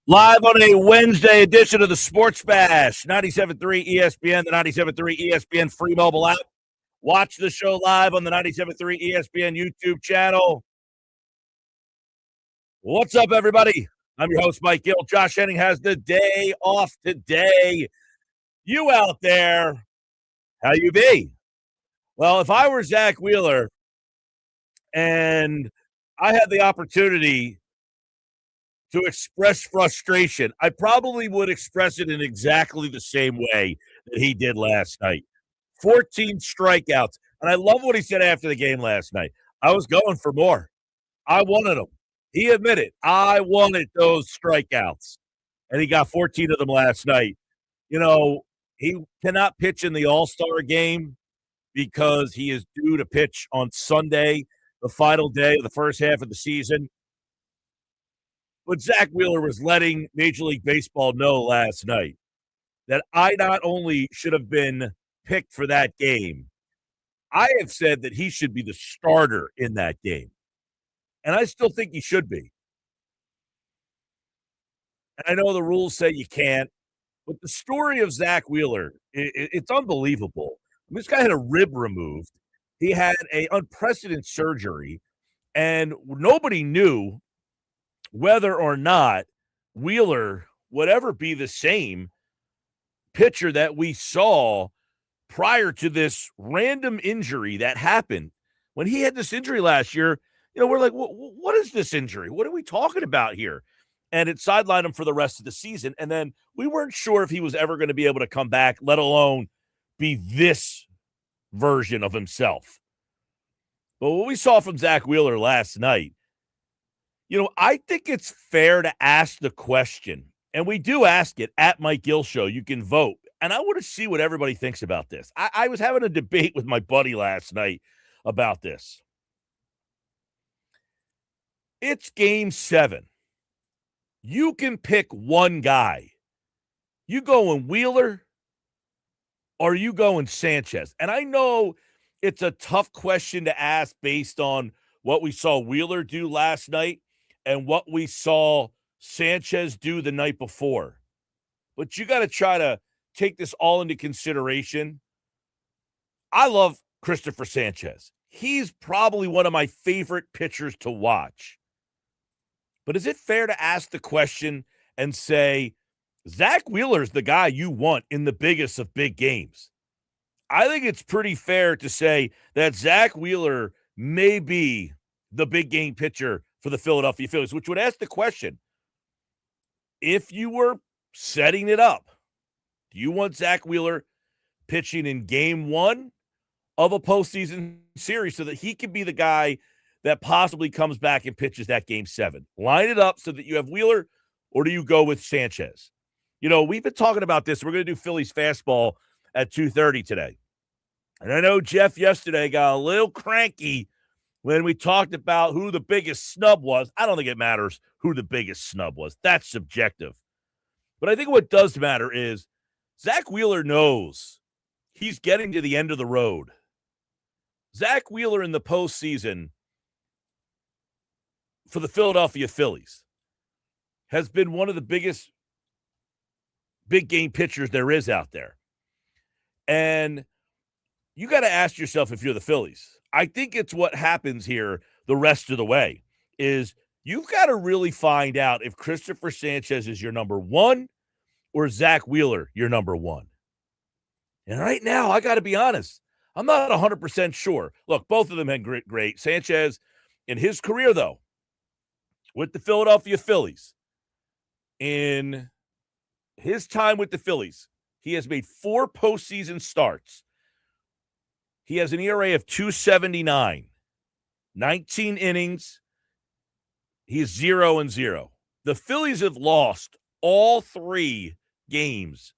Live on a Wednesday edition of the Sports Bash, 97.3 ESPN, the 97.3 ESPN free mobile app. Watch the show live on the 97.3 ESPN YouTube channel. What's up, everybody? I'm your host, Mike Gill. Josh Henning has the day off today. You out there, how you be? Well, if I were Zack Wheeler and I had the opportunity to express frustration, I probably would express it in exactly the same way that he did last night. 14 strikeouts. And I love what he said after the game last night. I was going for more. I wanted them. He admitted, I wanted those strikeouts. And he got 14 of them last night. You know, he cannot pitch in the All-Star game because he is due to pitch on Sunday, the final day of the first half of the season. But Zack Wheeler was letting Major League Baseball know last night that I not only should have been picked for that game, I have said that he should be the starter in that game. And I still think he should be. And I know the rules say you can't, but the story of Zack Wheeler, it's unbelievable. This guy had a rib removed. He had an unprecedented surgery, and nobody knew whether or not Wheeler would ever be the same pitcher that we saw prior to this random injury that happened. When he had this injury last year, we're like, what is this injury? What are we talking about here? And it sidelined him for the rest of the season. And then we weren't sure if he was ever going to be able to come back, let alone be this version of himself. But what we saw from Zack Wheeler last night, I think it's fair to ask the question, and we do ask it at Mike Gill Show. You can vote. And I want to see what everybody thinks about this. I was having a debate with my buddy last night about this. It's game 7. You can pick one guy. You going Wheeler or you going Sanchez? And I know it's a tough question to ask based on what we saw Wheeler do last night and what we saw Sanchez do the night before. But you got to try to take this all into consideration. I love Christopher Sanchez. He's probably one of my favorite pitchers to watch. But is it fair to ask the question and say, Zack Wheeler's the guy you want in the biggest of big games? I think it's pretty fair to say that Zack Wheeler may be the big game pitcher for the Philadelphia Phillies, which would ask the question, if you were setting it up, do you want Zack Wheeler pitching in game 1 of a postseason series so that he can be the guy that possibly comes back and pitches that game 7? Line it up so that you have Wheeler, or do you go with Sanchez? We've been talking about this. We're going to do Phillies Fastball at 2:30 today. And I know Geoff yesterday got a little cranky when we talked about who the biggest snub was. I don't think it matters who the biggest snub was. That's subjective. But I think what does matter is Zack Wheeler knows he's getting to the end of the road. Zack Wheeler in the postseason for the Philadelphia Phillies has been one of the biggest big game pitchers there is out there. And you got to ask yourself, if you're the Phillies, I think it's what happens here the rest of the way, is you've got to really find out if Christopher Sanchez is your number 1 or Zack Wheeler your number 1. And right now, I got to be honest, I'm not 100% sure. Look, both of them had great. Sanchez, in his career, though, with the Philadelphia Phillies, in his time with the Phillies, he has made 4 postseason starts. He has an ERA of 2.79, 19 innings. He is 0-0. The Phillies have lost all 3 games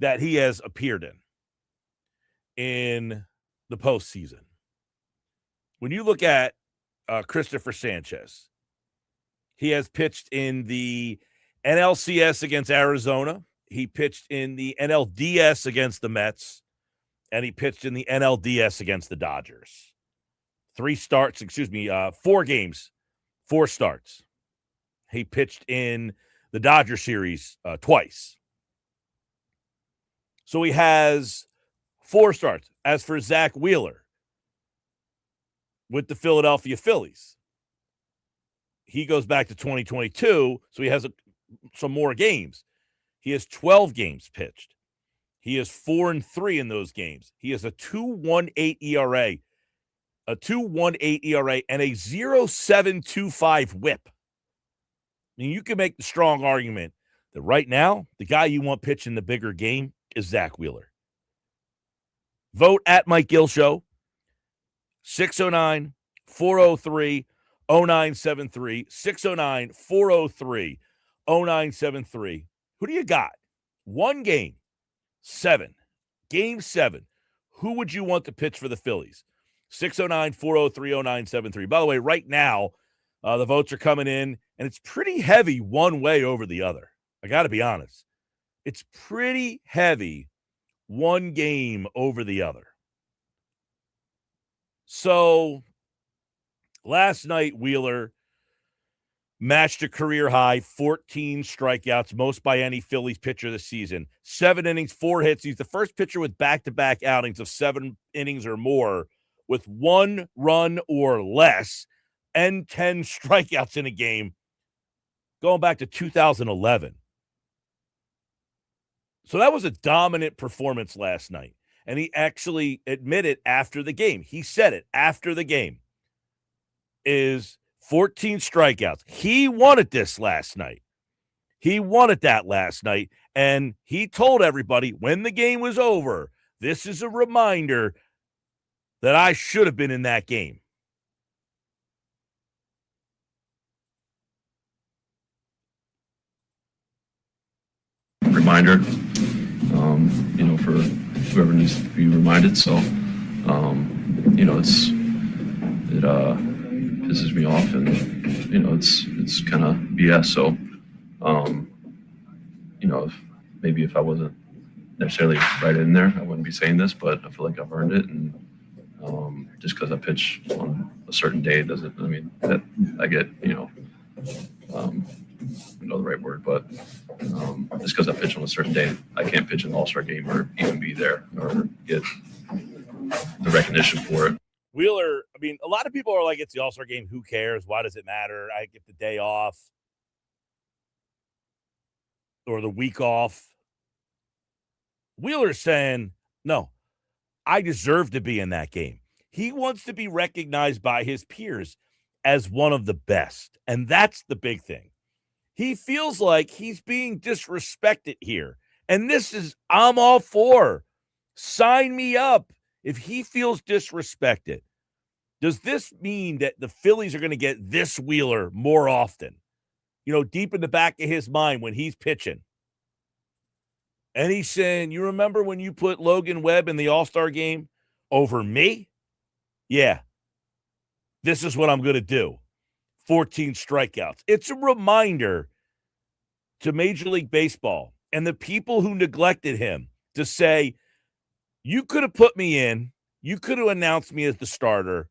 that he has appeared in the postseason. When you look at Christopher Sanchez, he has pitched in the NLCS against Arizona. He pitched in the NLDS against the Mets. And he pitched in the NLDS against the Dodgers. 4 games, 4 starts. He pitched in the Dodger series twice. So he has 4 starts. As for Zack Wheeler with the Philadelphia Phillies, he goes back to 2022, so he has some more games. He has 12 games pitched. He is 4-3 in those games. He has a 2.18 ERA, a 2.18 ERA, and a 0.725 WHIP. I mean, you can make the strong argument that right now, the guy you want pitching the bigger game is Zack Wheeler. Vote at Mike Gill Show, 609-403-0973, 609-403-0973. Who do you got? One game, 7. Game 7. Who would you want to pitch for the Phillies? 609-403-0973. By the way, right now, the votes are coming in, and it's pretty heavy one way over the other. I got to be honest. It's pretty heavy one game over the other. So last night, Wheeler matched a career high, 14 strikeouts, most by any Phillies pitcher this season. 7 innings, 4 hits. He's the first pitcher with back-to-back outings of 7 innings or more with 1 run or less and 10 strikeouts in a game going back to 2011. So that was a dominant performance last night. And he actually admitted after the game, he said it after the game, is 14 strikeouts. He wanted this last night. He wanted that last night. And he told everybody when the game was over, this is a reminder that I should have been in that game. Reminder, for whoever needs to be reminded. So, it pisses me off, and it's kind of BS. So, if I wasn't necessarily right in there, I wouldn't be saying this. But I feel like I've earned it, and just because I pitch on a certain day doesn't. I mean, that I get. I know the right word, but just because I pitch on a certain day, I can't pitch an all-star game or even be there or get the recognition for it. Wheeler, I mean, a lot of people are like, it's the all-star game. Who cares? Why does it matter? I get the day off or the week off. Wheeler's saying, no, I deserve to be in that game. He wants to be recognized by his peers as one of the best, and that's the big thing. He feels like he's being disrespected here. And I'm all for. Sign me up if he feels disrespected. Does this mean that the Phillies are going to get this Wheeler more often? Deep in the back of his mind when he's pitching. And he's saying, you remember when you put Logan Webb in the All-Star game over me? Yeah. This is what I'm going to do. 14 strikeouts. It's a reminder to Major League Baseball and the people who neglected him to say, you could have put me in, you could have announced me as the starter.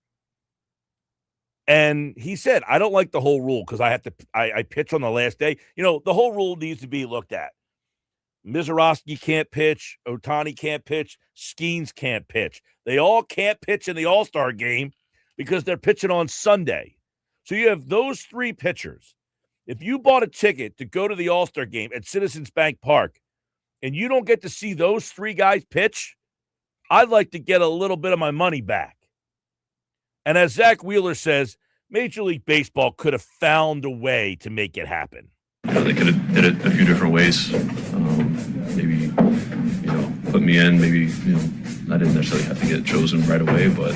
And he said, I don't like the whole rule because I pitch on the last day. The whole rule needs to be looked at. Mizorowski can't pitch, Ohtani can't pitch, Skeens can't pitch. They all can't pitch in the All-Star game because they're pitching on Sunday. So you have those 3 pitchers. If you bought a ticket to go to the All-Star game at Citizens Bank Park and you don't get to see those 3 guys pitch, I'd like to get a little bit of my money back. And as Zack Wheeler says, Major League Baseball could have found a way to make it happen. They could have did it a few different ways. Maybe, put me in. Maybe, I didn't necessarily have to get chosen right away, but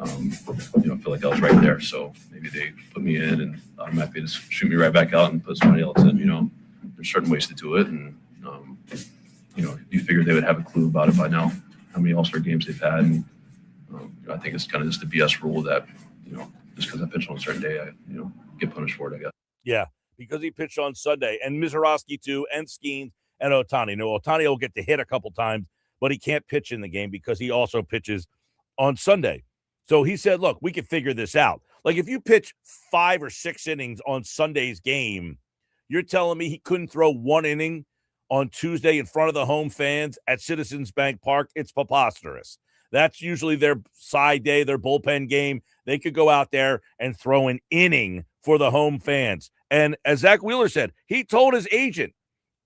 I feel like I was right there. So maybe they put me in and automatically just shoot me right back out and put somebody else in. There's certain ways to do it. And, you figured they would have a clue about it by now, how many All-Star games they've had. And I think it's kind of just the BS rule that, just because I pitch on a certain day, I, get punished for it, I guess. Yeah, because he pitched on Sunday. And Mizorowski, too, and Skeens and Ohtani. No, Ohtani will get to hit a couple times, but he can't pitch in the game because he also pitches on Sunday. So he said, look, we can figure this out. Like if you pitch 5 or 6 innings on Sunday's game, You're telling me he couldn't throw one inning on Tuesday in front of the home fans at Citizens Bank Park? It's preposterous. That's usually their side day, their bullpen game. They could go out there and throw an inning for the home fans. And as Zack Wheeler said, he told his agent,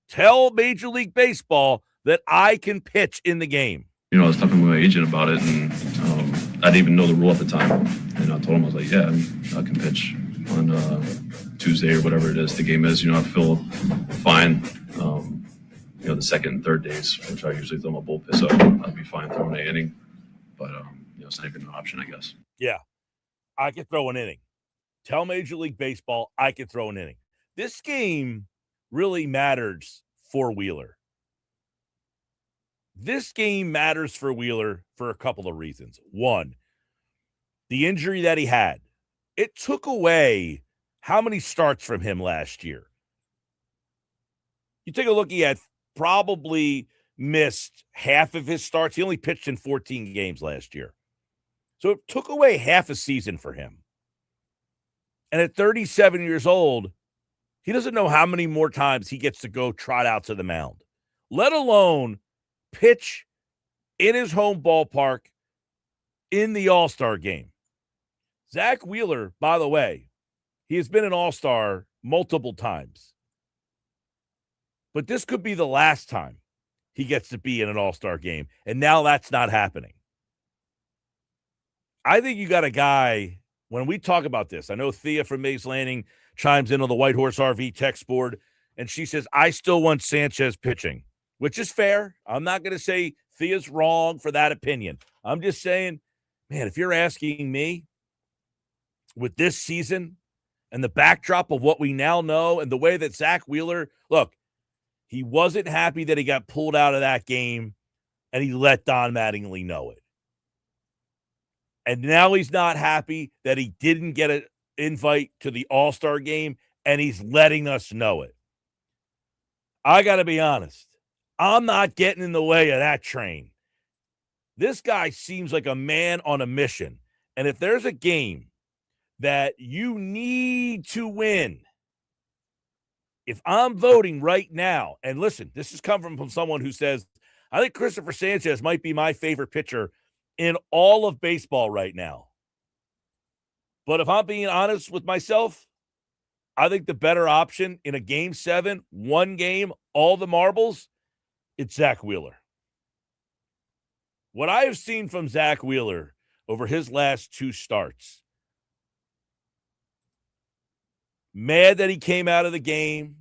tell Major League Baseball that I can pitch in the game. I was talking with my agent about it, and I didn't even know the rule at the time. And I told him, I was like, yeah, I can pitch on Tuesday or whatever it is the game is. I feel fine. The second and third days, which I usually throw my bullpen, so I'd be fine throwing an inning. But it's not even an option, I guess. Yeah, I could throw an inning. Tell Major League Baseball I could throw an inning. This game really matters for Wheeler. This game matters for Wheeler for a couple of reasons. One, the injury that he had. It took away how many starts from him last year? You take a look, he had probably missed half of his starts. He only pitched in 14 games last year. So it took away half a season for him. And at 37 years old, he doesn't know how many more times he gets to go trot out to the mound, let alone pitch in his home ballpark in the All-Star game. Zack Wheeler, by the way, he has been an All-Star multiple times. But this could be the last time he gets to be in an All-Star game, and now that's not happening. I think you got a guy, when we talk about this, I know Thea from Mays Landing chimes in on the White Horse RV text board, and she says, I still want Sanchez pitching, which is fair. I'm not going to say Thea's wrong for that opinion. I'm just saying, man, if you're asking me, with this season and the backdrop of what we now know and the way that Zack Wheeler, look, he wasn't happy that he got pulled out of that game, and he let Don Mattingly know it. And now he's not happy that he didn't get an invite to the All-Star game, and he's letting us know it. I got to be honest. I'm not getting in the way of that train. This guy seems like a man on a mission. And if there's a game that you need to win, if I'm voting right now, and listen, this is coming from someone who says, I think Christopher Sanchez might be my favorite pitcher in all of baseball right now. But if I'm being honest with myself, I think the better option in a game 7, one game, all the marbles, it's Zack Wheeler. What I have seen from Zack Wheeler over his last 2 starts, mad that he came out of the game,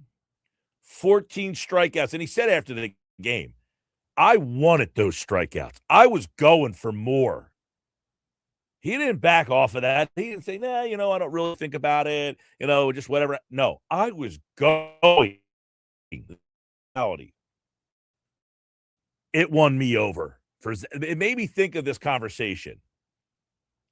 14 strikeouts. And he said after the game, I wanted those strikeouts. I was going for more. He didn't back off of that. He didn't say, nah, I don't really think about it, just whatever. No, I was going. It won me over. It made me think of this conversation.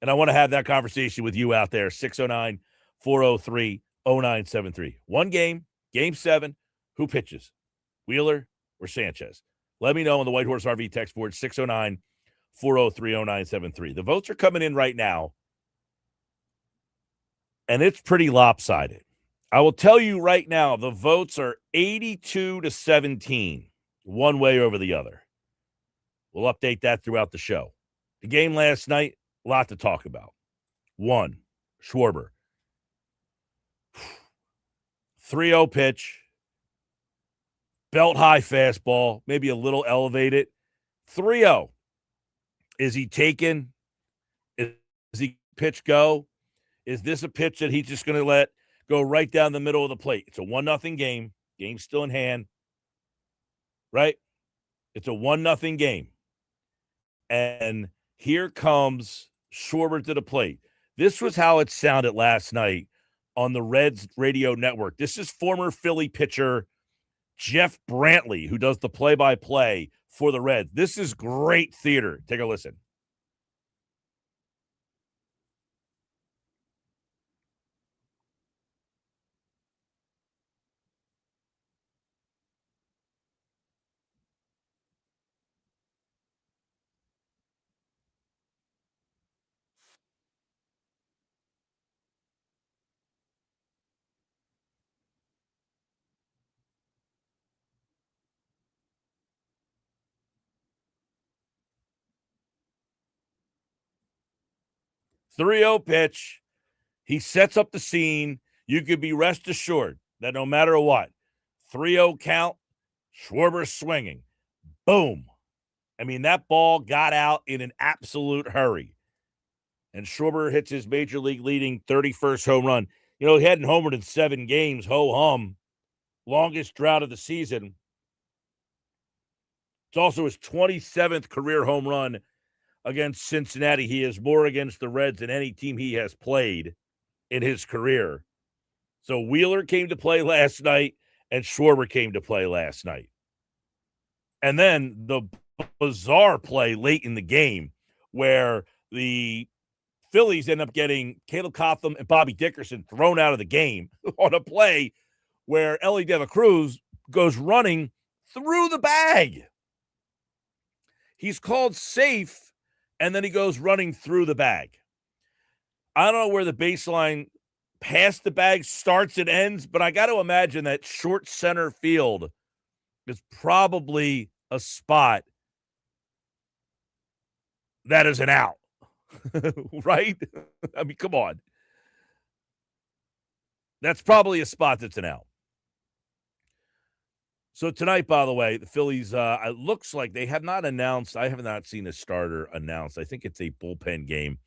And I want to have that conversation with you out there, 609-403-0973. One game, game 7, who pitches, Wheeler or Sanchez? Let me know on the White Horse RV text board, 609-403-0973. The votes are coming in right now, and it's pretty lopsided. I will tell you right now, the votes are 82-17, one way over the other. We'll update that throughout the show. The game last night, a lot to talk about. 1, Schwarber. 3-0 pitch. Belt-high fastball, maybe a little elevated. 3-0. Is he taken? Is he pitch go? Is this a pitch that he's just going to let go right down the middle of the plate? It's a 1-0 game. Game's still in hand. Right? It's a 1-0 game. And here comes Schwarber to the plate. This was how it sounded last night on the Reds radio network. This is former Philly pitcher Jeff Brantley, who does the play-by-play for the Reds. This is great theater. Take a listen. 3-0 pitch. He sets up the scene. You could be rest assured that no matter what, 3-0 count, Schwarber's swinging. Boom. I mean, that ball got out in an absolute hurry. And Schwarber hits his major league leading 31st home run. He hadn't homered in 7 games. Ho-hum. Longest drought of the season. It's also his 27th career home run against Cincinnati. He has more against the Reds than any team he has played in his career. So Wheeler came to play last night, and Schwarber came to play last night. And then the bizarre play late in the game where the Phillies end up getting Caleb Cotham and Bobby Dickerson thrown out of the game on a play where Ellie De La Cruz goes running through the bag. He's called safe, and then he goes running through the bag. I don't know where the baseline past the bag starts and ends, but I got to imagine that short center field is probably a spot that is an out, right? I mean, come on. That's probably a spot that's an out. So tonight, by the way, the Phillies, it looks like they have not announced. I have not seen a starter announced. I think it's a bullpen game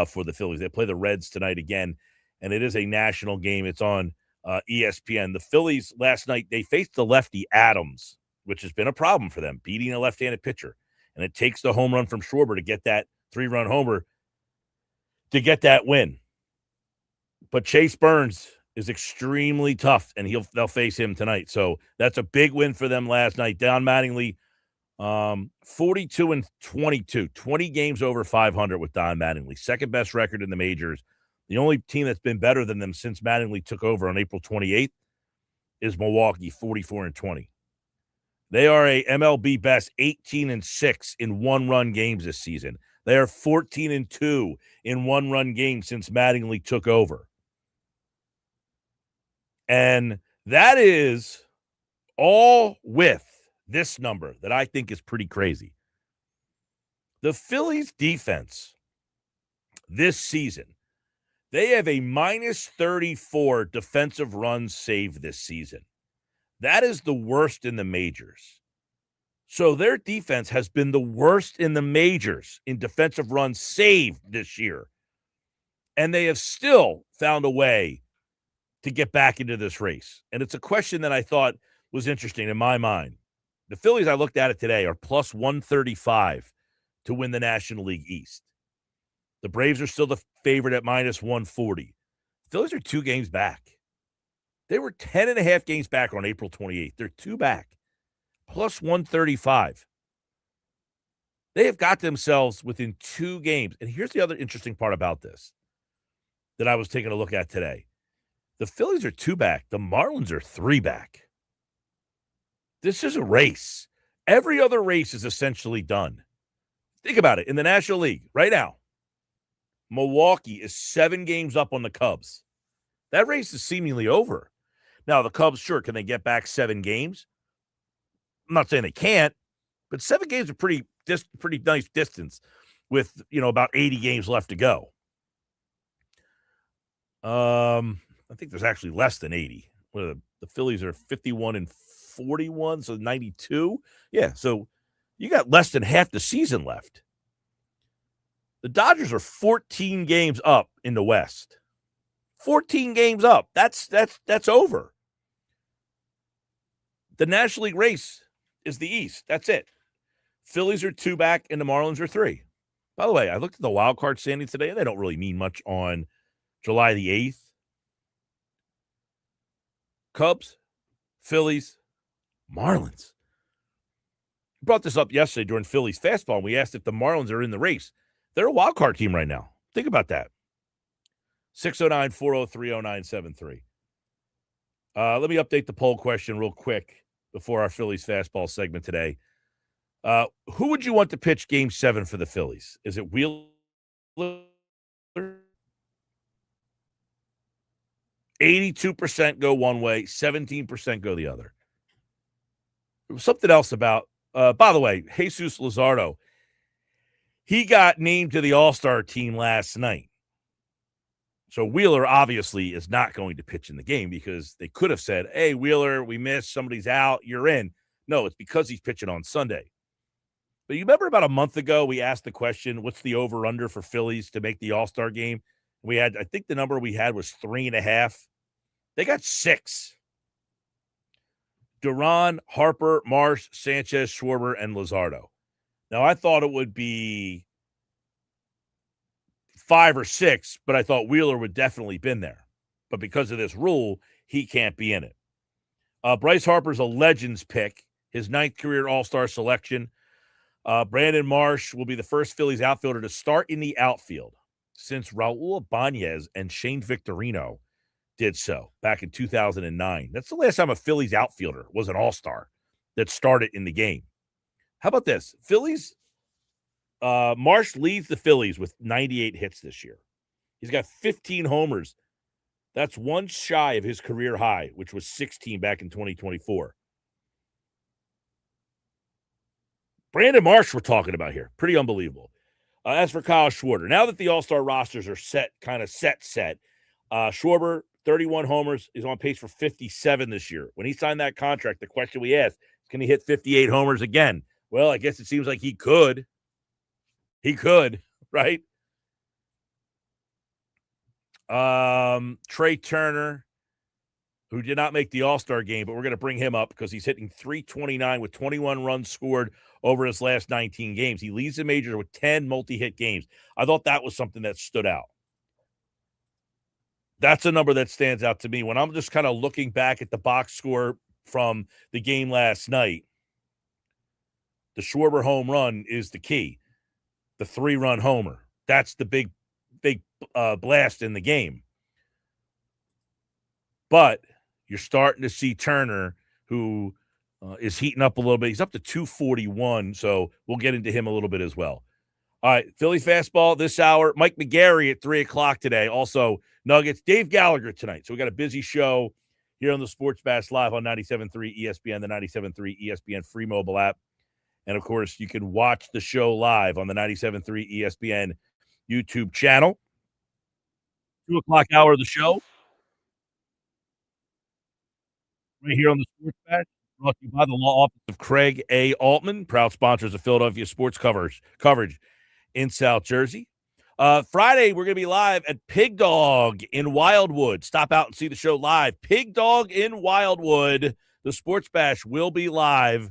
for the Phillies. They play the Reds tonight again, and it is a national game. It's on ESPN. The Phillies last night, they faced the lefty Adams, which has been a problem for them, beating a left-handed pitcher. And it takes the home run from Schwarber to get that 3-run homer to get that win. But Chase Burns is extremely tough, and they'll face him tonight. So that's a big win for them last night. Don Mattingly, 42-22, 20 games over 500 with Don Mattingly. Second best record in the majors. The only team that's been better than them since Mattingly took over on April 28th is Milwaukee, 44-20. They are a MLB best 18-6 in one-run games this season. They are 14-2 in one-run games since Mattingly took over. And that is all with this number that I think is pretty crazy. The Phillies defense this season, they have a minus 34 defensive runs saved this season. That is the worst in the majors. So their defense has been the worst in the majors in defensive runs saved this year. And they have still found a way to get back into this race. And it's a question that I thought was interesting in my mind. The Phillies, I looked at it today, are plus 135 to win the National League East. The Braves are still the favorite at minus 140. The Phillies are 2 games back. They were 10.5 games back on April 28th. They're 2 back, plus 135. They have got themselves within 2 games. And here's the other interesting part about this that I was taking a look at today. The Phillies are 2 back. The Marlins are 3 back. This is a race. Every other race is essentially done. Think about it. In the National League right now, Milwaukee is 7 games up on the Cubs. That race is seemingly over. Now, the Cubs, sure, can they get back 7 games? I'm not saying they can't, but 7 games are pretty nice distance with, about 80 games left to go. I think there's actually less than 80. The Phillies are 51-41, so 92. Yeah, so you got less than half the season left. The Dodgers are 14 games up in the West. 14 games up. That's over. The National League race is the East. That's it. Phillies are 2 back, and the Marlins are 3. By the way, I looked at the wild card standings today, and they don't really mean much on July the 8th. Cubs, Phillies, Marlins. We brought this up yesterday during Phillies Fastball, and we asked if the Marlins are in the race. They're a wild card team right now. Think about that. 609-403-0973. Let me update the poll question real quick before our Phillies Fastball segment today. Who would you want to pitch Game 7 for the Phillies? Is it Wheeler? 82% go one way, 17% go the other. There was something else about, by the way, Jesus Luzardo. He got named to the All-Star team last night. So Wheeler obviously is not going to pitch in the game because they could have said, hey, Wheeler, we missed. Somebody's out. You're in. No, it's because he's pitching on Sunday. But you remember about a month ago, we asked the question, what's the over-under for Phillies to make the All-Star game? We had, I think the number we had was 3.5. They got 6. Duran, Harper, Marsh, Sanchez, Schwarber, and Luzardo. Now, I thought it would be 5 or 6, but I thought Wheeler would definitely been there. But because of this rule, he can't be in it. Bryce Harper's a Legends pick, his 9th career All-Star selection. Brandon Marsh will be the first Phillies outfielder to start in the outfield since Raul Ibanez and Shane Victorino did so back in 2009. That's the last time a Phillies outfielder was an all-star that started in the game. How about this? Phillies, Marsh leads the Phillies with 98 hits this year. He's got 15 homers. That's one shy of his career high, which was 16 back in 2024. Brandon Marsh we're talking about here. Pretty unbelievable. As for Kyle Schwarber, now that the All-Star rosters are set, Schwarber, 31 homers, is on pace for 57 this year. When he signed that contract, the question we asked, can he hit 58 homers again? Well, I guess it seems like he could. He could, right? Trey Turner, who did not make the All-Star game, but we're going to bring him up because he's hitting .329 with 21 runs scored over his last 19 games. He leads the majors with 10 multi-hit games. I thought that was something that stood out. That's a number that stands out to me. When I'm just kind of looking back at the box score from the game last night, the Schwarber home run is the key. The 3-run homer. That's the big blast in the game. But you're starting to see Turner, who is heating up a little bit. He's up to 241, so we'll get into him a little bit as well. All right, Phillies Fastball this hour. Mike McGarry at 3 o'clock today. Also, Nuggets. Dave Gallagher tonight. So we got a busy show here on the Sports Bash Live on 97.3 ESPN, the 97.3 ESPN free mobile app. And, of course, you can watch the show live on the 97.3 ESPN YouTube channel. 2 o'clock hour of the show. Right here on the Sports Bash. Brought to you by the law office of Craig A. Altman, proud sponsors of Philadelphia sports coverage in South Jersey. Friday, we're going to be live at Pig Dog in Wildwood. Stop out and see the show live. Pig Dog in Wildwood. The Sports Bash will be live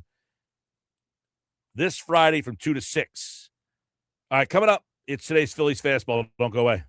this Friday from 2 to 6. All right, coming up, it's today's Phillies Fastball. Don't go away.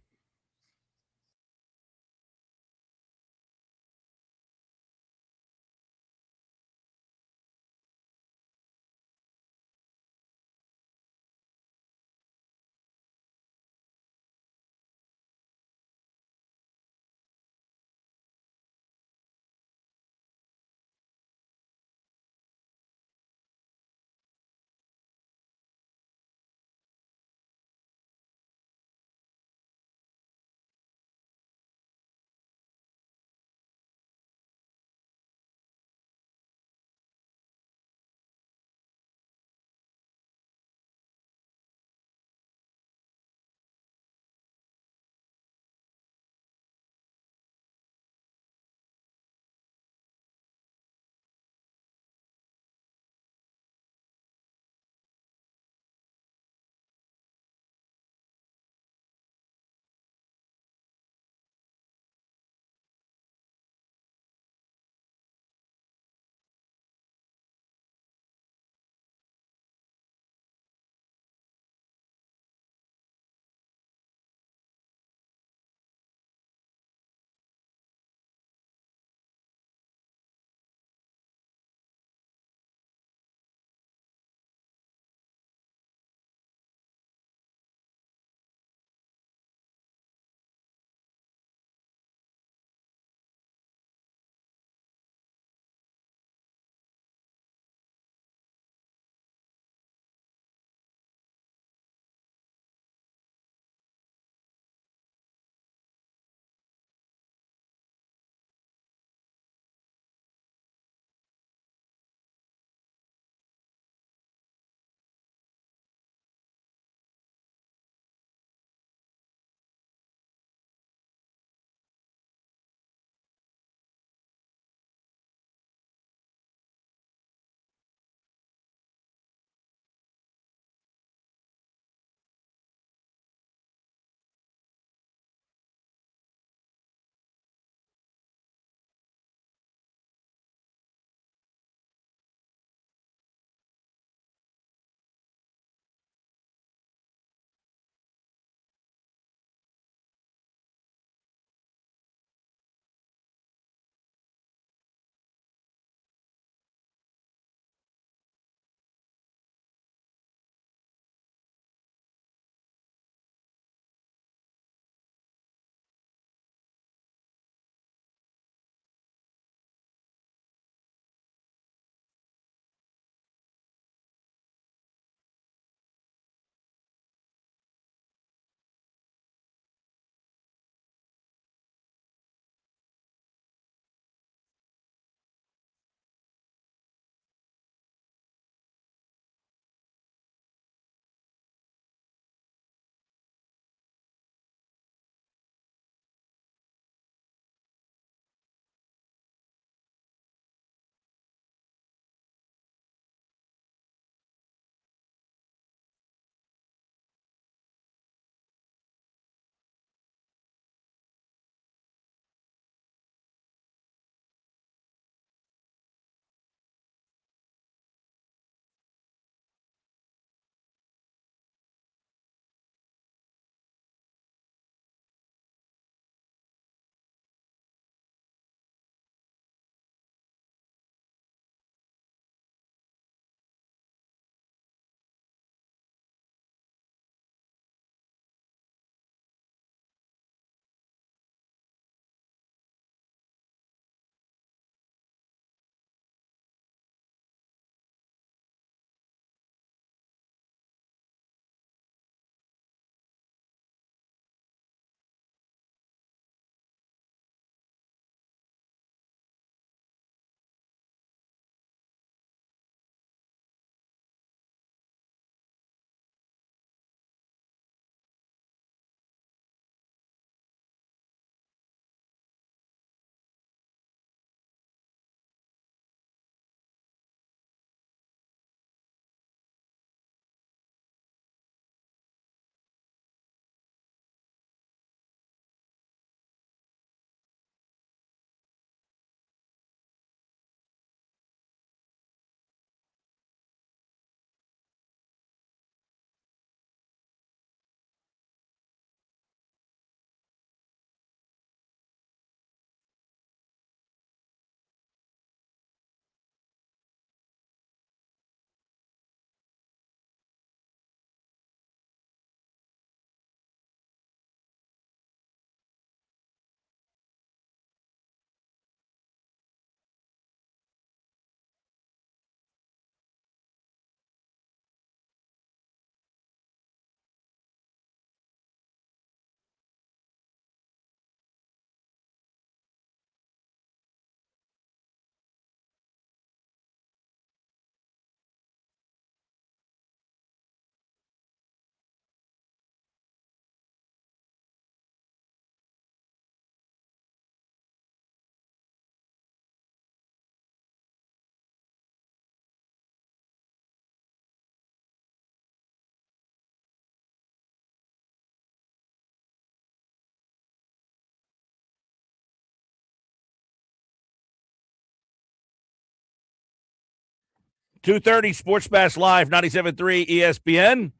2:30 Sports Bash Live, 97.3 ESPN.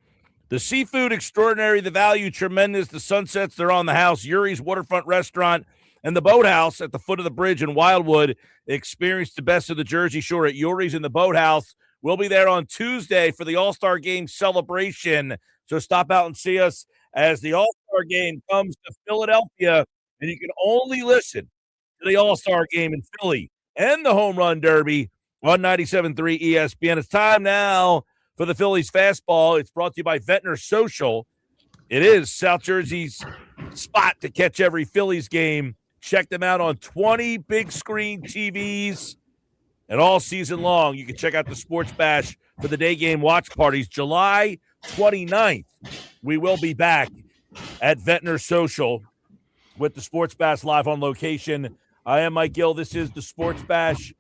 The seafood extraordinary, the value tremendous, the sunsets, they're on the house. Yuri's Waterfront Restaurant and the Boathouse at the foot of the bridge in Wildwood. Experience the best of the Jersey Shore at Yuri's and the Boathouse. We'll be there on Tuesday for the All-Star Game celebration. So stop out and see us as the All-Star Game comes to Philadelphia. And you can only listen to the All-Star Game in Philly and the Home Run Derby on 97.3 ESPN. It's time now for the Phillies Fastball. It's brought to you by Ventnor Social. It is South Jersey's spot to catch every Phillies game. Check them out on 20 big screen TVs. And all season long, you can check out the Sports Bash for the day game watch parties. July 29th, we will be back at Ventnor Social with the Sports Bash live on location. I am Mike Gill. This is the Sports Bash.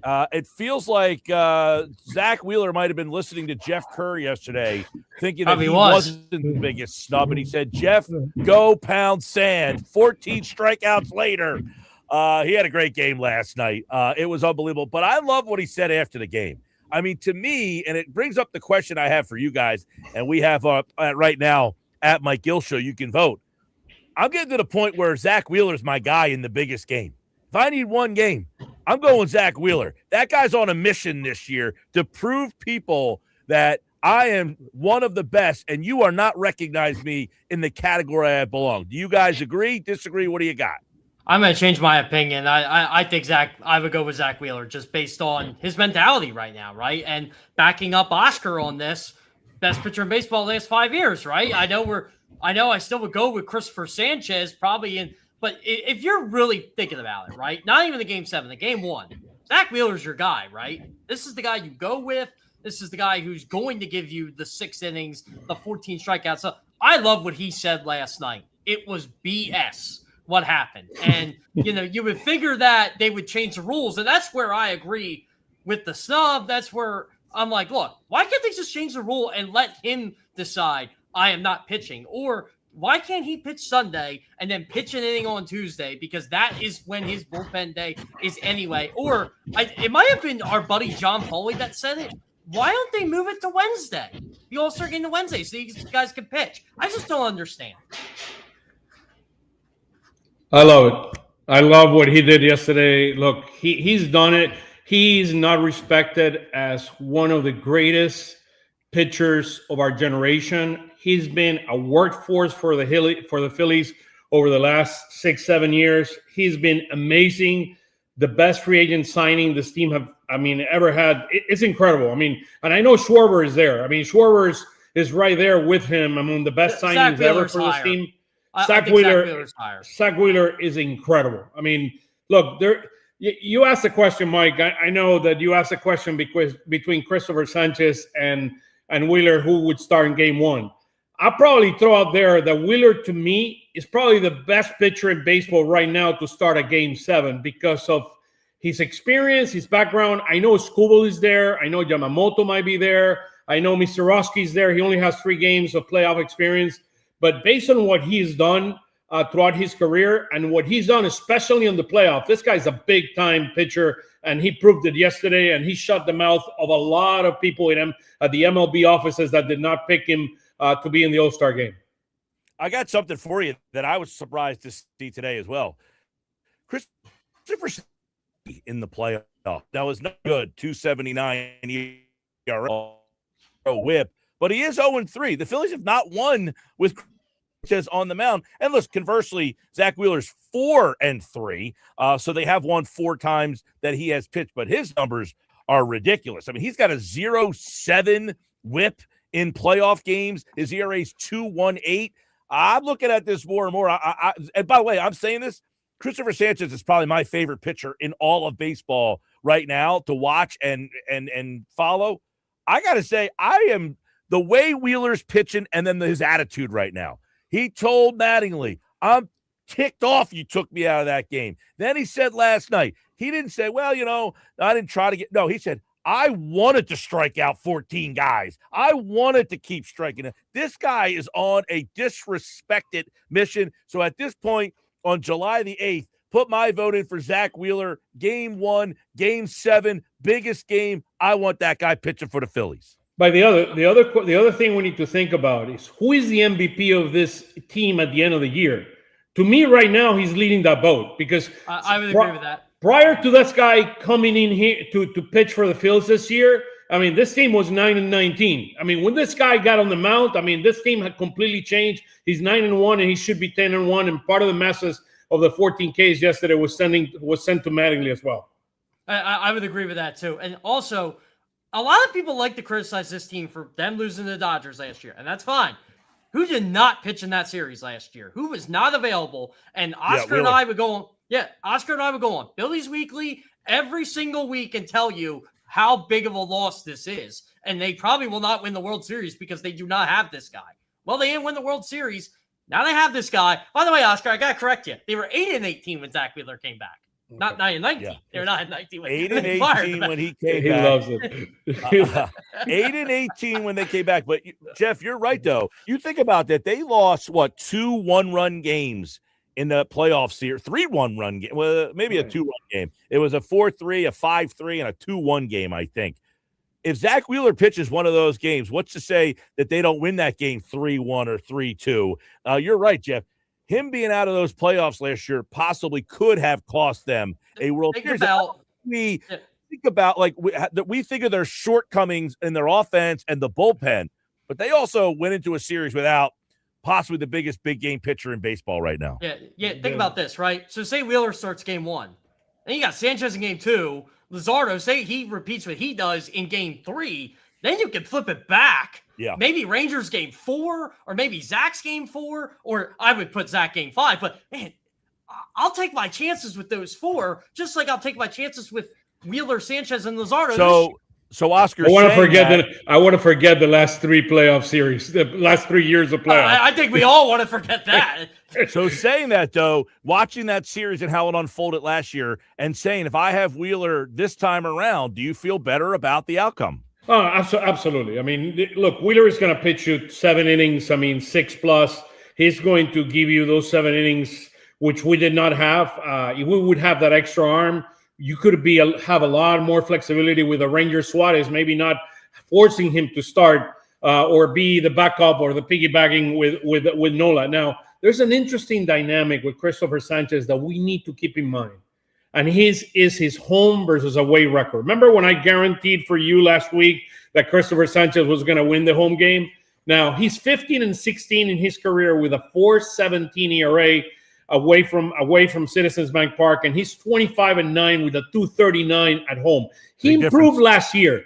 It feels like Zack Wheeler might have been listening to Geoff Kerr yesterday, thinking that he wasn't the biggest snub. And he said, Geoff, go pound sand. 14 strikeouts later. He had a great game last night. It was unbelievable. But I love what he said after the game. I mean, to me, and it brings up the question I have for you guys, and we have right now at Mike Gill Show, you can vote. I'm getting to the point where Zack Wheeler's my guy in the biggest game. If I need one game, I'm going Zack Wheeler. That guy's on a mission this year to prove people that I am one of the best, and you are not recognizing me in the category I belong. Do you guys agree, disagree? What do you got? I'm going to change my opinion. I think I would go with Zack Wheeler just based on his mentality right now, right? And backing up Oscar on this, best pitcher in baseball the last 5 years, right? I know I still would go with Christopher Sanchez probably but if you're really thinking about it, right? Not even the game 7, the game 1, Zack Wheeler's your guy, right? This is the guy you go with. This is the guy who's going to give you the 6 innings, the 14 strikeouts. So I love what he said last night. It was BS what happened. And, you would figure that they would change the rules. And that's where I agree with the snub. That's where I'm like, look, why can't they just change the rule and let him decide I am not pitching? Or why can't he pitch Sunday and then pitch an inning on Tuesday? Because that is when his bullpen day is anyway. Or it might have been our buddy John Foley that said it. Why don't they move it to Wednesday? The All-Star game to Wednesday so these guys can pitch. I just don't understand. I love it. I love what he did yesterday. Look, he's done it. He's not respected as one of the greatest pitchers of our generation. He's been a workforce for the Phillies over the last 6-7 years. He's been amazing. The best free agent signing this team ever had. It's incredible. And I know Schwarber is there. Schwarber is right there with him among the best signings ever for this team. Zack Wheeler is incredible. Look, you asked the question, Mike. I know that you asked the question between Christopher Sanchez and Wheeler, who would start in game 1. I'll probably throw out there that Wheeler, to me, is probably the best pitcher in baseball right now to start a game 7 because of his experience, his background. I know Skubal is there. I know Yamamoto might be there. I know Mr. Roski's there. He only has 3 games of playoff experience. But based on what he's done throughout his career and what he's done, especially in the playoff, this guy's a big-time pitcher, and he proved it yesterday, and he shut the mouth of a lot of people at the MLB offices that did not pick him to be in the All-Star game. I got something for you that I was surprised to see today as well. Christopher in the playoff. That was not good. 2.79 ERA whip, but he is 0-3. The Phillies have not won with Sanchez on the mound. And listen, conversely, Zack Wheeler's 4-3. So they have won 4 times that he has pitched, but his numbers are ridiculous. He's got a 0.7 whip in playoff games. His ERA is 2.18. I'm looking at this more and more. And by the way, I'm saying this, Christopher Sanchez is probably my favorite pitcher in all of baseball right now to watch and follow. I got to say, I am the way Wheeler's pitching and then his attitude right now. He told Mattingly, I'm ticked off you took me out of that game. Then he said last night, he didn't say, well, I didn't try to get – no, he said, I wanted to strike out 14 guys. I wanted to keep striking it. This guy is on a disrespected mission. So at this point, on July the 8th, put my vote in for Zack Wheeler. Game 1, Game 7, biggest game. I want that guy pitching for the Phillies. But the other thing we need to think about is who is the MVP of this team at the end of the year. To me, right now, he's leading that boat because I would agree with that. Prior to this guy coming in here to pitch for the Phillies this year, I mean, this team was 9-19. I mean, when this guy got on the mound, I mean, this team had completely changed. He's 9-1, and he should be 10-1. And part of the message of the 14 Ks yesterday was sent to Mattingly as well. I would agree with that too. And also, a lot of people like to criticize this team for them losing to the Dodgers last year, and that's fine. Who did not pitch in that series last year? Who was not available? And Oscar and I would go on. Yeah, Oscar and I would go on Phillies Weekly every single week and tell you how big of a loss this is. And they probably will not win the World Series because they do not have this guy. Well, they didn't win the World Series. Now they have this guy. By the way, Oscar, I got to correct you. They were 8-18 when Zack Wheeler came back. Not 9-19. Yeah. They were 9-19 when 8-18 when he came back. He loves it. 8-18 when they came back. But Geoff, you're right though. You think about that. They lost 2 one-run games in the playoff series. 3 one-run game. Well, maybe a 2-1 game. It was a 4-3, a 5-3, and a 2-1 game, I think. If Zack Wheeler pitches one of those games, what's to say that they don't win that game 3-1 or 3-2? You're right, Geoff. Him being out of those playoffs last year possibly could have cost them a World Series. We think about we think of their shortcomings in their offense and the bullpen, but they also went into a series without possibly the biggest big game pitcher in baseball right now. Yeah. Think about this, right? So say Wheeler starts game 1, then you got Sanchez in game 2. Luzardo, say he repeats what he does in game 3. Then you can flip it back. Yeah. Maybe Rangers game 4, or maybe Zach's game 4, or I would put Zach game 5. But man, I'll take my chances with those 4, just like I'll take my chances with Wheeler, Sanchez, and Luzardo. So Oscar, I want to forget the last 3 playoff series, the last 3 years of playoffs. I think we all want to forget that. So saying that though, watching that series and how it unfolded last year, and saying if I have Wheeler this time around, do you feel better about the outcome? Oh, absolutely. I mean, look, Wheeler is going to pitch you 7 innings. I mean, 6+. He's going to give you those 7 innings, which we did not have. If we would have that extra arm, you could have a lot more flexibility with a Ranger Suarez, maybe not forcing him to start or be the backup or the piggybacking with Nola. Now, there's an interesting dynamic with Christopher Sanchez that we need to keep in mind. And his home versus away record. Remember when I guaranteed for you last week that Christopher Sanchez was going to win the home game? Now, he's 15-16 in his career with a 4.17 ERA away from Citizens Bank Park, and he's 25-9 with a 2.39 at home. He improved last year.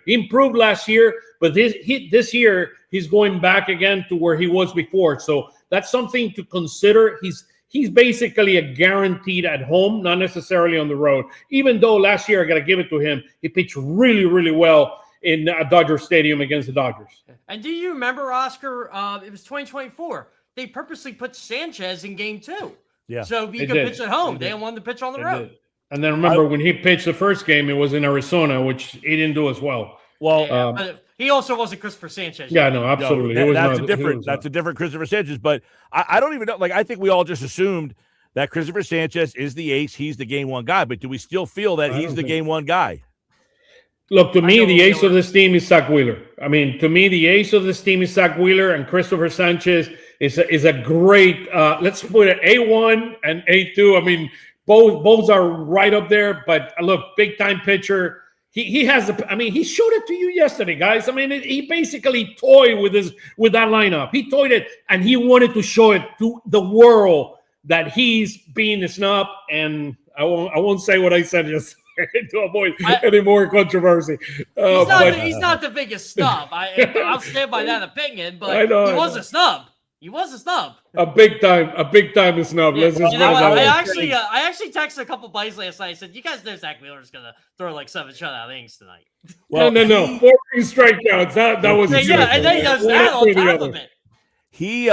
But this year he's going back again to where he was before. So that's something to consider. He's basically a guaranteed at home, not necessarily on the road. Even though last year, I got to give it to him, he pitched really, really well in Dodger Stadium against the Dodgers. And do you remember, Oscar, it was 2024. They purposely put Sanchez in game 2. Yeah. So he could pitch at home. They didn't want to pitch on the road. And then remember, when he pitched the first game, it was in Arizona, which he didn't do as well. Well, but he also wasn't Christopher Sanchez. Yeah, no, absolutely. No, that's a different Christopher Sanchez. But I don't even know. I think we all just assumed that Christopher Sanchez is the ace. He's the game 1 guy. But do we still feel that he's the game 1 guy? Look, to me, the ace of this team is Zack Wheeler. I mean, to me, the ace of this team is Zack Wheeler, and Christopher Sanchez is a great. Let's put it A1 and A2. I mean, both are right up there. But look, big time pitcher. He has he showed it to you yesterday, guys. I mean, he basically toyed with that lineup. He toyed it, and he wanted to show it to the world that he's being a snub. And I won't say what I said yesterday to avoid any more controversy. He's not the biggest snub. I'll stand by that opinion, but he was a snub. He was a snub. A big time snub. Yeah, I actually texted a couple buddies last night. I said, "You guys know Zack Wheeler's gonna throw like 7 shutout innings tonight." Well, no, 14 strikeouts. That was and then he does that on top of it. He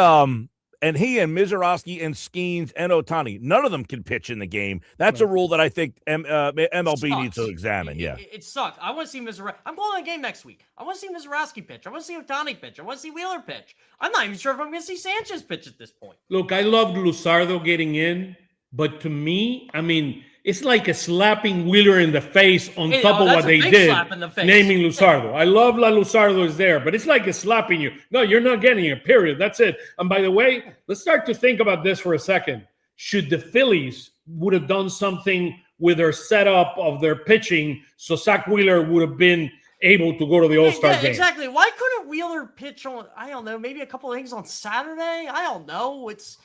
and Mizorowski and Skeens and Ohtani, none of them can pitch in the game. That's a rule that I think MLB needs to examine. It sucks. I want to see Mizorowski. I'm going on a game next week. I want to see Mizorowski pitch. I want to see Ohtani pitch. I want to see Wheeler pitch. I'm not even sure if I'm going to see Sanchez pitch at this point. Look, I loved Luzardo getting in But to me, I mean, it's like a slapping Wheeler in the face on top of that's what a they big did, slap in the face. naming Luzardo. I love La Luzardo is there, but it's like a slapping you. No, you're not getting it, period. That's it. And by the way, let's start to think about this for a second. Should the Phillies would have done something with their setup of their pitching so Zack Wheeler would have been able to go to the All-Star game? Exactly. Why couldn't Wheeler pitch on, I don't know, maybe a couple of things on Saturday? I don't know. It's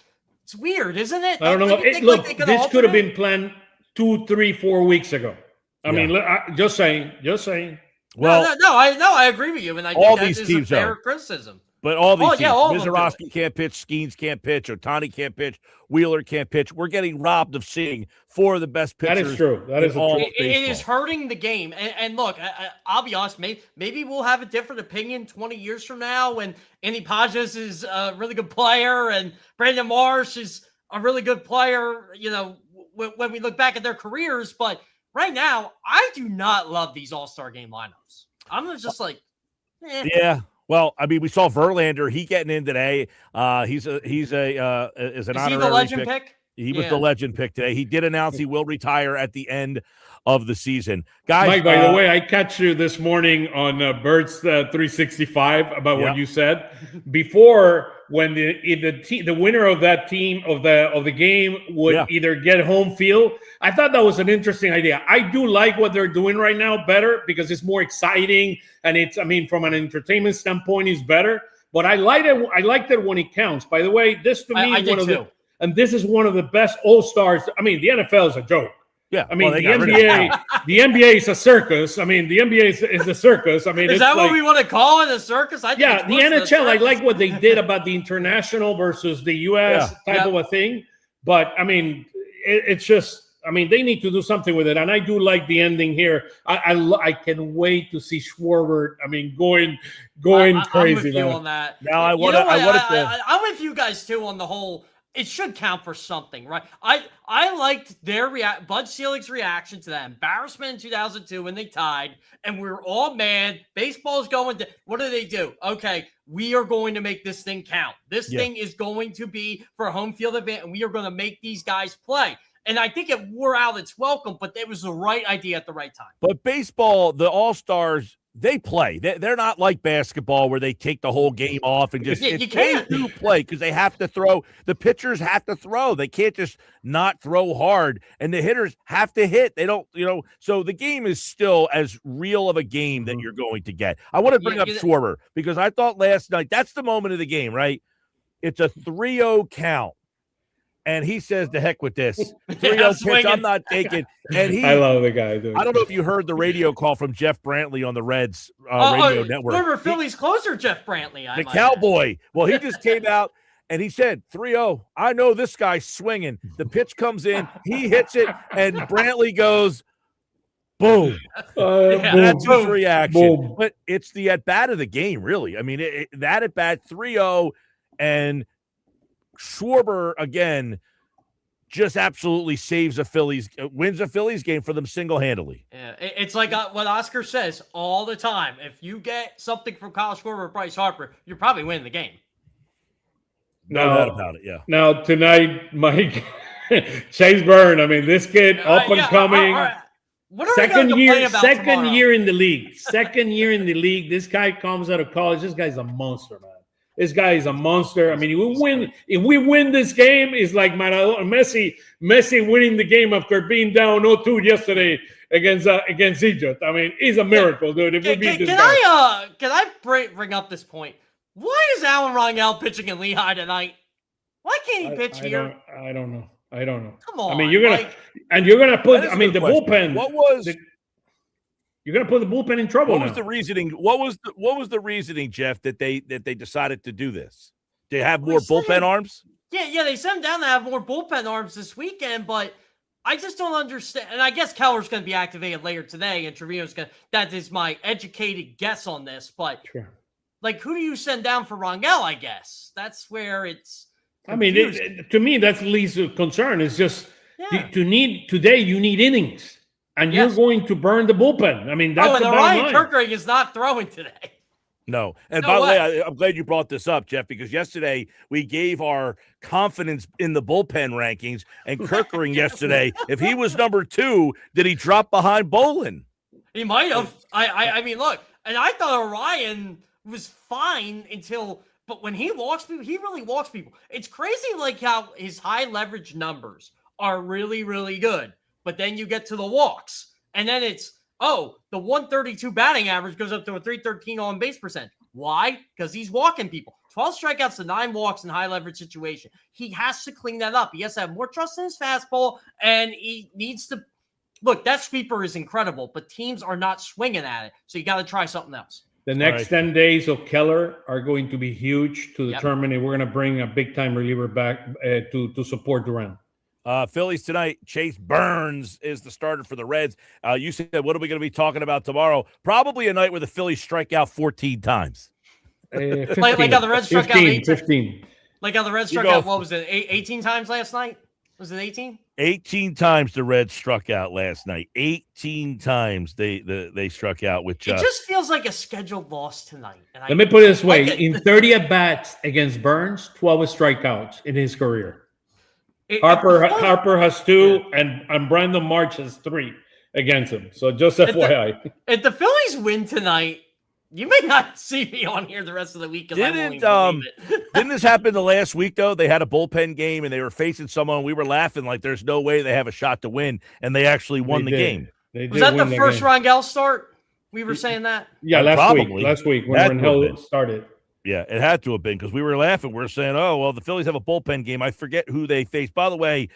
weird, isn't it? I don't know. Look, this could have been planned 2, 3, 4 weeks ago. I mean, just saying. Well, I agree with you, and I all think these that is teams a fair are. criticism. But all these teams, all of them Mizorowski can't pitch, Skeens can't pitch, Ohtani can't pitch, Wheeler can't pitch. We're getting robbed of seeing 4 of the best pitchers. That is true. That is all true. It is hurting the game. And look, I'll be honest, maybe we'll have a different opinion 20 years from now when Andy Pages is a really good player and Brandon Marsh is a really good player, you know, when we look back at their careers. But right now, I do not love these All-Star game lineups. I'm just like, Yeah. Well, I mean, we saw Verlander. He getting in today. Is an is honorary he the legend pick? He was the legend pick today. He did announce he will retire at the end of the season. Guys, Mike, by the way, I catch you this morning on Birds 365 about what you said before, when the winner of that team of the game would either get home field. I thought that was an interesting idea. I do like what they're doing right now better because it's more exciting and it's, I mean, from an entertainment standpoint, it's better. But I liked it when it counts. By the way, this to me is one of the best all-stars. I mean, the NFL is a joke. Yeah, I mean, the NBA is a circus. I mean, the NBA is a circus. I mean, is that what we want to call it, a circus? I think the NHL, I like what they did about the international versus the U.S. type of a thing. But, I mean, it's just, I mean, they need to do something with it. And I do like the ending here. I can wait to see Schwarber, I mean, going crazy. I'm with you on that. Now, I'm with you guys, too, on the whole. It should count for something, right? I liked their Bud Selig's reaction to that embarrassment in 2002 when they tied, and we were all mad. Baseball's going to, what do? Okay, we are going to make this thing count. This thing is going to be for a home field event, and we are going to make these guys play. And I think it wore out its welcome, but it was the right idea at the right time. But baseball, the All-Stars, they play. They're not like basketball where they take the whole game off and just you can't. They do play because they have to throw. The pitchers have to throw. They can't just not throw hard, and the hitters have to hit. They don't, so the game is still as real of a game that you're going to get. I want to bring up Schwarber because I thought last night that's the moment of the game, right? It's a 3-0 count. And he says, "The heck with this 3-0 pitch. I'm not taking." And I love the guy. Dude. I don't know if you heard the radio call from Jeff Brantley on the Reds radio network. Former Phillies closer, Jeff Brantley, the cowboy. Well, he just came out and he said, 3-0. I know this guy's swinging. The pitch comes in, he hits it, and Brantley goes, boom. That's his reaction. Boom. But it's the at bat of the game, really. I mean, that at bat 3-0 and. Schwarber again just absolutely wins a Phillies game for them single-handedly. Yeah, it's like what Oscar says all the time. If you get something from Kyle Schwarber or Bryce Harper, you're probably winning the game. No doubt about it, yeah. Now, tonight, Mike, Chase Byrne, I mean, this kid up and coming. All right. What are second we year, about second tomorrow? year in the league. Second year in the league. This guy comes out of college. This guy's a monster, man. This guy is a monster. I mean, if we win this game, it's like Messi winning the game after being down 0-2 yesterday against Egypt. I mean, it's a miracle, dude. If we beat this guy. Can I bring up this point? Why is Alan Rangel pitching in Lehigh tonight? Why can't he pitch here? I don't know. Come on. I mean, you're gonna put. I mean, the bullpen. What was? You're going to put the bullpen in trouble. What was the reasoning? What was the reasoning, Geoff, that they decided to do this? To have more bullpen arms? Yeah, they sent him down to have more bullpen arms this weekend, but I just don't understand. And I guess Keller's going to be activated later today, and Trevino's going to. That is my educated guess on this, but like, who do you send down for Rangel? I guess that's where it's. Confusing. I mean, to me, that's the least concern. It's just today you need innings. And you're going to burn the bullpen. I mean, that's and Ryan Kirkering is not throwing today. No. And No by the way. way, I'm glad you brought this up, Geoff, because yesterday we gave our confidence in the bullpen rankings, and Kirkering yesterday, if he was number 2, did he drop behind Bolin? He might have. I mean, look, and I thought Orion was fine but when he walks people, he really walks people. It's crazy, like how his high leverage numbers are really, really good, but then you get to the walks, and then it's the 132 batting average goes up to a 313 on base percent. Why? Because he's walking people. 12 strikeouts to 9 walks in high leverage situation. He has to clean that up. He has to have more trust in his fastball, and he needs to. Look, that sweeper is incredible, but teams are not swinging at it. So you got to try something else. The next 10 days of Keller are going to be huge to determine if we're going to bring a big-time reliever back to support Duran. Phillies tonight, Chase Burns is the starter for the Reds. You said, what are we going to be talking about tomorrow? Probably a night where the Phillies strike out 14 times. 15, like how the Reds struck out 15. Like how the Reds struck out, what was it, 18 times last night? Was it 18? 18 times the Reds struck out last night. 18 times they struck out. Which it just feels like a scheduled loss tonight. And let me put it this way: in 30 at bats against Burns, 12 strikeouts in his career. Harper has 2, and Brandon March has 3 against him. So just FYI. If the Phillies win tonight, you may not see me on here the rest of the week. Didn't this happen the last week, though? They had a bullpen game, and they were facing someone. We were laughing like there's no way they have a shot to win, and they actually won the game. Was that the first Rangel start? We were saying that? Yeah, last week when Rangel started. Yeah, it had to have been because we were laughing. We were saying, oh, well, the Phillies have a bullpen game. I forget who they face. By the way,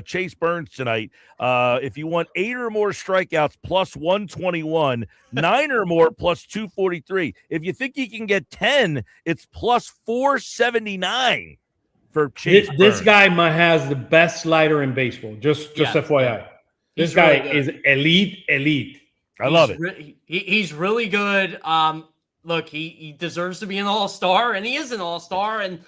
Chase Burns tonight, if you want 8 or more strikeouts, plus 121, 9 or more, plus 243. If you think he can get 10, it's plus 479 for Chase Burns. This guy has the best slider in baseball, just FYI. This guy is elite. I love it. He's really good. Look, he deserves to be an all-star, and he is an all-star. And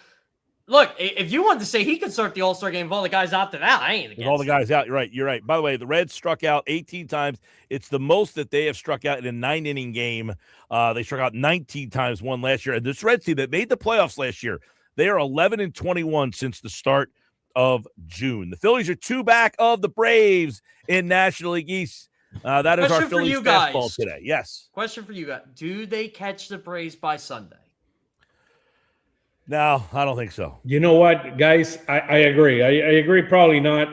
look, if you want to say he could start the all-star game with all the guys after that, I ain't against with all the guys out. You're right. By the way, the Reds struck out 18 times. It's the most that they have struck out in a 9-inning game. They struck out 19 times, one last year. And this Reds team that made the playoffs last year, they are 11-21 since the start of June. The Phillies are 2 back of the Braves in National League East. That is our Phillies fastball today. Yes. Question for you guys. Do they catch the Braves by Sunday? No, I don't think so. You know what, guys? I agree. I agree. Probably not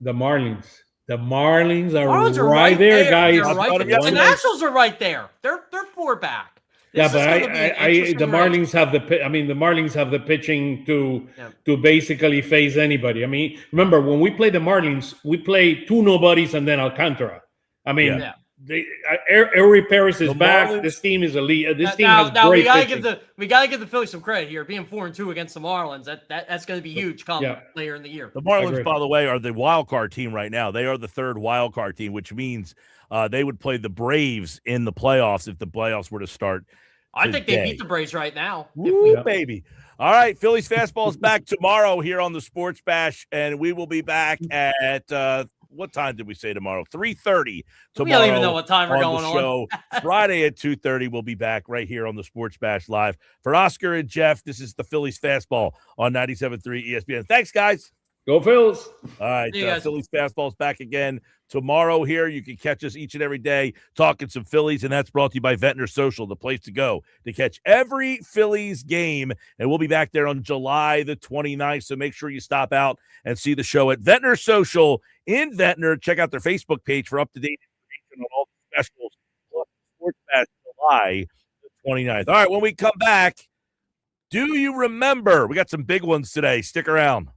the Marlins. The Marlins are right there, guys. The Nationals are right there. They're 4 back. Yeah, but the Marlins have the Marlins have the pitching to basically face anybody. I mean, remember when we play the Marlins, we play 2 nobodies and then Alcantara. I mean, Eury Paris is back. Marlins, this team is elite. This team has great pitching. We gotta give the Phillies some credit here. Being 4-2 against the Marlins, that's going to be huge later in the year. The Marlins, by the way, are the wild card team right now. They are the 3rd wild card team, which means they would play the Braves in the playoffs if the playoffs were to start. I think they beat the Braves right now. Woo, baby. All right, Phillies Fastball is back tomorrow here on the Sports Bash, and we will be back at what time did we say tomorrow? 3:30 tomorrow. We don't even know what time we're going on. Friday at 2:30, we'll be back right here on the Sports Bash Live. For Oscar and Geoff, this is the Phillies Fastball on 97.3 ESPN. Thanks, guys. Go Phils. All right, Phillies Fastball is back again tomorrow here. You can catch us each and every day talking some Phillies, and that's brought to you by Ventnor Social, the place to go to catch every Phillies game. And we'll be back there on July the 29th, so make sure you stop out and see the show at Ventnor Social in Ventnor. Check out their Facebook page for up-to-date information on all the specials. Sports Bash July the 29th. All right, when we come back, do you remember? We got some big ones today. Stick around.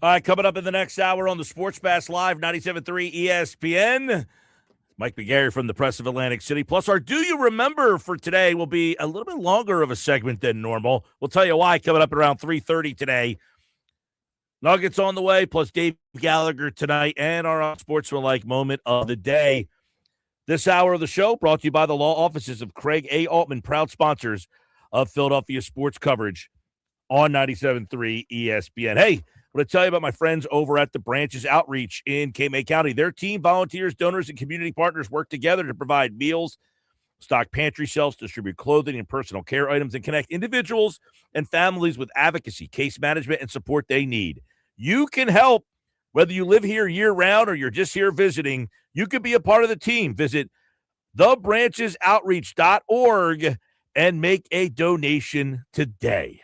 All right, coming up in the next hour on the Sports Bass Live, 97.3 ESPN. Mike McGarry from the Press of Atlantic City. Plus, our Do You Remember for today will be a little bit longer of a segment than normal. We'll tell you why coming up at around 3:30 today. Nuggets on the way, plus Dave Gallagher tonight, and our Unsportsmanlike Moment of the day. This hour of the show brought to you by the law offices of Craig A. Altman, proud sponsors of Philadelphia sports coverage on 97.3 ESPN. Hey, I want to tell you about my friends over at the Branches Outreach in Cape County. Their team, volunteers, donors, and community partners work together to provide meals, stock pantry shelves, distribute clothing and personal care items, and connect individuals and families with advocacy, case management, and support they need. You can help whether you live here year-round or you're just here visiting. You could be a part of the team. Visit thebranchesoutreach.org and make a donation today.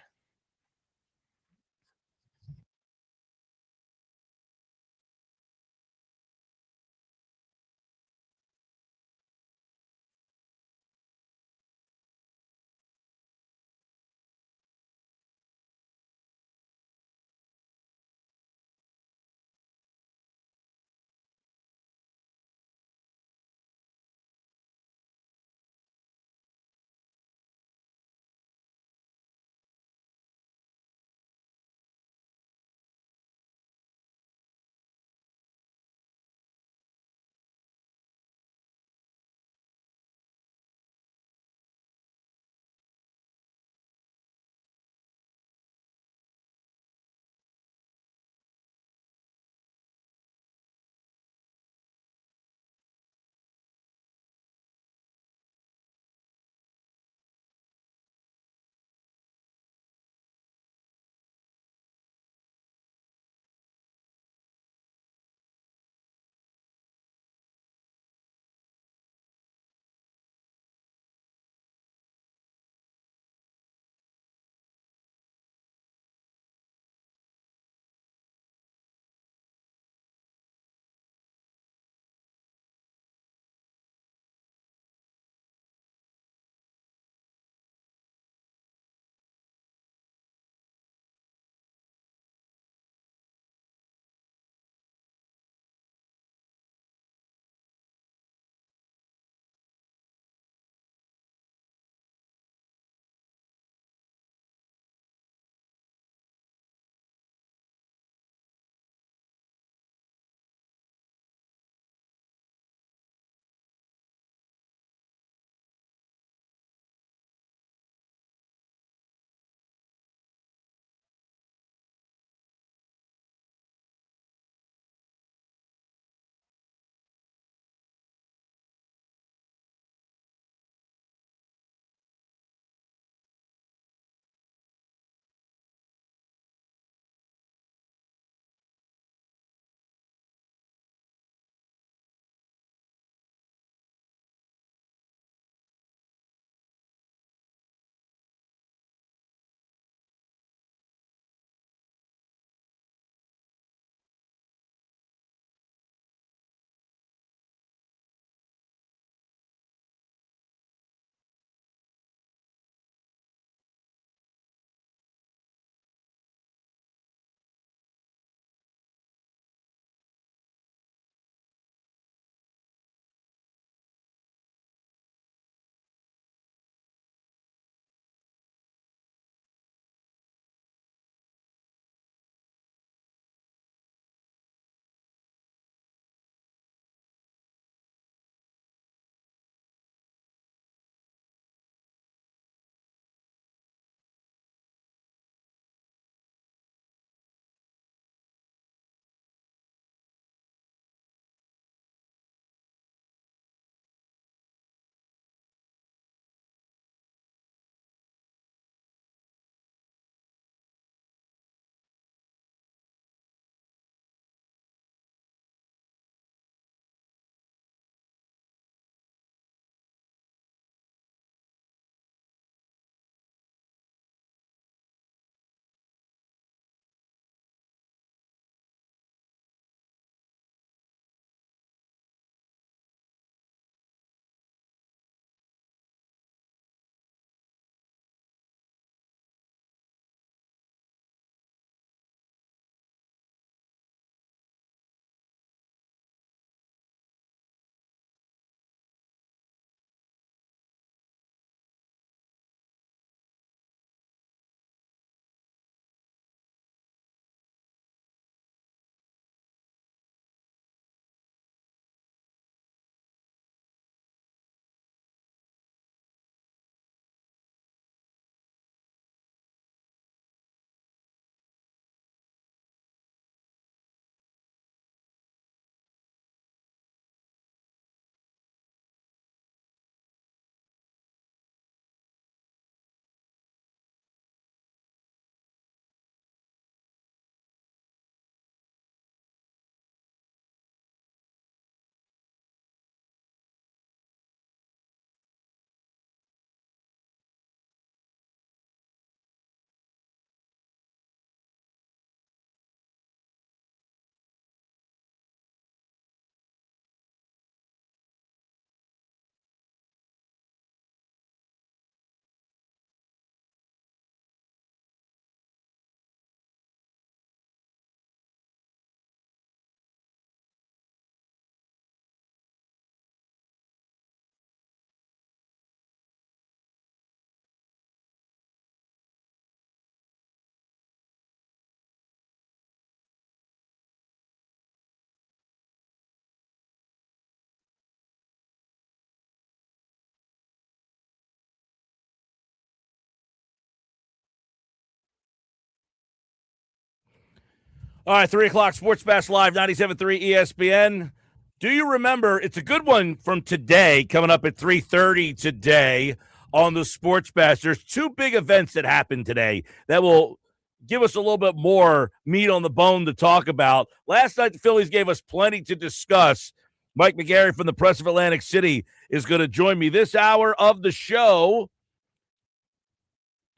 All right, 3 o'clock, Sports Bash Live, 97.3 ESPN. Do you remember, it's a good one from today, coming up at 3:30 today on the Sports Bash. There's two big events that happened today that will give us a little bit more meat on the bone to talk about. Last night, the Phillies gave us plenty to discuss. Mike McGarry from the Press of Atlantic City is going to join me this hour of the show.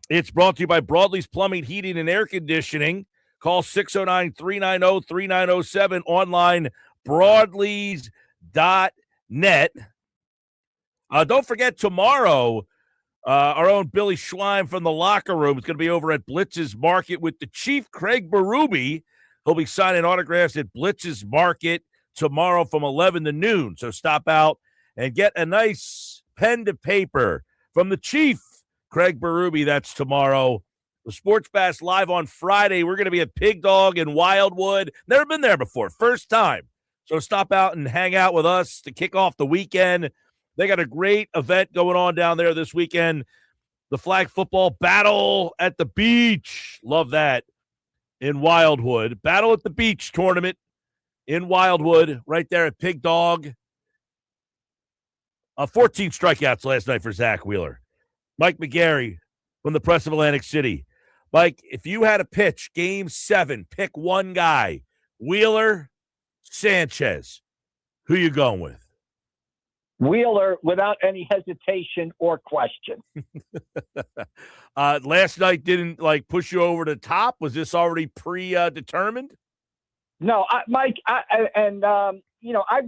It's brought to you by Broadlee's Plumbing, Heating, and Air Conditioning. Call 609-390-3907, online, broadlees.net. Don't forget, tomorrow, our own Billy Schwein from the locker room is going to be over at Blitz's Market with the Chief, Craig Berube. He'll be signing autographs at Blitz's Market tomorrow from 11 to noon. So stop out and get a nice pen to paper from the Chief, Craig Berube. That's tomorrow. The Sports Bash Live on Friday. We're going to be at Pig Dog in Wildwood. Never been there before. First time. So stop out and hang out with us to kick off the weekend. They got a great event going on down there this weekend. The flag football battle at the beach. Love that. In Wildwood. Battle at the beach tournament in Wildwood right there at Pig Dog. 14 strikeouts last night for Zack Wheeler. Mike McGarry from the Press of Atlantic City. Mike, if you had a pitch, Game 7, pick one guy, Wheeler, Sanchez, who you going with? Wheeler, without any hesitation or question. Last night didn't push you over the top. Was this already predetermined? No, Mike, I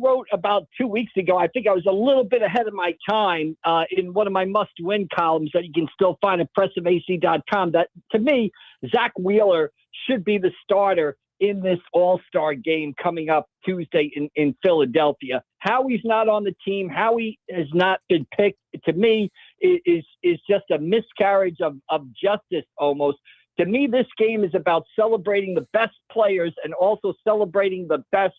wrote about 2 weeks ago. I think I was a little bit ahead of my time in one of my must-win columns that you can still find at pressofac.com. That, to me, Zack Wheeler should be the starter in this all-star game coming up Tuesday in Philadelphia. How he's not on the team, how he has not been picked, to me, is just a miscarriage of justice almost. To me, this game is about celebrating the best players and also celebrating the best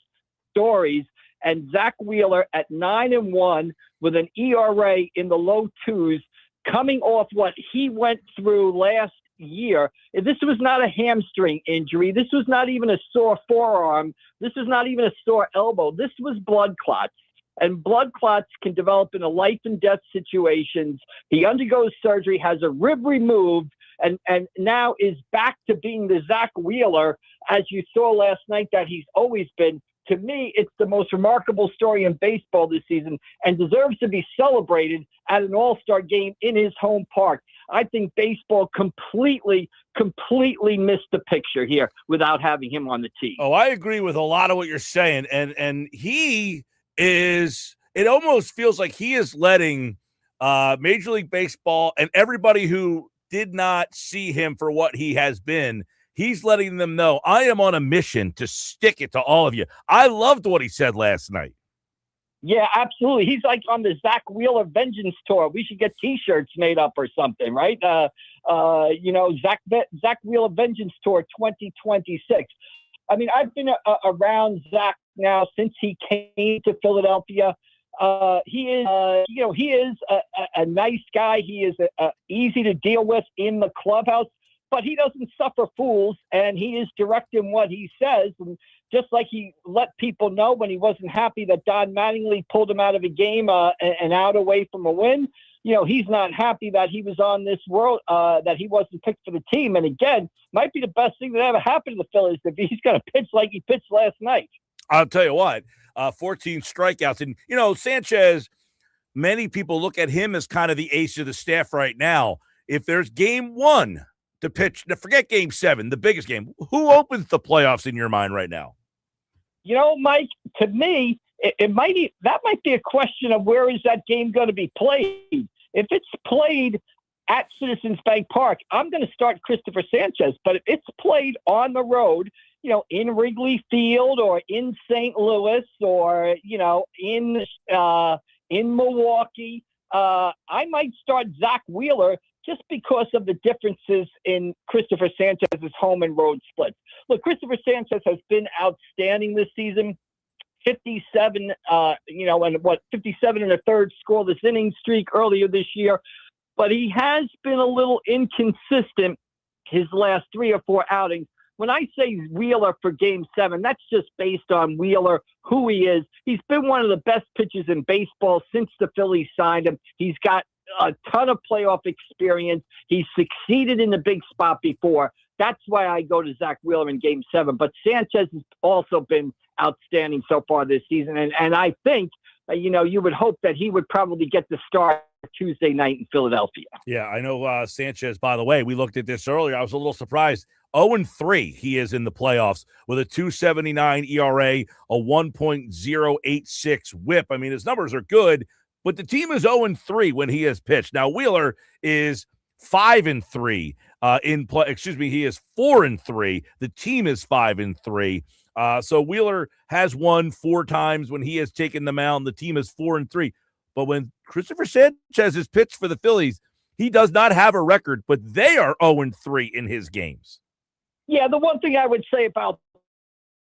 stories. And Zack Wheeler at 9-1 with an ERA in the low twos, coming off what he went through last year. This was not a hamstring injury. This was not even a sore forearm. This was not even a sore elbow. This was blood clots. And blood clots can develop in a life and death situations. He undergoes surgery, has a rib removed, and now is back to being the Zack Wheeler, as you saw last night, that he's always been. To me, it's the most remarkable story in baseball this season and deserves to be celebrated at an all-star game in his home park. I think baseball completely missed the picture here without having him on the team. Oh, I agree with a lot of what you're saying. And he is, it almost feels like he is letting Major League Baseball and everybody who did not see him for what he has been, he's letting them know, I am on a mission to stick it to all of you. I loved what he said last night. Yeah, absolutely. He's like on the Zack Wheeler Vengeance Tour. We should get T-shirts made up or something, right? Zack Wheeler Vengeance Tour 2026. I mean, I've been around Zack now since he came to Philadelphia. He is a nice guy. He is easy to deal with in the clubhouse, but he doesn't suffer fools, and he is direct in what he says. And just like he let people know when he wasn't happy that Don Mattingly pulled him out of a game and out away from a win, he's not happy that he was on this world, that he wasn't picked for the team. And again, might be the best thing that ever happened to the Phillies if he's going to pitch like he pitched last night. I'll tell you what, 14 strikeouts. And, Sanchez, many people look at him as kind of the ace of the staff right now. If there's game 1 to pitch, forget game 7, the biggest game, who opens the playoffs in your mind right now? Mike, to me, that might be a question of where is that game going to be played. If it's played at Citizens Bank Park, I'm going to start Christopher Sanchez. But if it's played on the road, in Wrigley Field or in St. Louis or, in Milwaukee, I might start Zack Wheeler just because of the differences in Christopher Sanchez's home and road splits. Look, Christopher Sanchez has been outstanding this season. 57 and 57 and a third scoreless inning streak earlier this year. But he has been a little inconsistent his last 3 or 4 outings. when I say Wheeler for Game 7, that's just based on Wheeler, who he is. He's been one of the best pitchers in baseball since the Phillies signed him. He's got a ton of playoff experience. He's succeeded in the big spot before. That's why I go to Zack Wheeler in Game 7. But Sanchez has also been outstanding so far this season. And I think, you would hope that he would probably get the start Tuesday night in Philadelphia. Yeah, I know Sanchez, by the way, we looked at this earlier. I was a little surprised. 0-3 he is in the playoffs with a 2.79 ERA, a 1.086 whip. I mean, his numbers are good, but the team is 0-3 when he has pitched. Now, Wheeler is 5-3 in play. Excuse me, he is 4-3. The team is 5-3. So Wheeler has won 4 times when he has taken the mound. The team is 4-3. But when Christopher Sanchez has pitched for the Phillies, he does not have a record, but they are 0-3 in his games. Yeah, the one thing I would say about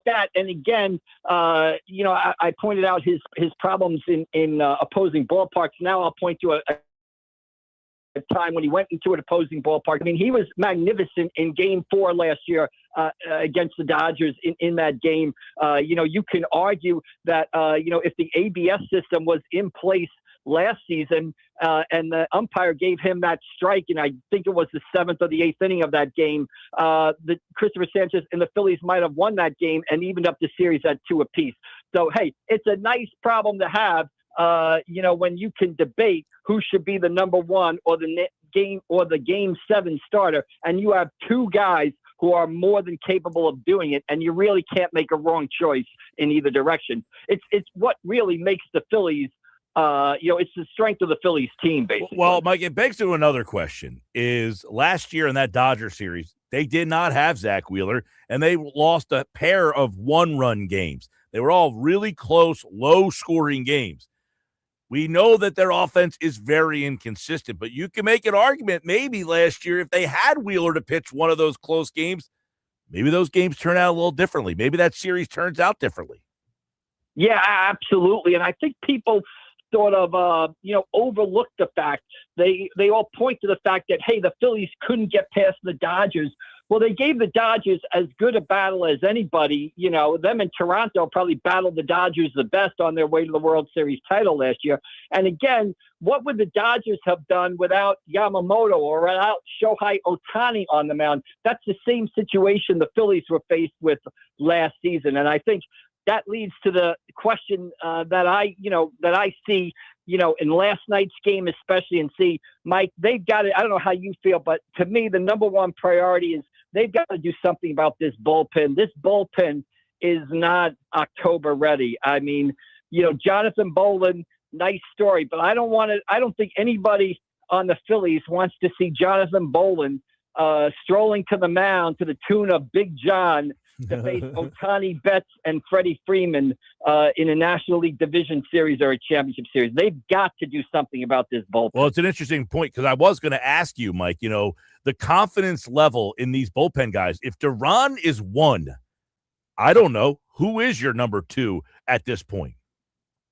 that, and again, I pointed out his problems in opposing ballparks. Now I'll point to a time when he went into an opposing ballpark. I mean, he was magnificent in Game 4 last year against the Dodgers in that game. You can argue that, if the ABS system was in place last season and the umpire gave him that strike, and I think it was the 7th or the 8th inning of that game, the Christopher Sanchez and the Phillies might have won that game and evened up the series at 2 apiece. So, hey, it's a nice problem to have. When you can debate who should be the number 1 or the Game 7 starter, and you have 2 guys who are more than capable of doing it, and you really can't make a wrong choice in either direction. It's what really makes the Phillies. It's the strength of the Phillies team, basically. Well, Mike, it begs to another question: is last year in that Dodger series, they did not have Zack Wheeler, and they lost a pair of 1-run games. They were all really close, low-scoring games. We know that their offense is very inconsistent, but you can make an argument maybe last year if they had Wheeler to pitch one of those close games, maybe those games turn out a little differently. Maybe that series turns out differently. Yeah, absolutely. And I think people sort of, overlooked the fact. They all point to the fact that, hey, the Phillies couldn't get past the Dodgers. Well, they gave the Dodgers as good a battle as anybody. Them in Toronto probably battled the Dodgers the best on their way to the World Series title last year. And again, what would the Dodgers have done without Yamamoto or without Shohei Ohtani on the mound? That's the same situation the Phillies were faced with last season. And I think that leads to the question that I see, in last night's game especially, and see, Mike, they've got it. I don't know how you feel, but to me, the number one priority is they've got to do something about this bullpen. This bullpen is not October ready. I mean, Jonathan Bolin, nice story, but I don't think anybody on the Phillies wants to see Jonathan Bolin strolling to the mound to the tune of Big John to face Ohtani, Betts, and Freddie Freeman in a National League Division Series or a championship series. They've got to do something about this bullpen. Well, it's an interesting point because I was going to ask you, Mike, the confidence level in these bullpen guys. If Duran is 1, I don't know. Who is your number 2 at this point?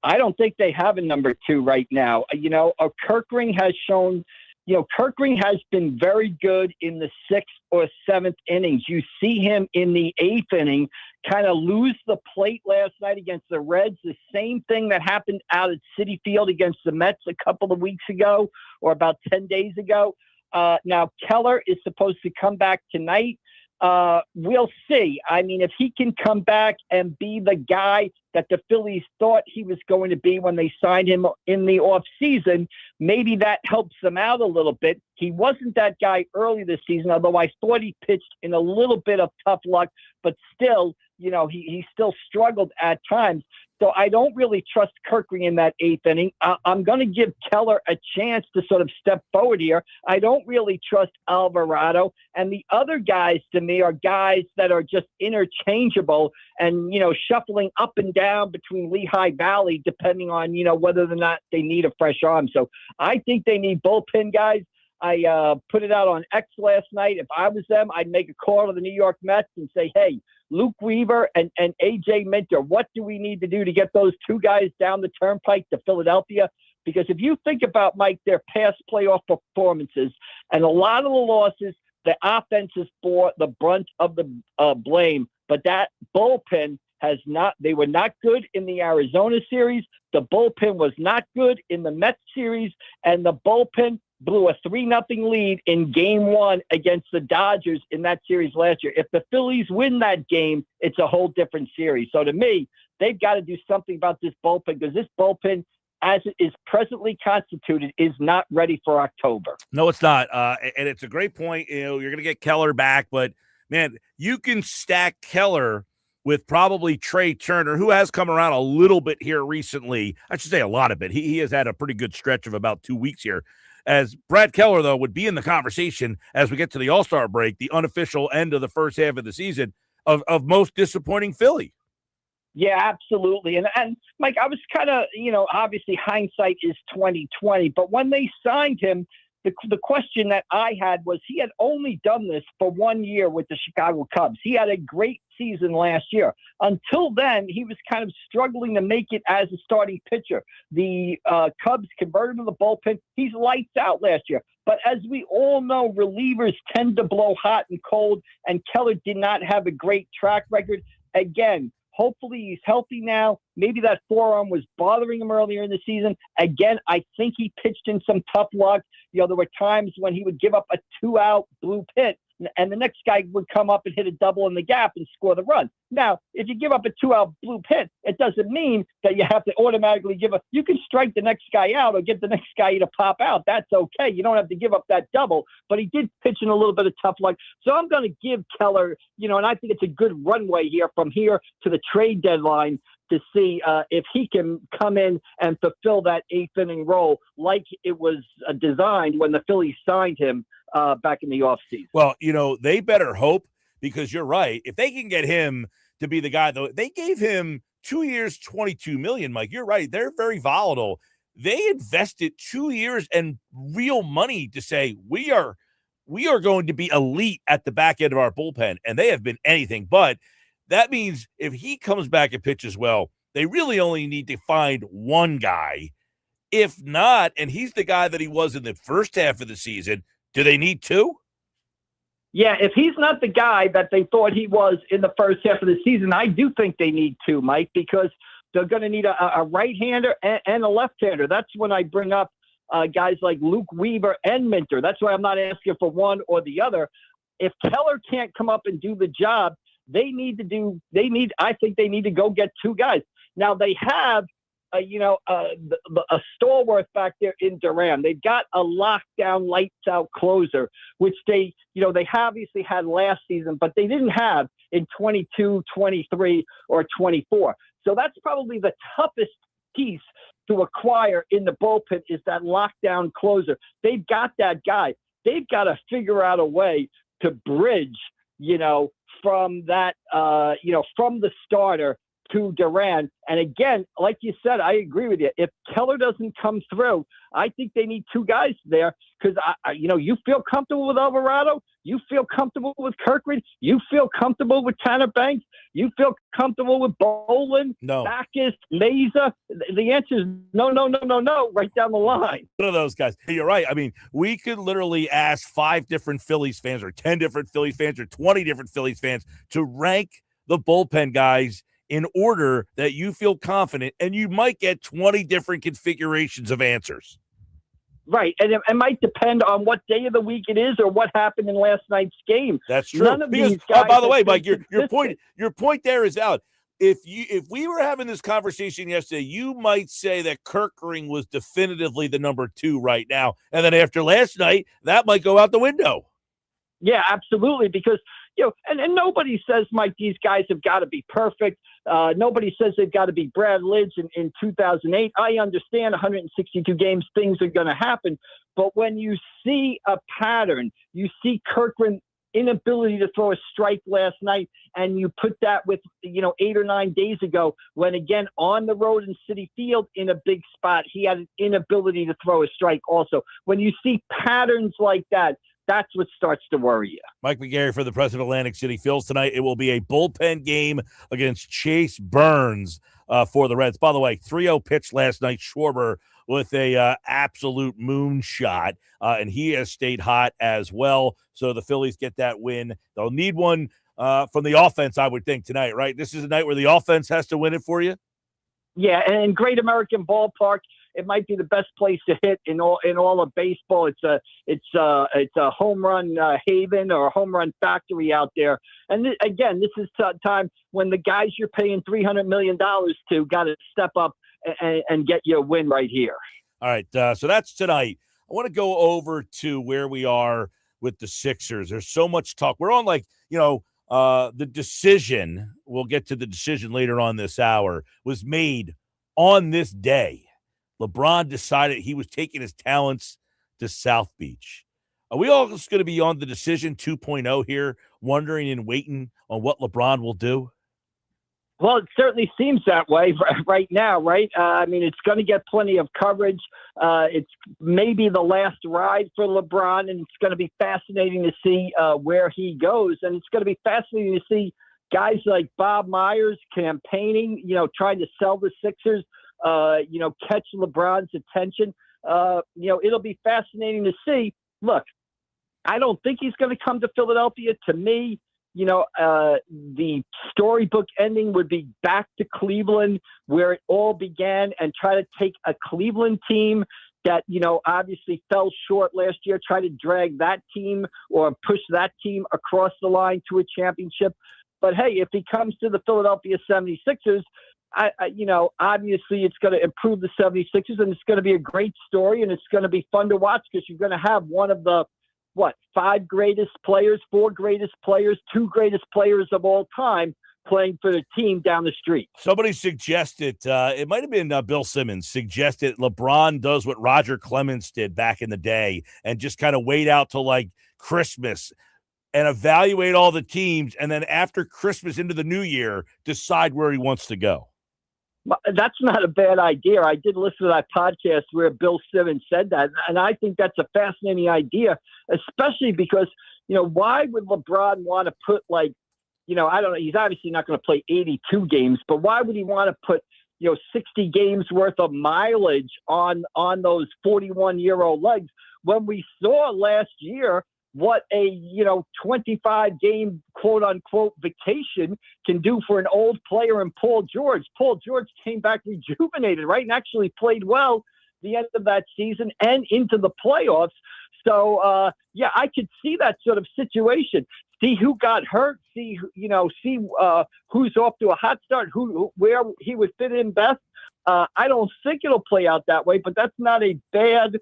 I don't think they have a number 2 right now. Kirkring has shown – Kirkring has been very good in the 6th or 7th innings. You see him in the 8th inning kind of lose the plate last night against the Reds. The same thing that happened out at Citi Field against the Mets a couple of weeks ago or about 10 days ago. Now, Keller is supposed to come back tonight. We'll see. I mean, if he can come back and be the guy that the Phillies thought he was going to be when they signed him in the offseason, maybe that helps them out a little bit. He wasn't that guy early this season, although I thought he pitched in a little bit of tough luck, but still, he still struggled at times. So I don't really trust Kirkring in that 8th inning. I'm going to give Keller a chance to sort of step forward here. I don't really trust Alvarado. And the other guys, to me, are guys that are just interchangeable and, shuffling up and down between Lehigh Valley, depending on, whether or not they need a fresh arm. So I think they need bullpen guys. I put it out on X last night. If I was them, I'd make a call to the New York Mets and say, hey, Luke Weaver and A.J. Minter, what do we need to do to get those 2 guys down the turnpike to Philadelphia? Because if you think about, Mike, their past playoff performances and a lot of the losses the offense is for the brunt of the blame, but that bullpen they were not good in the Arizona series. The bullpen was not good in the Mets series, and the bullpen blew a 3-0 lead in game 1 against the Dodgers in that series last year. If the Phillies win that game, it's a whole different series. So to me, they've got to do something about this bullpen, because this bullpen, as it is presently constituted, is not ready for October. No, it's not. And it's a great point. You're going to get Keller back, but man, you can stack Keller with probably Trey Turner, who has come around a little bit here recently. I should say a lot of it. He has had a pretty good stretch of about 2 weeks here. As Brad Keller, though, would be in the conversation as we get to the All-Star break, the unofficial end of the first half of the season, of most disappointing Philly. Yeah, absolutely. And Mike, I was kind of, obviously hindsight is 2020, but when they signed him, the question that I had was, he had only done this for 1 year with the Chicago Cubs. He had a great season last year. Until then, he was kind of struggling to make it as a starting pitcher. The Cubs converted him to the bullpen. He's lights out last year. But as we all know, relievers tend to blow hot and cold, and Keller did not have a great track record. Again, hopefully he's healthy now. Maybe that forearm was bothering him earlier in the season. Again, I think he pitched in some tough luck. There were times when he would give up a 2-out blue pit, and the next guy would come up and hit a double in the gap and score the run. Now, if you give up a 2-out blue pit, it doesn't mean that you have to automatically you can strike the next guy out or get the next guy to pop out. That's okay. You don't have to give up that double, but he did pitch in a little bit of tough luck. So I'm going to give Keller, and I think it's a good runway here from here to the trade deadline to see if he can come in and fulfill that 8th-inning role like it was designed when the Phillies signed him back in the offseason. Well, they better hope, because you're right. If they can get him to be the guy, though, they gave him 2 years, $22 million, Mike. You're right. They're very volatile. They invested 2 years and real money to say, we are going to be elite at the back end of our bullpen, and they have been anything but. That means if he comes back and pitches well, they really only need to find one guy. If not, and he's the guy that he was in the first half of the season, do they need two? Yeah, if he's not the guy that they thought he was in the first half of the season, I do think they need two, Mike, because they're going to need a right-hander and a left-hander. That's when I bring up guys like Luke Weaver and Minter. That's why I'm not asking for one or the other. If Keller can't come up and do the job, I think they need to go get two guys. Now they have, a stalwart back there in Duran. They've got a lockdown, lights out closer, which they obviously had last season, but they didn't have in 22, 23, or 24. So that's probably the toughest piece to acquire in the bullpen, is that lockdown closer. They've got that guy. They've got to figure out a way to bridge, from that, from the starter to Duran. And again, like you said, I agree with you. If Keller doesn't come through, I think they need two guys there, because you feel comfortable with Alvarado, you feel comfortable with Kirkwood, you feel comfortable with Tanner Banks, you feel comfortable with Bolin, Backus, Meza. The answer is no, right down the line. One of those guys. You're right. I mean, we could literally ask 5 different Phillies fans, or 10 different Phillies fans, or 20 different Phillies fans to rank the bullpen guys in order that you feel confident, and you might get 20 different configurations of answers. Right, and it might depend on what day of the week it is or what happened in last night's game. That's true. None of these guys by the way, Mike, your point there is out. If we were having this conversation yesterday, you might say that Kerkering was definitively the number 2 right now, and then after last night, that might go out the window. Yeah, absolutely, because and nobody says, Mike, these guys have got to be perfect. Nobody says they've got to be Brad Lidge in 2008. I understand 162 games, things are going to happen. But when you see a pattern, you see Kirkland's inability to throw a strike last night, and you put that with, 8 or 9 days ago, when, again, on the road in Citi Field in a big spot, he had an inability to throw a strike also. When you see patterns like that, that's what starts to worry you. Mike McGarry for the President of Atlantic City Phils tonight. It will be a bullpen game against Chase Burns for the Reds. By the way, 3-0 pitch last night. Schwarber with a absolute moonshot, and he has stayed hot as well. So the Phillies get that win. They'll need one from the offense, I would think, tonight, right? This is a night where the offense has to win it for you? Yeah, and Great American Ballpark, it might be the best place to hit in all of baseball. It's a home run haven or a home run factory out there. And again, this is time when the guys you're paying $300 million to got to step up and get you a win right here. All right, so that's tonight. I want to go over to where we are with the Sixers. There's so much talk. We're on the decision, we'll get to the decision later on this hour, was made on this day. LeBron decided he was taking his talents to South Beach. Are we all just going to be on the decision 2.0 here, wondering and waiting on what LeBron will do? Well, it certainly seems that way right now, right? I mean, it's going to get plenty of coverage. It's maybe the last ride for LeBron, and it's going to be fascinating to see where he goes. And it's going to be fascinating to see guys like Bob Myers campaigning, trying to sell the Sixers, catch LeBron's attention. It'll be fascinating to see. Look, I don't think he's going to come to Philadelphia. To me, the storybook ending would be back to Cleveland, where it all began, and try to take a Cleveland team that, obviously fell short last year, try to drag that team or push that team across the line to a championship. But hey, if he comes to the Philadelphia 76ers, obviously it's going to improve the 76ers, and it's going to be a great story, and it's going to be fun to watch because you're going to have one of the, five greatest players, four greatest players, two greatest players of all time playing for the team down the street. Somebody suggested, it might have been Bill Simmons, suggested LeBron does what Roger Clemens did back in the day and just kind of wait out till like Christmas and evaluate all the teams, and then after Christmas into the new year, decide where he wants to go. That's not a bad idea. I did listen to that podcast where Bill Simmons said that, and I think that's a fascinating idea, especially because, why would LeBron want to put I don't know, he's obviously not going to play 82 games, but why would he want to put, 60 games worth of mileage on those 41-year-old legs when we saw last year what a 25 game quote unquote vacation can do for an old player in Paul George. Paul George came back rejuvenated, right, and actually played well the end of that season and into the playoffs. So I could see that sort of situation. See who got hurt. See who's off to a hot start. Where he would fit in best. I don't think it'll play out that way, but that's not a bad.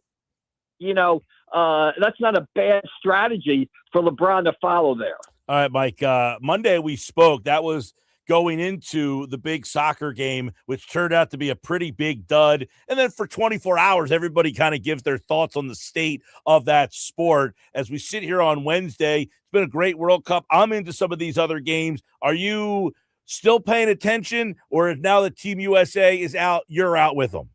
That's not a bad strategy for LeBron to follow there. All right, Mike. Monday we spoke. That was going into the big soccer game, which turned out to be a pretty big dud. And then for 24 hours, everybody kind of gives their thoughts on the state of that sport. As we sit here on Wednesday, it's been a great World Cup. I'm into some of these other games. Are you still paying attention, or now that Team USA is out, you're out with them?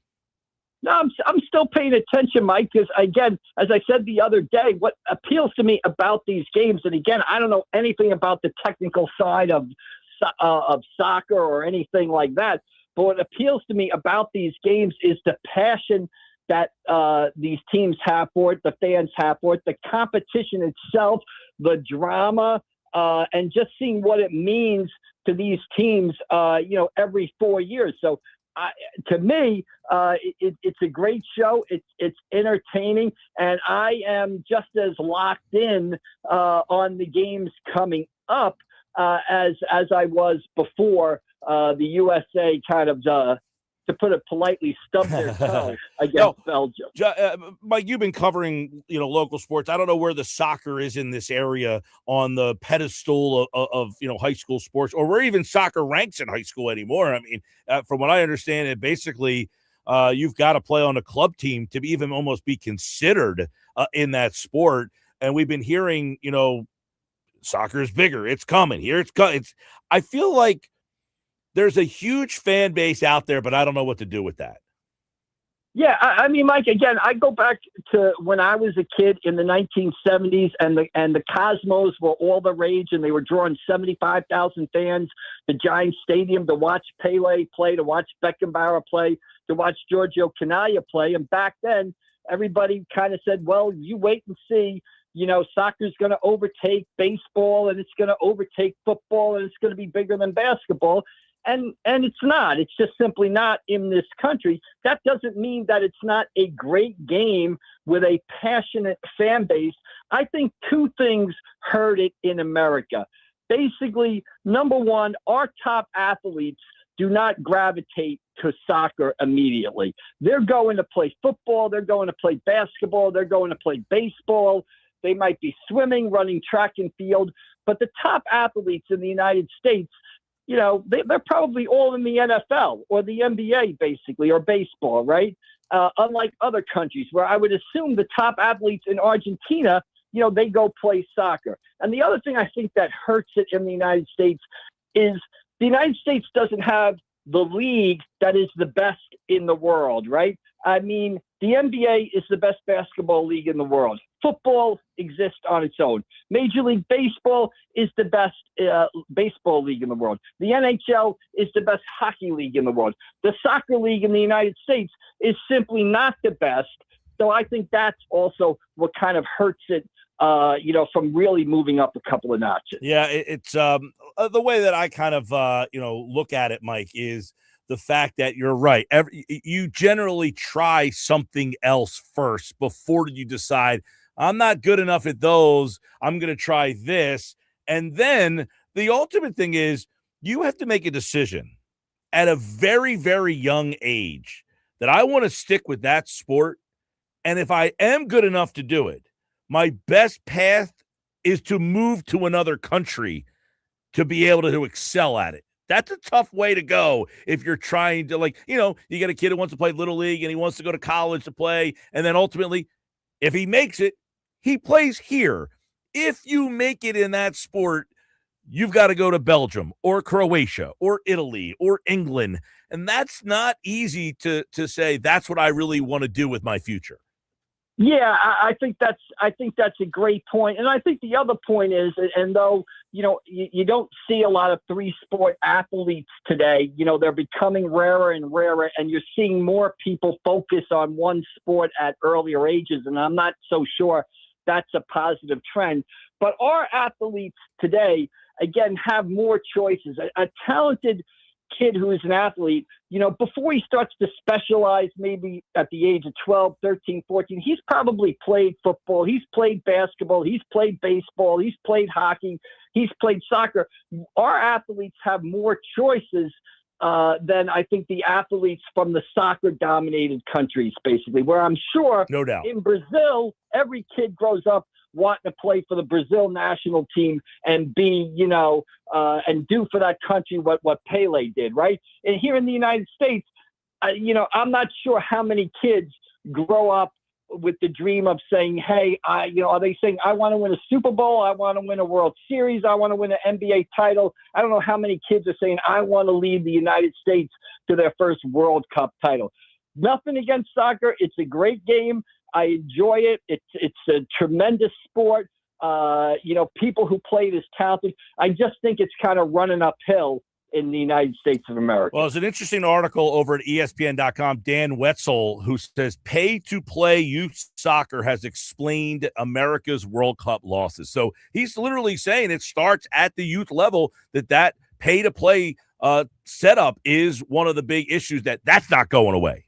No, I'm still paying attention, Mike, because, again, as I said the other day, what appeals to me about these games, and again, I don't know anything about the technical side of soccer or anything like that, but what appeals to me about these games is the passion that these teams have for it, the fans have for it, the competition itself, the drama, and just seeing what it means to these teams, every 4 years. So, to me, it's a great show. It's entertaining, and I am just as locked in on the games coming up as I was before the USA kind of, to put it politely, stubbed their toe against Belgium. Mike, you've been covering, local sports. I don't know where the soccer is in this area on the pedestal of high school sports, or where even soccer ranks in high school anymore. I mean, from what I understand, it basically you've got to play on a club team to even almost be considered in that sport. And we've been hearing, soccer is bigger. It's coming here. I feel like there's a huge fan base out there, but I don't know what to do with that. Yeah, I mean, Mike, again, I go back to when I was a kid in the 1970s, and the Cosmos were all the rage, and they were drawing 75,000 fans, the Giants Stadium, to watch Pele play, to watch Beckenbauer play, to watch Giorgio Canaglia play. And back then, everybody kind of said, well, you wait and see. Soccer's going to overtake baseball, and it's going to overtake football, and it's going to be bigger than basketball. And it's not. It's just simply not in this country. That doesn't mean that it's not a great game with a passionate fan base. I think two things hurt it in America. Basically, number one, our top athletes do not gravitate to soccer immediately. They're going to play football. They're going to play basketball. They're going to play baseball. They might be swimming, running track and field. But the top athletes in the United States, they're probably all in the NFL or the NBA, basically, or baseball, right? Unlike other countries where I would assume the top athletes in Argentina, they go play soccer. And the other thing I think that hurts it in the United States is the United States doesn't have the league that is the best in the world, right? I mean, the NBA is the best basketball league in the world. Football exists on its own. Major League Baseball is the best baseball league in the world. The NHL is the best hockey league in the world. The soccer league in the United States is simply not the best. So I think that's also what kind of hurts it, from really moving up a couple of notches. Yeah, it's the way that I kind of, look at it, Mike, is the fact that you're right. You generally try something else first before you decide, I'm not good enough at those, I'm going to try this. And then the ultimate thing is you have to make a decision at a very, very young age that I want to stick with that sport. And if I am good enough to do it, my best path is to move to another country to be able to excel at it. That's a tough way to go if you're trying to, you got a kid who wants to play Little League and he wants to go to college to play. And then ultimately, if he makes it, he plays here. If you make it in that sport, you've got to go to Belgium or Croatia or Italy or England. And that's not easy to say that's what I really want to do with my future. Yeah, I think that's a great point. And I think the other point is, and though, you don't see a lot of three-sport athletes today, they're becoming rarer and rarer, and you're seeing more people focus on one sport at earlier ages. And I'm not so sure that's a positive trend. But our athletes today, again, have more choices. A talented kid who is an athlete, before he starts to specialize, maybe at the age of 12, 13, 14, he's probably played football, he's played basketball, he's played baseball, he's played hockey, he's played soccer. Our athletes have more choices than I think the athletes from the soccer-dominated countries, basically, where I'm sure no doubt in Brazil, every kid grows up wanting to play for the Brazil national team and be, and do for that country what Pele did, right? And here in the United States, I'm not sure how many kids grow up with the dream of saying, hey, are they saying, I want to win a Super Bowl, I want to win a World Series, I want to win an NBA title. I don't know how many kids are saying, I want to lead the United States to their first World Cup title. Nothing against soccer. It's a great game. I enjoy it. It's a tremendous sport. People who play it is talented. I just think it's kind of running uphill in the United States of America. Well, it's an interesting article over at ESPN.com. Dan Wetzel, who says pay-to-play youth soccer has explained America's World Cup losses. So he's literally saying it starts at the youth level, that pay-to-play setup is one of the big issues that's not going away.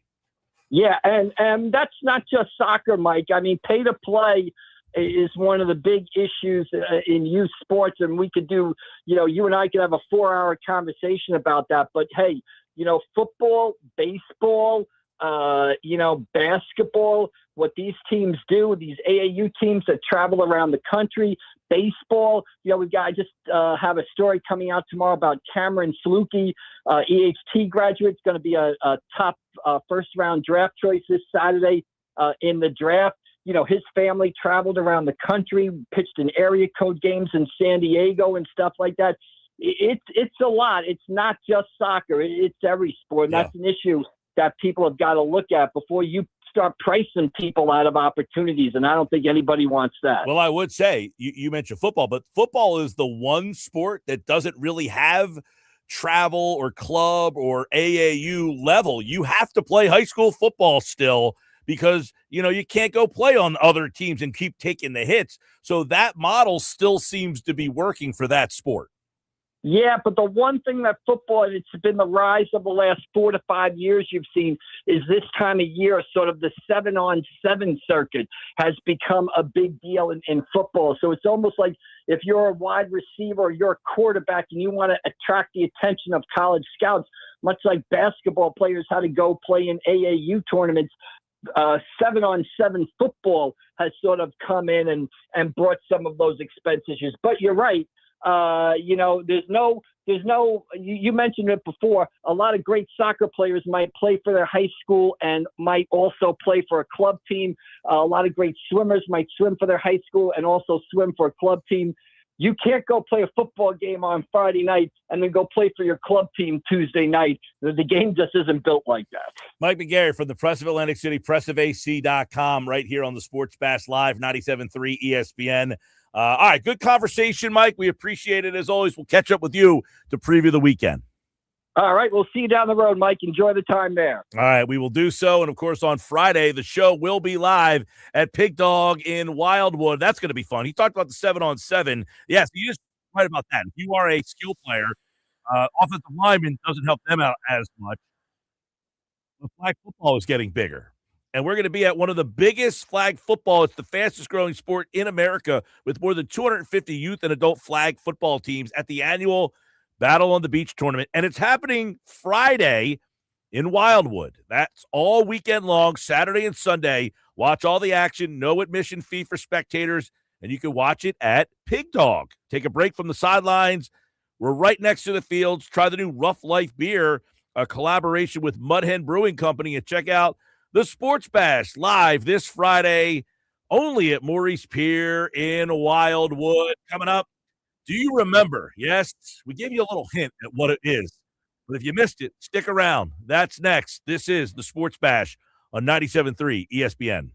Yeah, and that's not just soccer, Mike. I mean, pay to play is one of the big issues in youth sports, and we could do, you and I could have a 4-hour conversation about that. But hey, football, baseball, basketball, what these teams do, these AAU teams that travel around the country, baseball, I just have a story coming out tomorrow about Cameron Sluky, EHT graduate, going to be a top first-round draft choice this Saturday in the draft. His family traveled around the country, pitched in area code games in San Diego and stuff like that. It's a lot. It's not just soccer. It's every sport. And that's an issue that people have got to look at before you start pricing people out of opportunities. And I don't think anybody wants that. Well, I would say you mentioned football, but football is the one sport that doesn't really have travel or club or AAU level. You have to play high school football still because, you can't go play on other teams and keep taking the hits. So that model still seems to be working for that sport. Yeah, but the one thing that football, it's been the rise of the last 4 to 5 years you've seen, is this time of year, sort of the 7-on-7 circuit has become a big deal in football. So it's almost like if you're a wide receiver or you're a quarterback and you want to attract the attention of college scouts, much like basketball players had to go play in AAU tournaments, 7-on-7 football has sort of come in and brought some of those expenses. But you're right. There's no, you mentioned it before, a lot of great soccer players might play for their high school and might also play for a club team. A lot of great swimmers might swim for their high school and also swim for a club team. You can't go play a football game on Friday night and then go play for your club team Tuesday night. The game just isn't built like that. Mike McGarry from the Press of Atlantic City, pressofac.com, right here on the Sports Bash Live, 97.3 ESPN. All right, good conversation, Mike. We appreciate it as always. We'll catch up with you to preview the weekend. All right, we'll see you down the road, Mike. Enjoy the time there. All right, we will do so. And, of course, on Friday, the show will be live at Pig Dog in Wildwood. That's going to be fun. He talked about the 7-on-7. Yes, he is right about that. If you are a skill player, offensive lineman doesn't help them out as much. But flag football is getting bigger. And we're going to be at one of the biggest flag football. It's the fastest growing sport in America with more than 250 youth and adult flag football teams at the annual Battle on the Beach tournament. And it's happening Friday in Wildwood. That's all weekend long, Saturday and Sunday. Watch all the action, no admission fee for spectators, and you can watch it at Pig Dog. Take a break from the sidelines. We're right next to the fields. Try the new Rough Life beer, a collaboration with Mud Hen Brewing Company, and check out the Sports Bash live this Friday, only at Maurice Pier in Wildwood. Coming up, do you remember? Yes, we gave you a little hint at what it is. But if you missed it, stick around. That's next. This is the Sports Bash on 97.3 ESPN.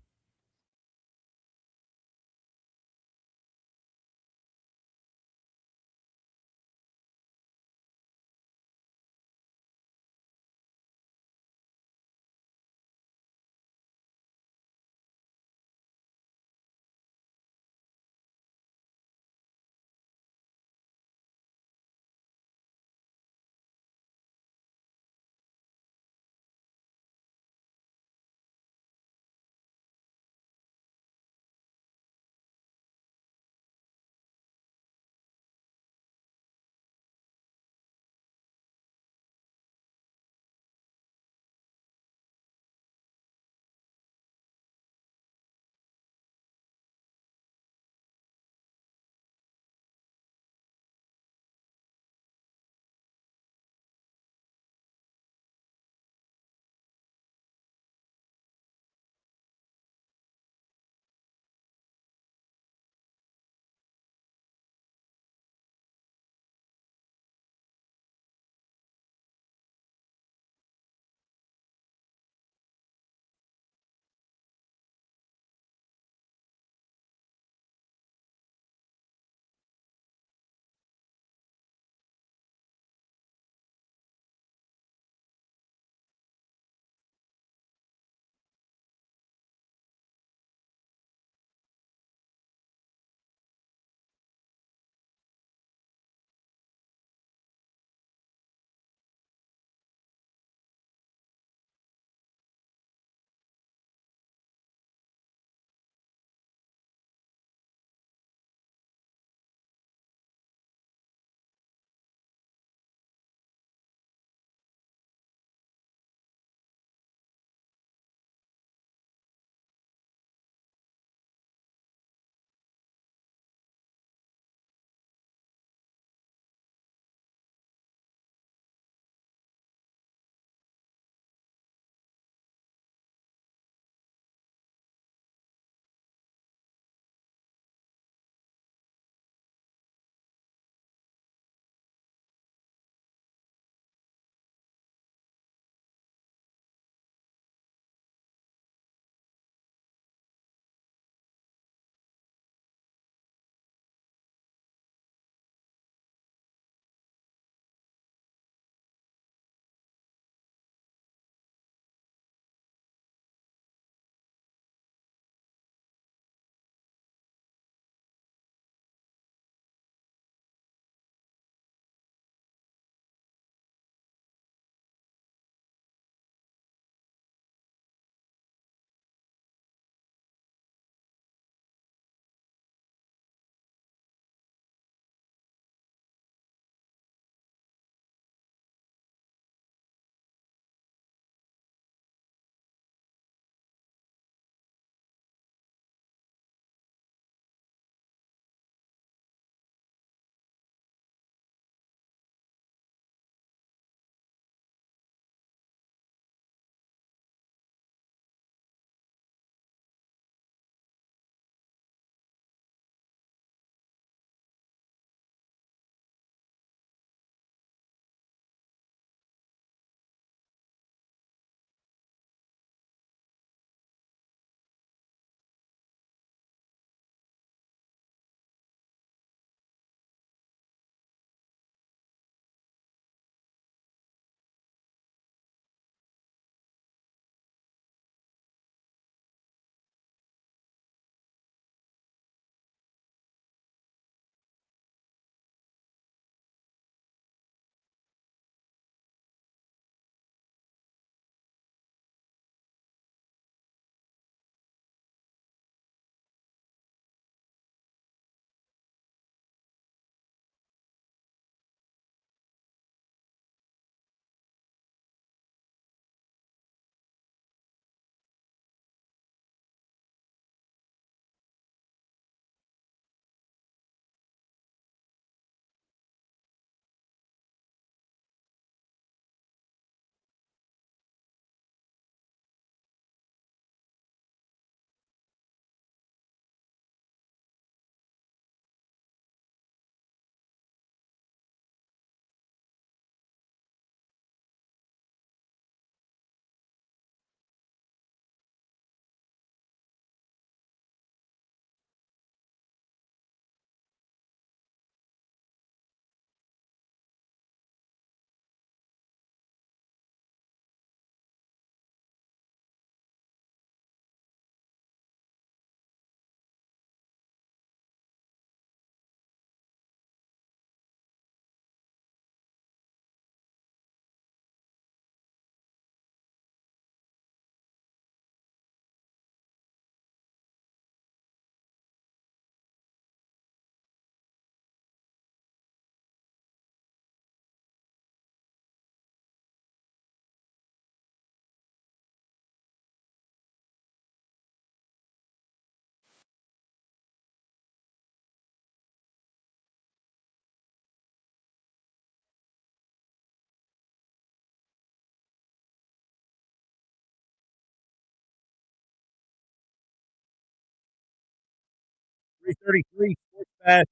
7:33 Sports Fast.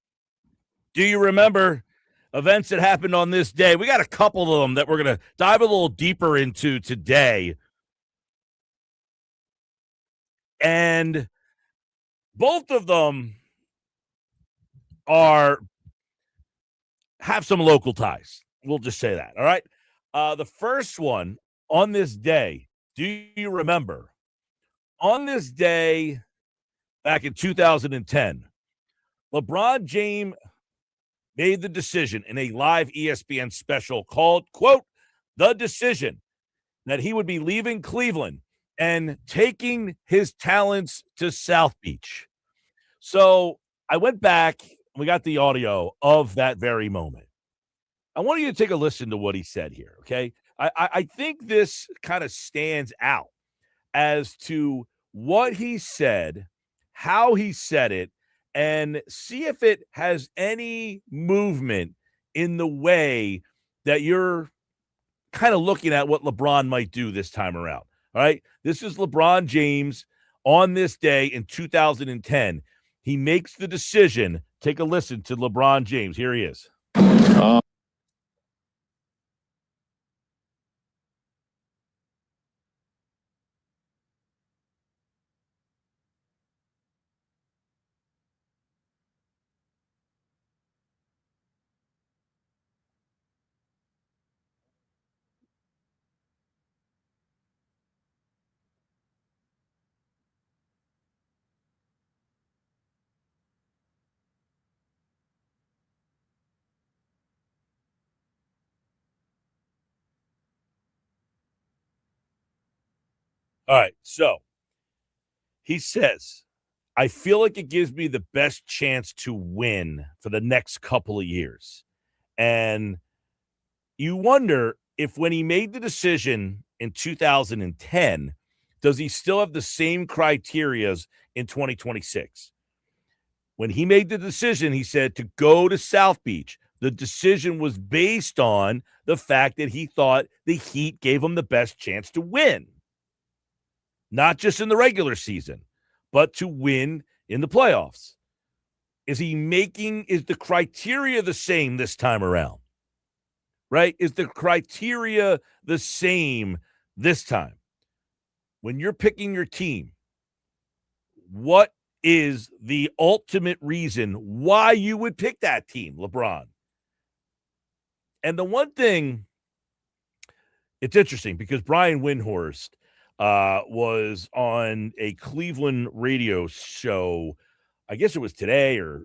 Do you remember events that happened on this day? We got a couple of them that we're going to dive a little deeper into today. And both of them have some local ties. We'll just say that. All right. The first one on this day, do you remember? On this day back in 2010, LeBron James made the decision in a live ESPN special called, quote, The Decision, that he would be leaving Cleveland and taking his talents to South Beach. So I went back, we got the audio of that very moment. I want you to take a listen to what he said here, okay? I think this kind of stands out as to what he said, how he said it, and see if it has any movement in the way that you're kind of looking at what LeBron might do this time around. All right. This is LeBron James on this day in 2010. He makes the decision. Take a listen to LeBron James. Here he is. All right. So he says, I feel like it gives me the best chance to win for the next couple of years. And you wonder if when he made the decision in 2010, does he still have the same criterias in 2026? When he made the decision, he said to go to South Beach. The decision was based on the fact that he thought the Heat gave him the best chance to win. Not just in the regular season, but to win in the playoffs. Is the criteria the same this time around? Right? Is the criteria the same this time? When you're picking your team, what is the ultimate reason why you would pick that team, LeBron? And the one thing, it's interesting because Brian Windhorst was on a Cleveland radio show, I guess it was today or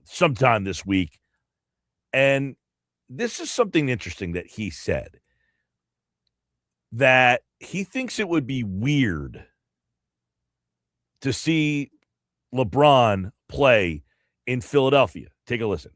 sometime this week. And this is something interesting that he said, that he thinks it would be weird to see LeBron play in Philadelphia. Take a listen.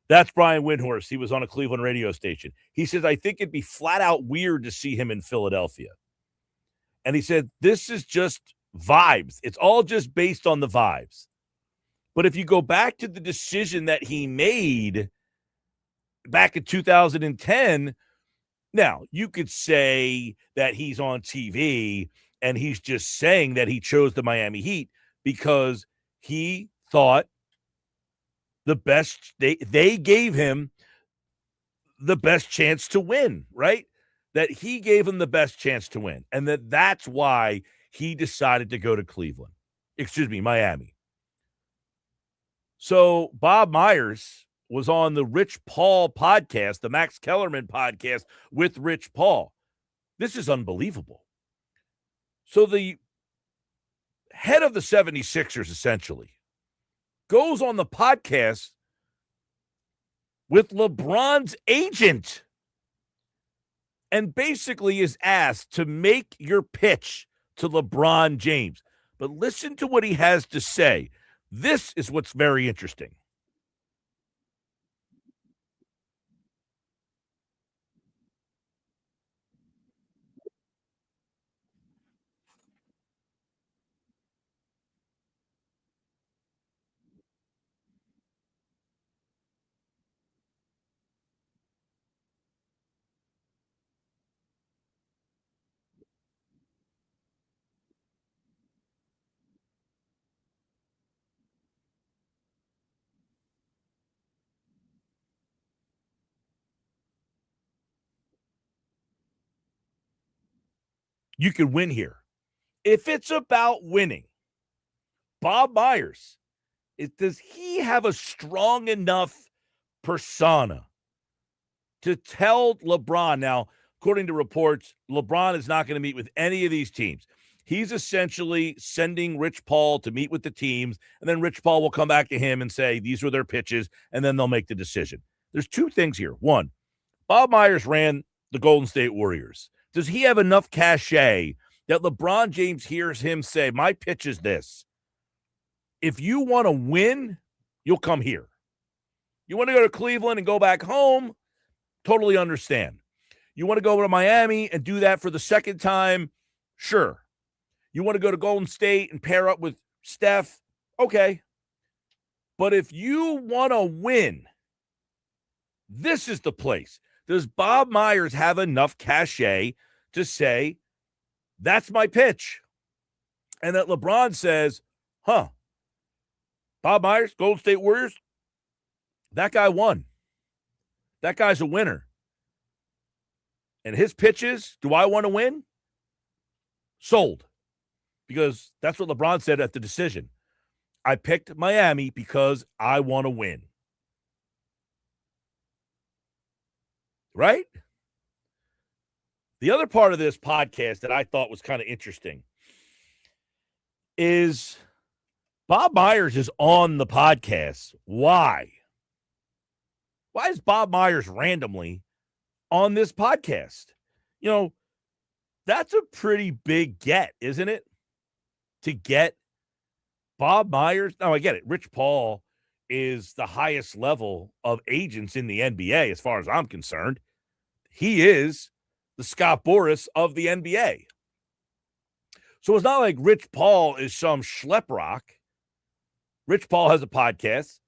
That's Brian Windhorst. He was on a Cleveland radio station. He says, I think it'd be flat out weird to see him in Philadelphia. And he said, this is just vibes. It's all just based on the vibes. But if you go back to the decision that he made back in 2010, now you could say that he's on TV and he's just saying that he chose the Miami Heat because he thought the best, they gave him the best chance to win, right? That he gave him the best chance to win. And that's why he decided to go to Miami. So Bob Myers was on the Rich Paul podcast, the Max Kellerman podcast with Rich Paul. This is unbelievable. So the head of the 76ers, essentially, goes on the podcast with LeBron's agent and basically is asked to make your pitch to LeBron James. But listen to what he has to say. This is what's very interesting. You can win here. If it's about winning, Bob Myers, does he have a strong enough persona to tell LeBron? Now, according to reports, LeBron is not going to meet with any of these teams. He's essentially sending Rich Paul to meet with the teams, and then Rich Paul will come back to him and say, these were their pitches, and then they'll make the decision. There's two things here. One, Bob Myers ran the Golden State Warriors. Does he have enough cachet that LeBron James hears him say, my pitch is this? If you want to win, you'll come here. You want to go to Cleveland and go back home? Totally understand. You want to go to Miami and do that for the second time? Sure. You want to go to Golden State and pair up with Steph? Okay. But if you want to win, this is the place. Does Bob Myers have enough cachet to say, that's my pitch? And that LeBron says, Bob Myers, Golden State Warriors, that guy won. That guy's a winner. And his pitches, do I want to win? Sold. Because that's what LeBron said at the decision. I picked Miami because I want to win. Right? The other part of this podcast that I thought was kind of interesting is Bob Myers is on the podcast. Why? Why is Bob Myers randomly on this podcast? You know, that's a pretty big get, isn't it? To get Bob Myers. Now, I get it. Rich Paul is the highest level of agents in the NBA, as far as I'm concerned. He is the Scott Boras of the NBA. So it's not like Rich Paul is some schleprock. Rich Paul has a podcast.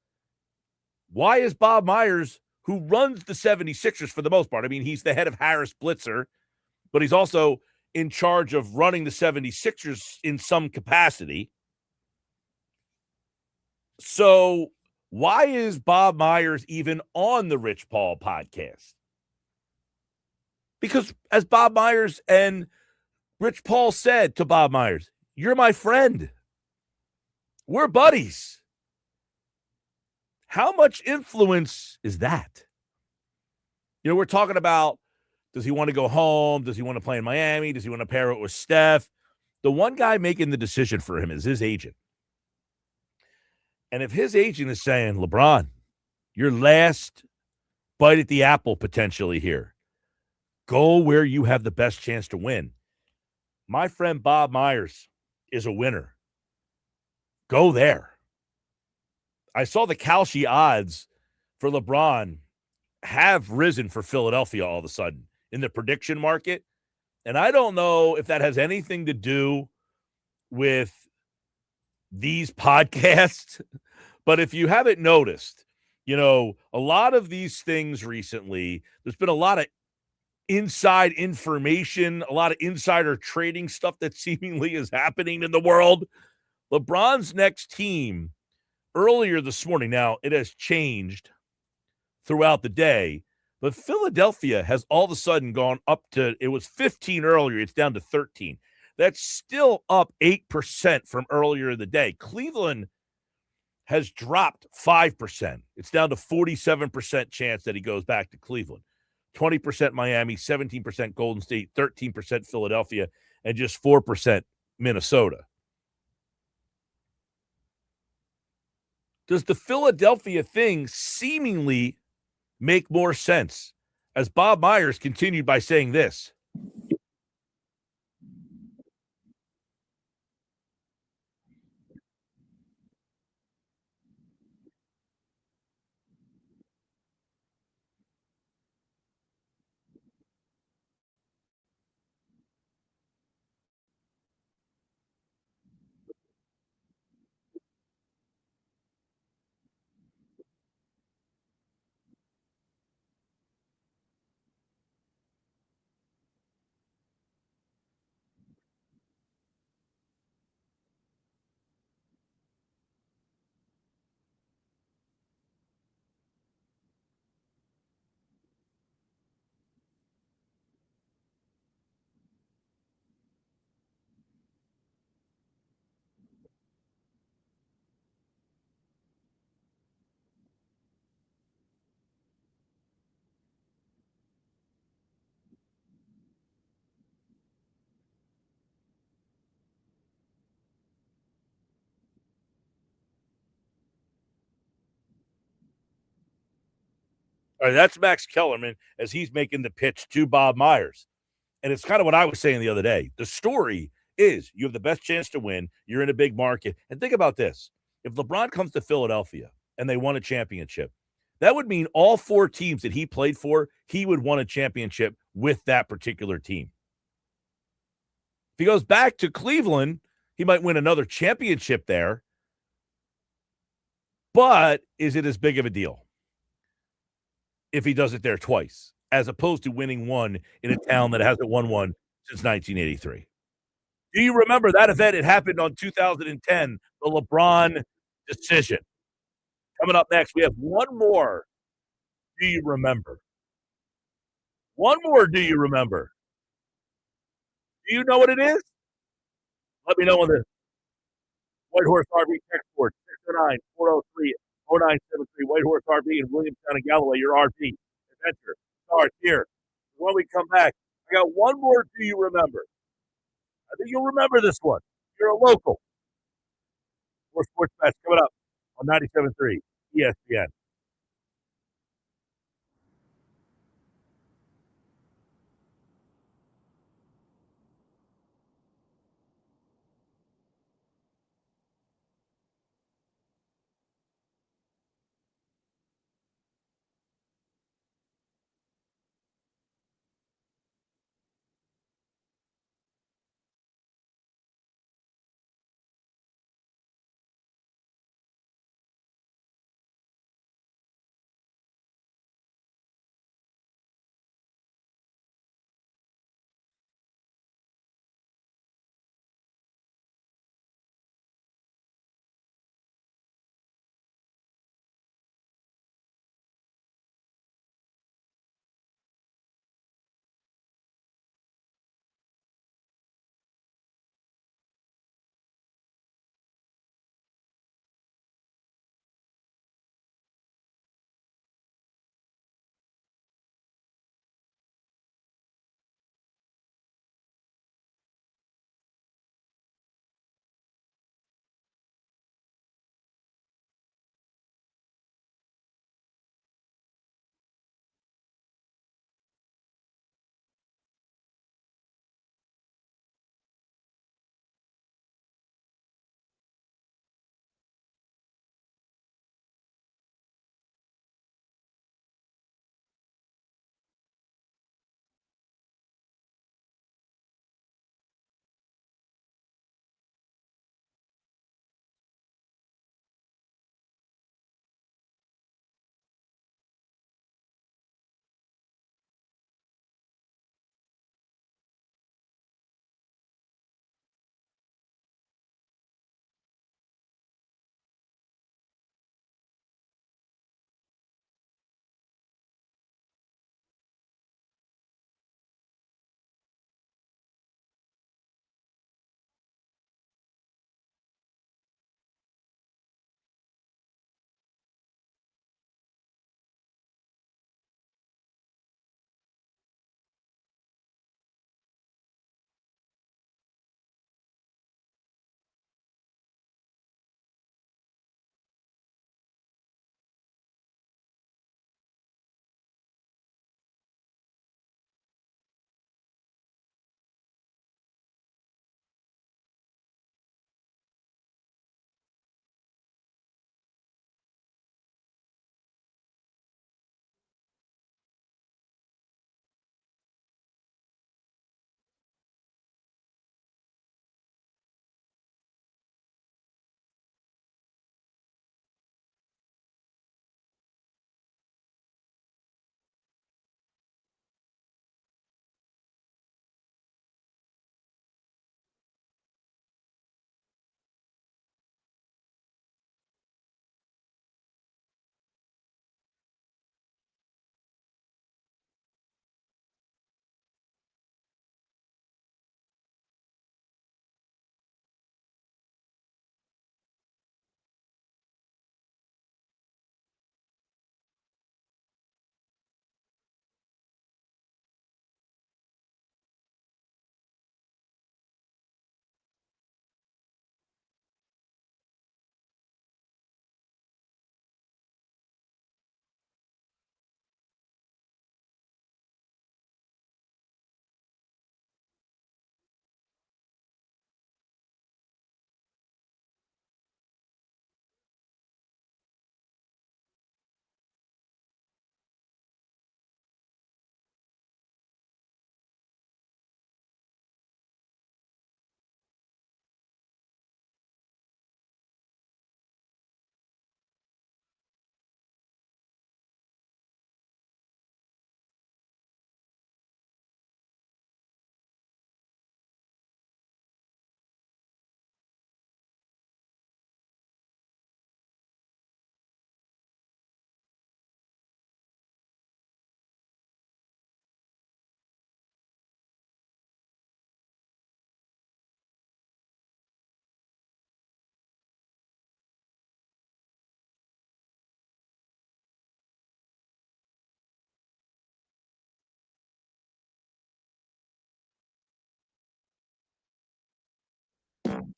Why is Bob Myers, who runs the 76ers for the most part, I mean, he's the head of Harris Blitzer, but he's also in charge of running the 76ers in some capacity. So why is Bob Myers even on the Rich Paul podcast? Because as Bob Myers and Rich Paul said to Bob Myers, you're my friend. We're buddies. How much influence is that? You know, we're talking about, does he want to go home? Does he want to play in Miami? Does he want to pair it with Steph? The one guy making the decision for him is his agent. And if his agent is saying, LeBron, your last bite at the apple potentially here, go where you have the best chance to win. My friend Bob Myers is a winner. Go there. I saw the Kalshi odds for LeBron have risen for Philadelphia all of a sudden in the prediction market. And I don't know if that has anything to do with these podcasts, but if you haven't noticed, you know, a lot of these things recently, there's been a lot of inside information, a lot of insider trading stuff that seemingly is happening in the world. LeBron's next team earlier this morning, now it has changed throughout the day, but Philadelphia has all of a sudden gone up to, it was 15 earlier, it's down to 13. That's still up 8% from earlier in the day. Cleveland has dropped 5%. It's down to 47% chance that he goes back to Cleveland. 20% Miami, 17% Golden State, 13% Philadelphia, and just 4% Minnesota. does the Philadelphia thing seemingly make more sense? As Bob Myers continued by saying this. All right, that's Max Kellerman as he's making the pitch to Bob Myers. And it's kind of what I was saying the other day. The story is you have the best chance to win. You're in a big market. And think about this. If LeBron comes to Philadelphia and they won a championship, that would mean all 4 teams that he played for, he would win a championship with that particular team. If he goes back to Cleveland, he might win another championship there. But is it as big of a deal if he does it there twice, as opposed to winning one in a town that hasn't won one since 1983? Do you remember that event? It happened on 2010, the LeBron decision. Coming up next, we have one more. Do you remember? One more. Do you remember? Do you know what it is? Let me know on the White Horse RV text board, 609-403-0973. White Horse RV in Williamstown and Galloway, your RV adventure starts here. When we come back, I got one more. Do you remember? I think you'll remember this one. You're a local. More sports bets coming up on 97.3 ESPN.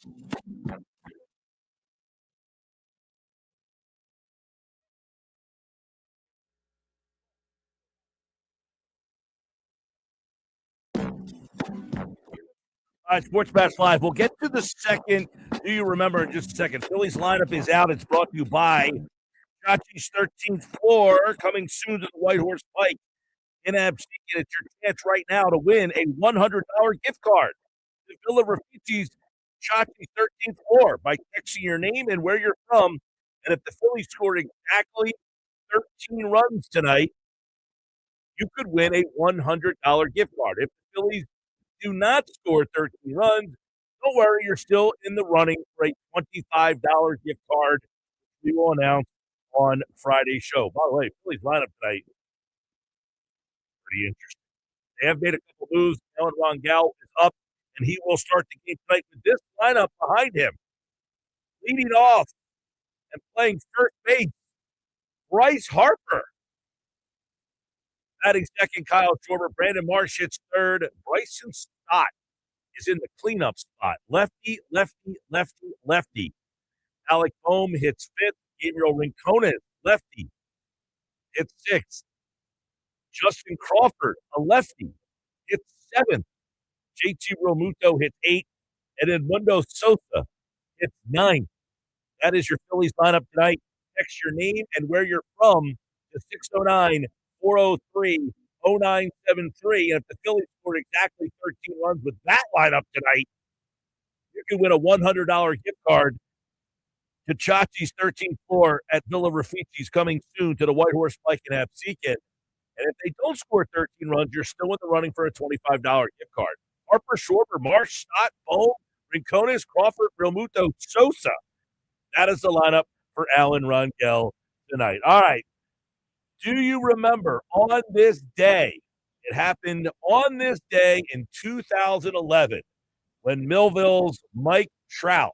All right, Sports Bash Live. We'll get to the second. Do you remember in just a second? Phillies lineup is out. It's brought to you by Chachi's 13th floor, coming soon to the White Horse Pike in Absecon. It's your chance right now to win a $100 gift card to Villa Rafiti's Chachi's 13th floor by texting your name and where you're from. And if the Phillies scored exactly 13 runs tonight, you could win a $100 gift card. If the Phillies do not score 13 runs, don't worry, you're still in the running for a $25 gift card we will announce on Friday's show. By the way, Phillies lineup tonight, pretty interesting. They have made a couple moves. Alan Rangel is up, and he will start the game tonight with this lineup behind him. Leading off and playing first base, Bryce Harper. Batting second, Kyle Schwarber. Brandon Marsh hits third. Bryson Stott is in the cleanup spot. Lefty, lefty, lefty, lefty. Alec Bohm hits fifth. Gabriel Rincones, lefty, hits sixth. Justin Crawford, a lefty, hits seventh. JT Realmuto hits eighth. And Edmundo Sosa hits ninth. That is your Phillies lineup tonight. Text your name and where you're from to 609 403 0973. And if the Phillies scored exactly 13 runs with that lineup tonight, you can win a $100 gift card to Chachi's 13th floor at Villa Rafiti's, coming soon to the White Horse Pike in Absecon. And if they don't score 13 runs, you're still in the running for a $25 gift card. Harper, Schwarber, Marsh, Stott, Bohm, Rincones, Crawford, Realmuto, Sosa. That is the lineup for Alan Rangel tonight. All right. Do you remember on this day, it happened on this day in 2011, when Millville's Mike Trout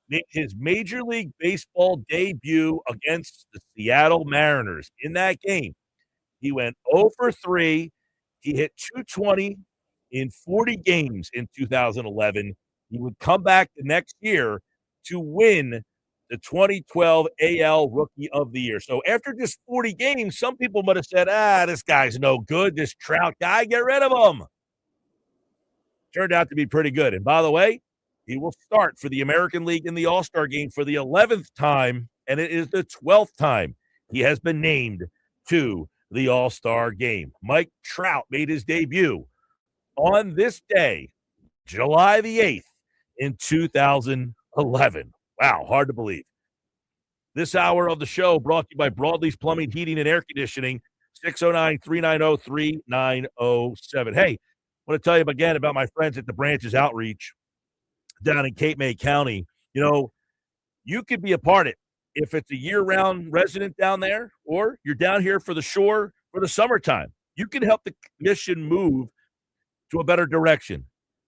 made his Major League Baseball debut against the Seattle Mariners. In that game, he went 0 for 3. He hit 220 in 40 games in 2011. He would come back the next year to win the 2012 AL Rookie of the Year. So after just 40 games, some people might have said, this guy's no good. This Trout guy, get rid of him. Turned out to be pretty good. And by the way, he will start for the American League in the All-Star game for the 11th time, and it is the 12th time he has been named to the All-Star game. Mike Trout made his debut on this day, July the 8th, in 2011. Wow, hard to believe. This hour of the show brought to you by Broadleaf's Plumbing, Heating, and Air Conditioning, 609-390-3907. Hey, I want to tell you again about my friends at the Branches Outreach down in Cape May County. You know, you could be a part of it if it's a year-round resident down there, or you're down here for the shore for the summertime. You can help the mission move to a better direction.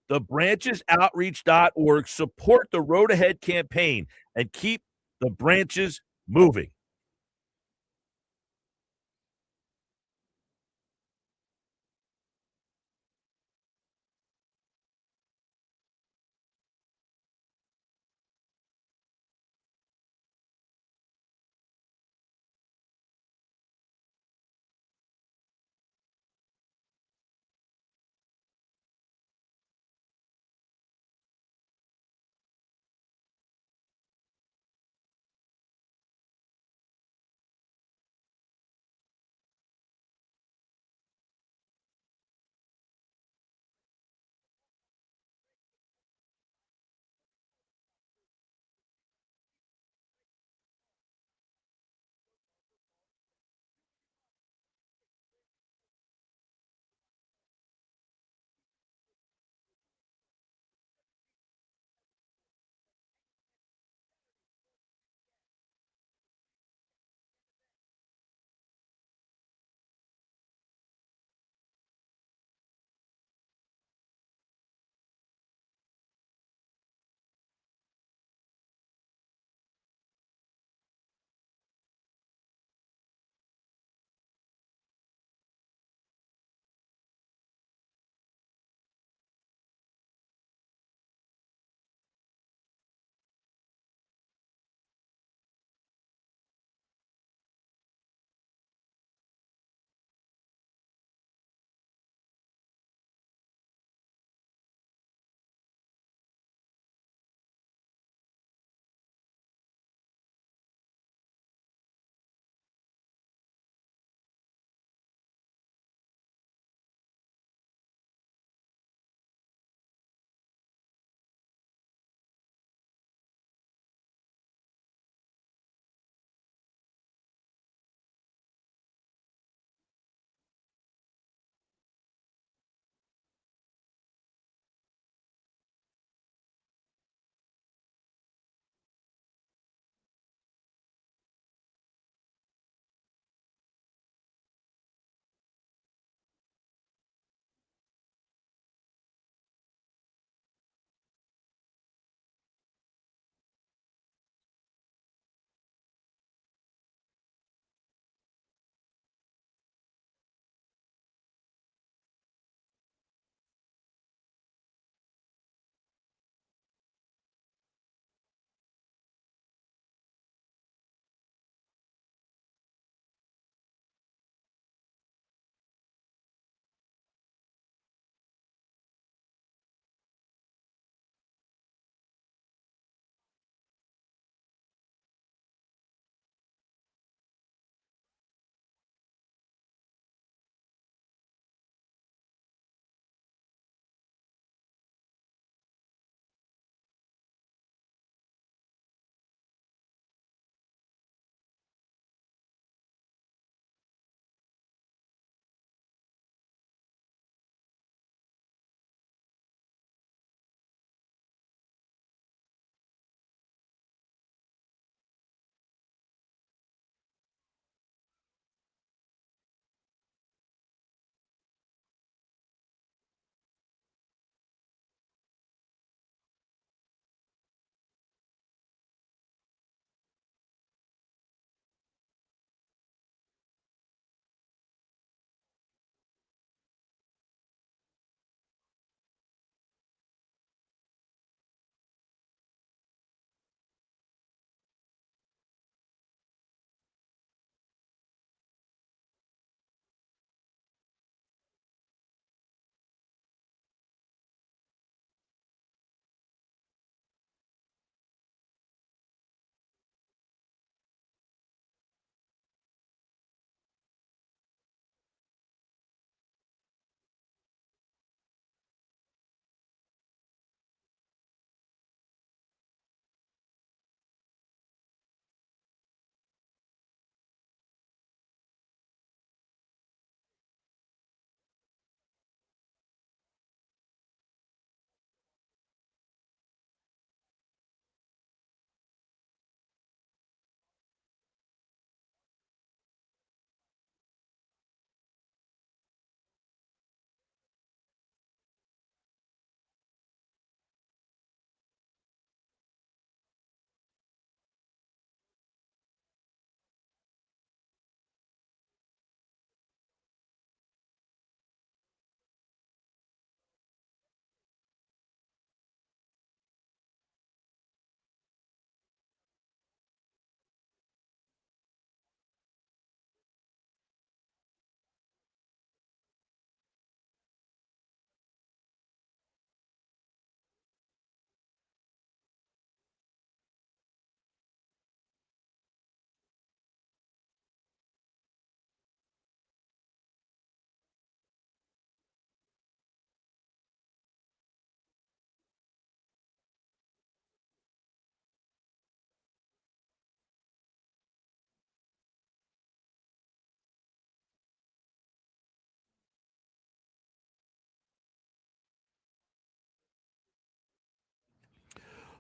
The branchesoutreach.org support the Road Ahead campaign and keep the branches moving.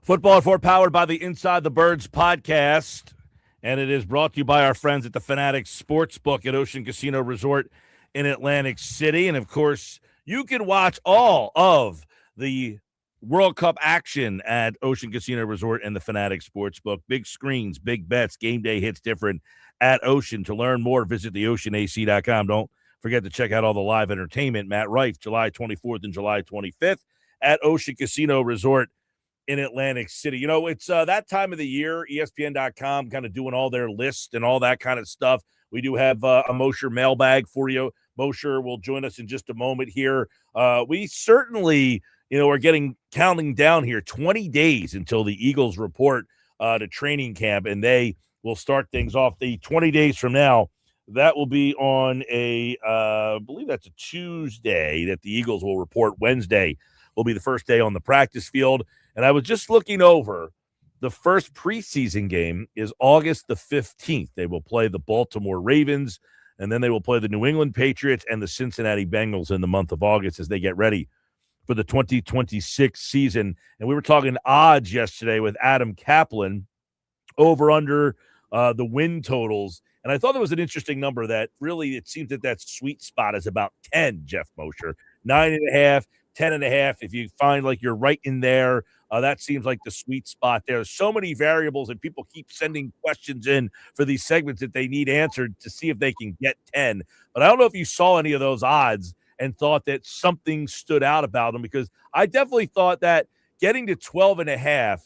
Football at 4 powered by the Inside the Birds podcast, and it is brought to you by our friends at the Fanatics Sportsbook at Ocean Casino Resort in Atlantic City. And, of course, you can watch all of the World Cup action at Ocean Casino Resort and the Fanatics Sportsbook. Big screens, big bets, game day hits different at Ocean. To learn more, visit theoceanac.com. Don't forget to check out all the live entertainment. Matt Rife, July 24th and July 25th at Ocean Casino Resort in Atlantic City. You know, it's that time of the year, ESPN.com kind of doing all their lists and all that kind of stuff. We do have a Mosher mailbag for you. Mosher will join us in just a moment here. We certainly, are counting down here 20 days until the Eagles report to training camp, and they will start things off the 20 days from now. That will be on I believe that's a Tuesday that the Eagles will report. Wednesday will be the first day on the practice field. And I was just looking over, the first preseason game is August the 15th. They will play the Baltimore Ravens, and then they will play the New England Patriots and the Cincinnati Bengals in the month of August as they get ready for the 2026 season. And we were talking odds yesterday with Adam Kaplan over under the win totals. And I thought there was an interesting number that really it seems that sweet spot is about 10, Geoff Mosher. 9.5, 10.5. If you find like you're right in there, that seems like the sweet spot there. There's so many variables, and people keep sending questions in for these segments that they need answered to see if they can get 10. But I don't know if you saw any of those odds and thought that something stood out about them, because I definitely thought that getting to 12.5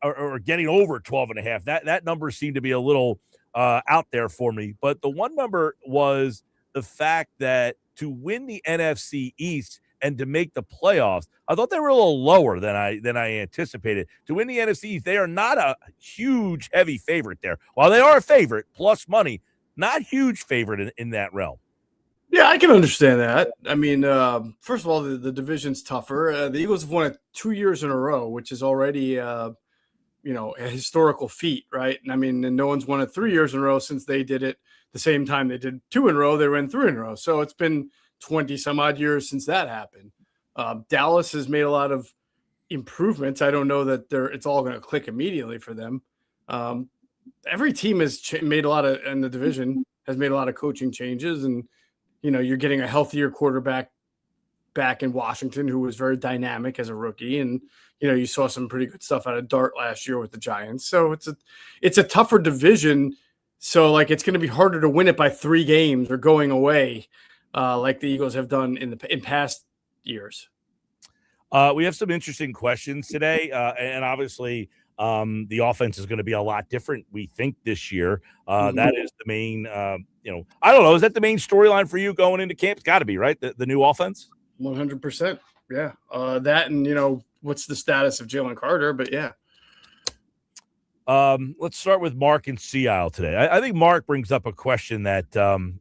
or getting over 12.5, that number seemed to be a little out there for me. But the one number was the fact that to win the NFC East and to make the playoffs, I thought they were a little lower than I anticipated. To win the NFC East, they are not a huge, heavy favorite there. While they are a favorite, plus money, not huge favorite in that realm. Yeah, I can understand that. I mean, first of all, the division's tougher. The Eagles have won it 2 years in a row, which is already, a historical feat, right? And I mean, and no one's won it 3 years in a row since they did it the same time they did 2 in a row. They win 3 in a row. So it's been 20 some odd years since that happened. Dallas has made a lot of improvements. I don't know that it's all going to click immediately for them. Every team has made a lot in the division has made a lot of coaching changes, and you're getting a healthier quarterback back in Washington, who was very dynamic as a rookie, and you saw some pretty good stuff out of Dart last year with the Giants. So it's a tougher division. So like it's going to be harder to win it by 3 games or going away. Like the Eagles have done in past years. We have some interesting questions today, and obviously the offense is going to be a lot different, we think, this year. That is the main, I don't know, is that the main storyline for you going into camp? It's got to be, right? The new offense? 100%. Yeah. That and, what's the status of Jalen Carter, but yeah. Let's start with Mark and Sea Isle today. I think Mark brings up a question that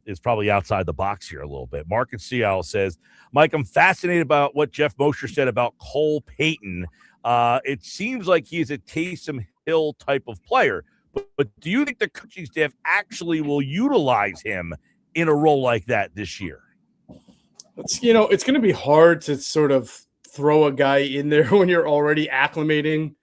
is probably outside the box here a little bit. Mark and Sea Isle says, Mike, I'm fascinated about what Jeff Mosher said about Cole Payton. It seems like he's a Taysom Hill type of player, but do you think the coaching staff actually will utilize him in a role like that this year? It's going to be hard to sort of throw a guy in there when you're already acclimating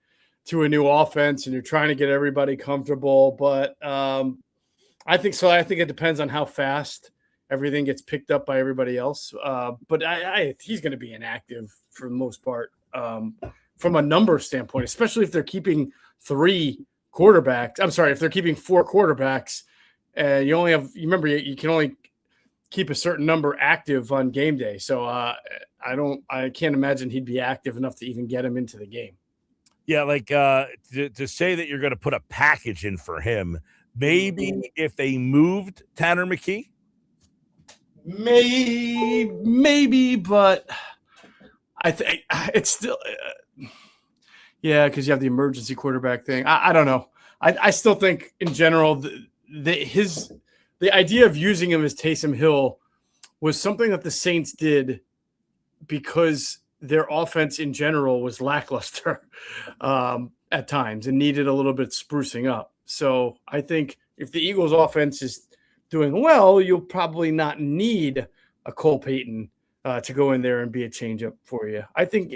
to a new offense and you're trying to get everybody comfortable. But I think so. I think it depends on how fast everything gets picked up by everybody else. But he's going to be inactive for the most part from a number standpoint, especially if they're keeping 4 quarterbacks, and you can only keep a certain number active on game day. So I can't imagine he'd be active enough to even get him into the game. Yeah, like to say that you're going to put a package in for him, maybe if they moved Tanner McKee? Maybe, but I think it's still because you have the emergency quarterback thing. I don't know. I still think in general the idea of using him as Taysom Hill was something that the Saints did because their offense in general was lackluster at times and needed a little bit sprucing up. So I think if the Eagles offense is doing well, you'll probably not need a Cole Payton to go in there and be a changeup for you. I think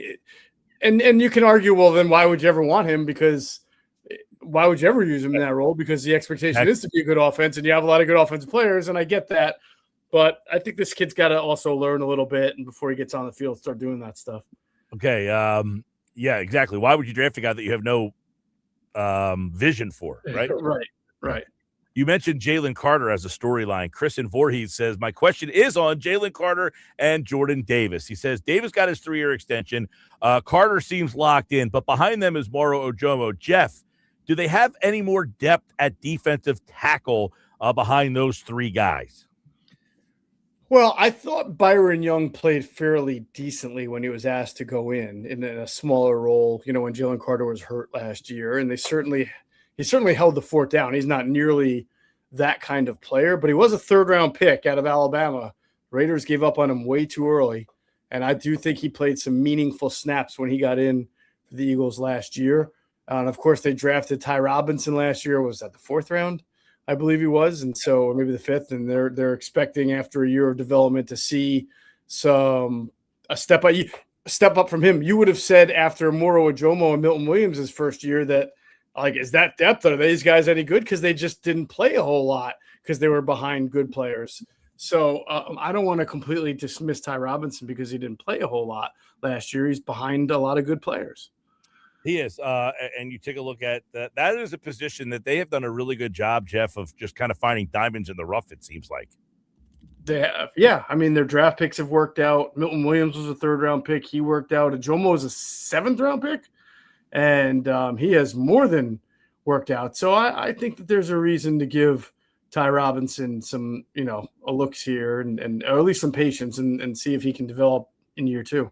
And you can argue, well, then why would you ever want him? Because why would you ever use him in that role? Because the expectation is to be a good offense, and you have a lot of good offensive players, and I get that. But I think this kid's got to also learn a little bit, and before he gets on the field, start doing that stuff. Okay. Yeah, exactly. Why would you draft a guy that you have no vision for, right? Right. You mentioned Jalen Carter as a storyline. Chris in Voorhees says, my question is on Jalen Carter and Jordan Davis. He says, Davis got his 3-year extension. Carter seems locked in, but behind them is Moro Ojomo. Geoff, do they have any more depth at defensive tackle behind those 3 guys? Well, I thought Byron Young played fairly decently when he was asked to go in a smaller role, when Jalen Carter was hurt last year. And he certainly held the fort down. He's not nearly that kind of player, but he was a 3rd-round pick out of Alabama. Raiders gave up on him way too early. And I do think he played some meaningful snaps when he got in for the Eagles last year. And of course, they drafted Ty Robinson last year. Was that the 4th round? I believe he was. And so, or maybe the 5th. And they're expecting after a year of development to see a step up from him. You would have said after Moro Ojomo and Milton Williams' first year that, is that depth? Are these guys any good? Because they just didn't play a whole lot because they were behind good players. So I don't want to completely dismiss Ty Robinson because he didn't play a whole lot last year. He's behind a lot of good players. He is. And you take a look at that. That is a position that they have done a really good job, Geoff, of just kind of finding diamonds in the rough, it seems like. They have. Yeah. I mean, their draft picks have worked out. Milton Williams was a 3rd-round pick. He worked out. Ojomo was a 7th-round pick. And he has more than worked out. So I think that there's a reason to give Ty Robinson some, a looks here and or at least some patience and see if he can develop in year 2.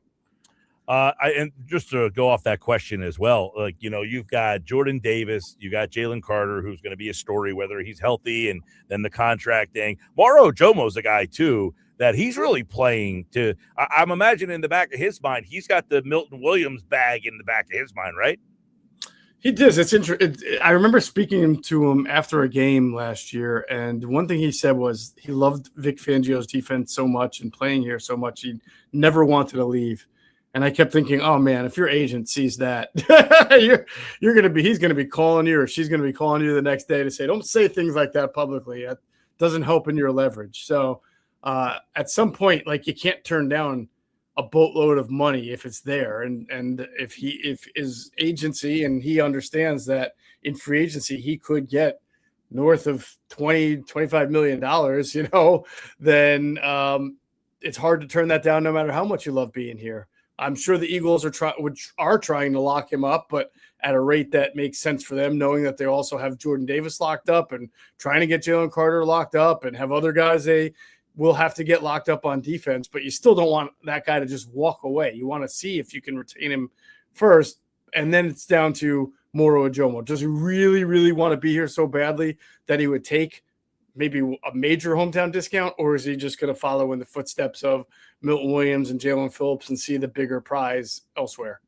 And just to go off that question as well, you've got Jordan Davis, you got Jalen Carter, who's going to be a story, whether he's healthy and then the contract thing. Moro Ojomo's a guy too that he's really playing to. I'm imagining in the back of his mind, he's got the Milton Williams bag in the back of his mind, right? He does. It's interesting. I remember speaking to him after a game last year, and one thing he said was he loved Vic Fangio's defense so much and playing here so much, he never wanted to leave. And I kept thinking, oh man, if your agent sees that, he's going to be calling you, or she's going to be calling you the next day to say, don't say things like that publicly. It doesn't help in your leverage. So at some point, you can't turn down a boatload of money if it's there. And if his agency, and he understands that in free agency, he could get north of $25 million, then it's hard to turn that down no matter how much you love being here. I'm sure the Eagles are trying to lock him up, but at a rate that makes sense for them, knowing that they also have Jordan Davis locked up and trying to get Jalen Carter locked up and have other guys they will have to get locked up on defense. But you still don't want that guy to just walk away. You want to see if you can retain him first, and then it's down to Moro Ojomo. Does he really, really want to be here so badly that he would take maybe a major hometown discount, or is he just going to follow in the footsteps of Milton Williams and Jalen Phillips and see the bigger prize elsewhere?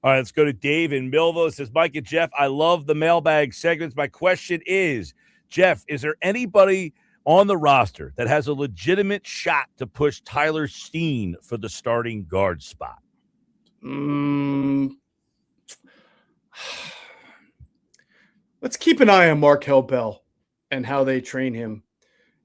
All right, let's go to Dave in Millville. It says, Mike and Geoff, I love the mailbag segments. My question is, Geoff, is there anybody on the roster that has a legitimate shot to push Tyler Steen for the starting guard spot? Let's keep an eye on Markel Bell and how they train him.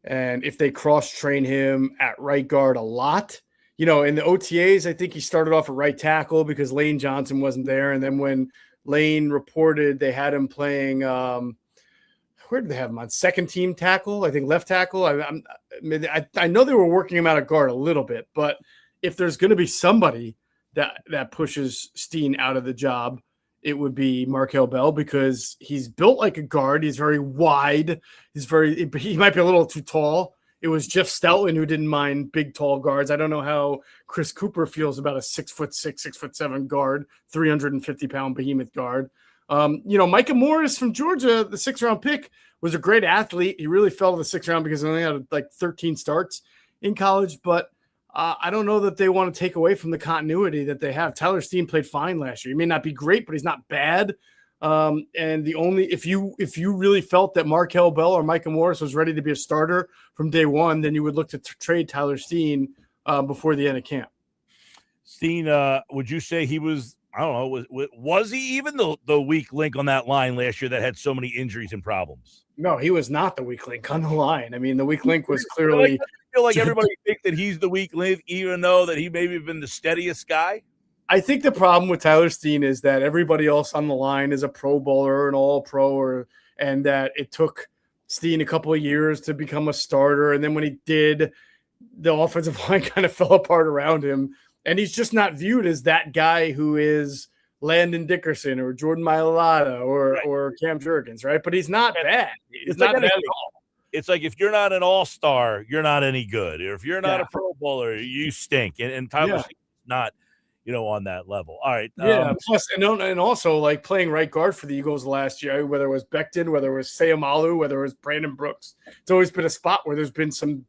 And if they cross-train him at right guard a lot. In the OTAs, I think he started off at right tackle because Lane Johnson wasn't there. And then when Lane reported, they had him playing where did they have him on? Second team tackle, I think left tackle. I know they were working him out of guard a little bit, but if there's going to be somebody that pushes Steen out of the job, it would be Markel Bell, because he's built like a guard. He's very wide. He might be a little too tall. It was Jeff Stoutland who didn't mind big, tall guards. I don't know how Chris Cooper feels about a 6'6", 6'7" guard, 350-pound behemoth guard. Micah Morris from Georgia, the 6th-round pick, was a great athlete. He really fell to the 6th round because he only had 13 starts in college. But I don't know that they want to take away from the continuity that they have. Tyler Steen played fine last year. He may not be great, but he's not bad. And if you really felt that Markel Bell or Micah Morris was ready to be a starter from day one, then you would look to trade Tyler Steen before the end of camp. Steen, would you say he was, I don't know, was he even the weak link on that line last year that had so many injuries and problems? No, he was not the weak link on the line. I mean, the weak link was I clearly. feel like everybody thinks that he's the weak link, even though that he maybe been the steadiest guy. I think the problem with Tyler Steen is that everybody else on the line is a Pro Bowler, an All Pro, and that it took Steen a couple of years to become a starter. And then when he did, the offensive line kind of fell apart around him. And he's just not viewed as that guy who is Landon Dickerson or Jordan Mailata or Cam Jurgens, right? But he's not bad. He's not bad at all. It's like if you're not an all-star, you're not any good. Or if you're not a Pro Bowler, you stink. And Tyler Steen's not, on that level. All right. Plus, and also like playing right guard for the Eagles last year, whether it was Becton, whether it was Sayamalu, whether it was Brandon Brooks, it's always been a spot where there's been some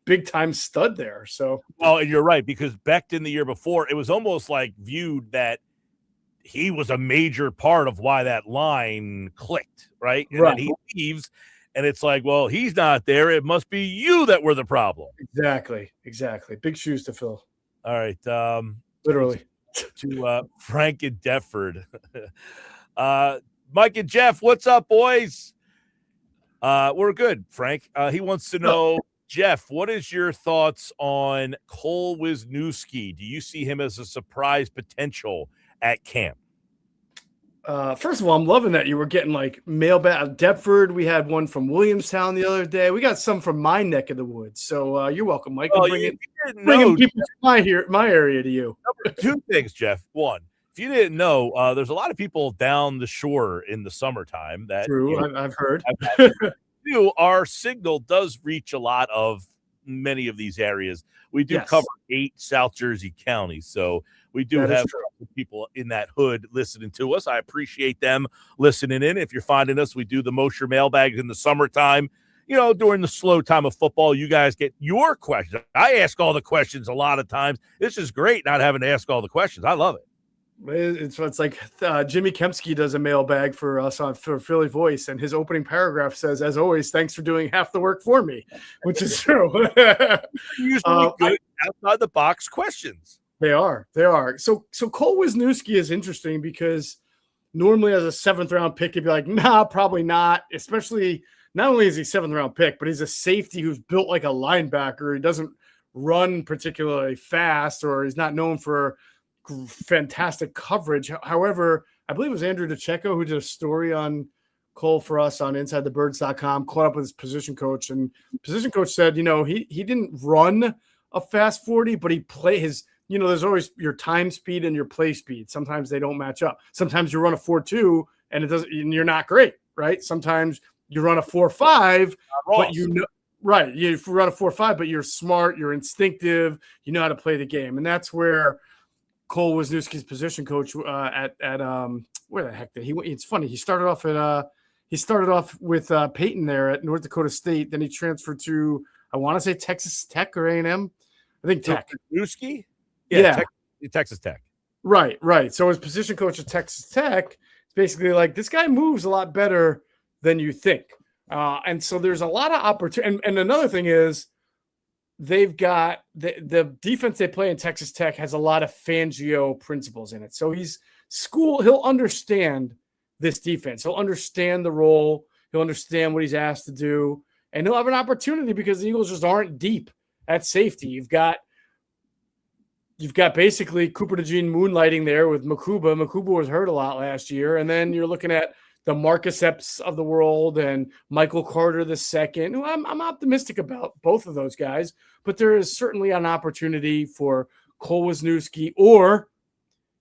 big-time stud there. So, well, and you're right, because Becton the year before, it was almost like viewed that he was a major part of why that line clicked, right? And then he leaves, and it's like, well, he's not there. It must be you that were the problem. Exactly. Big shoes to fill. All right. Literally. To Frank and Deptford. Mike and Geoff, what's up, boys? We're good, Frank. He wants to know, Geoff, what is your thoughts on Cole Wisniewski? Do you see him as a surprise potential at camp? First of all, I'm loving that you were getting like mailbag. Deptford, we had one from Williamstown the other day. We got some from my neck of the woods. So you're welcome, Mike. Bringing people to my area to you. Two things, Geoff. One, if you didn't know, there's a lot of people down the shore in the summertime. That true. I've heard. Our signal does reach a lot of many of these areas. We do cover 8 South Jersey counties, so we do have people in that hood listening to us. I appreciate them listening in. If you're finding us, we do the Mosher mailbags in the summertime. During the slow time of football, you guys get your questions. I ask all the questions a lot of times. This is great not having to ask all the questions. I love it. It's like Jimmy Kempski does a mailbag for us for Philly Voice, and his opening paragraph says, "As always, thanks for doing half the work for me," which is true. Usually good outside the box questions. They are. So Cole Wisniewski is interesting because normally as a 7th round pick, you'd be like, nah, probably not. Especially not only is he 7th round pick, but he's a safety who's built like a linebacker. He doesn't run particularly fast, or he's not known for fantastic coverage. However, I believe it was Andrew DeCecco who did a story on Cole for us on InsideTheBirds.com, caught up with his position coach, and position coach said, he didn't run a fast 40, but he played his, there's always your time speed and your play speed. Sometimes they don't match up. Sometimes you run a 4.2 and and you're not great, right? Sometimes you run a 4.5, but you run a 4.5, but you're smart, you're instinctive, you know how to play the game. And that's where Cole Wisniewski's position coach at where the heck did he? It's funny. He started off with Peyton there at North Dakota State. Then he transferred to, I want to say Texas Tech or A&M. I think Tech. Wisniewski? Yeah. Texas Tech. Right. So his position coach at Texas Tech is basically like, this guy moves a lot better than you think. And so there's a lot of opportunity. And another thing is, they've got the defense they play in Texas Tech has a lot of Fangio principles in it. So he'll understand this defense. He'll understand the role. He'll understand what he's asked to do. And he'll have an opportunity because the Eagles just aren't deep at safety. You've got basically Cooper DeJean moonlighting there with Makuba. Makuba was hurt a lot last year. And then you're looking at the Marcus Epps of the world and Michael Carter II, who I'm optimistic about both of those guys, but there is certainly an opportunity for Cole Wisniewski, or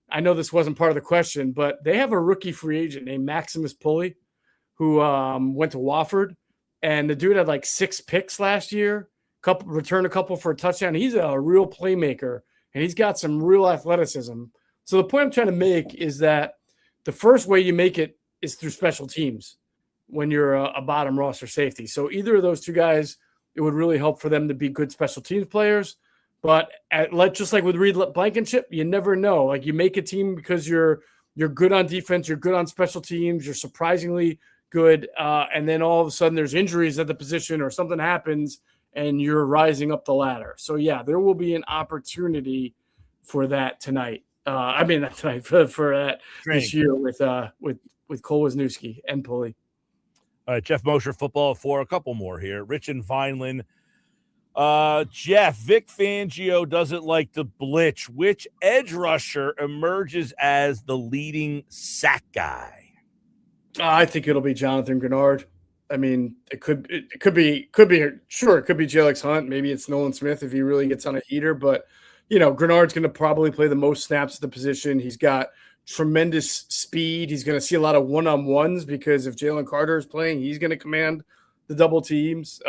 I know this wasn't part of the question, but they have a rookie free agent named Maximus Pulley who went to Wofford, and the dude had like 6 picks last year, returned a couple for a touchdown. He's a real playmaker, and he's got some real athleticism. So the point I'm trying to make is that the first way you make it is through special teams when you're a bottom roster safety. So either of those two guys, it would really help for them to be good special teams players. But just like with Reed Blankenship, you never know. Like, you make a team because you're good on defense, you're good on special teams, you're surprisingly good, and then all of a sudden there's injuries at the position or something happens and you're rising up the ladder. So yeah, there will be an opportunity for that tonight. Not tonight, for that this year with Cole Wisniewski and Pulley. All right, Geoff Mosher, football for a couple more here. Rich and Vineland. Geoff, Vic Fangio doesn't like to blitz. Which edge rusher emerges as the leading sack guy? I think it'll be Jonathan Grenard. I mean, it could be J.Alex Hunt. Maybe it's Nolan Smith if he really gets on a heater. But, Grenard's going to probably play the most snaps at the position. He's got tremendous speed. He's going to see a lot of one-on-ones because if Jalen Carter is playing, he's going to command the double teams.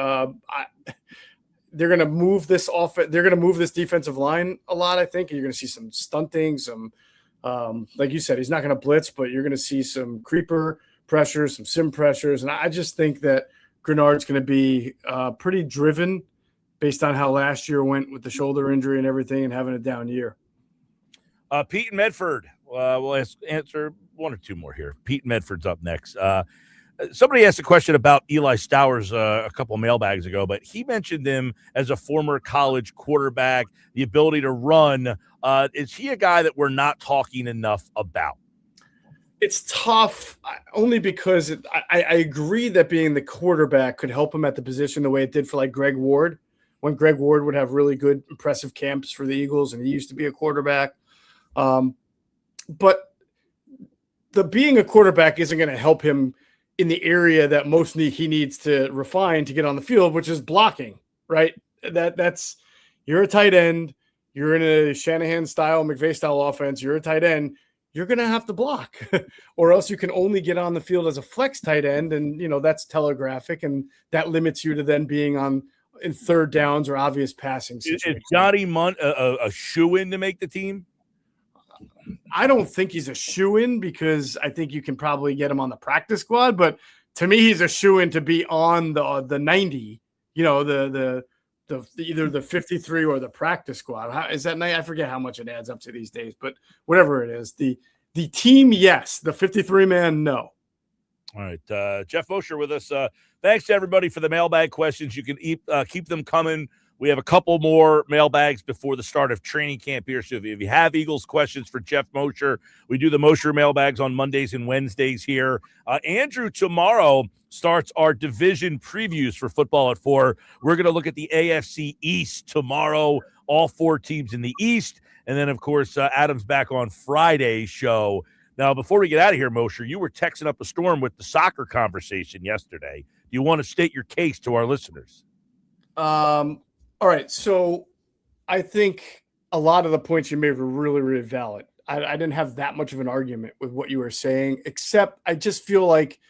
They're going to move this They're going to move this defensive line a lot, I think. You're going to see some stunting, some like you said, he's not going to blitz, but you're going to see some creeper pressures, some sim pressures. And I just think that Grenard's going to be pretty driven based on how last year went with the shoulder injury and everything and having a down year. Pete and Medford. We'll answer one or two more here. Pete and Medford's up next. Somebody asked a question about Eli Stowers a couple of mailbags ago, but he mentioned him as a former college quarterback, the ability to run. Is he a guy that we're not talking enough about? It's tough only because I agree that being the quarterback could help him at the position the way it did for like Greg Ward, when Greg Ward would have really good, impressive camps for the Eagles, and he used to be a quarterback. But being a quarterback isn't going to help him in the area that he needs to refine to get on the field, which is blocking, right? That's you're a tight end. You're in a Shanahan style, McVay style offense. You're a tight end. You're going to have to block or else you can only get on the field as a flex tight end. And, that's telegraphic, and that limits you to then being in third downs or obvious passing situations. Is Johnny Munt a shoo-in to make the team? I don't think he's a shoo-in because I think you can probably get him on the practice squad. But to me, he's a shoo-in to be on the 90, the either the 53 or the practice squad. Is that night? I forget how much it adds up to these days, but whatever it is, the team, yes. The 53 man, no. All right. Geoff Mosher with us. Thanks to everybody for the mailbag questions. You can keep them coming. We have a couple more mailbags before the start of training camp here. So if you have Eagles questions for Geoff Mosher, we do the Mosher mailbags on Mondays and Wednesdays here. Andrew tomorrow starts our division previews for football at 4. We're going to look at the AFC East tomorrow, all 4 teams in the East. And then, of course, Adam's back on Friday's show. Now, before we get out of here, Mosher, you were texting up a storm with the soccer conversation yesterday. Do you want to state your case to our listeners? All right, so I think a lot of the points you made were really, really valid. I didn't have that much of an argument with what you were saying, except I just feel like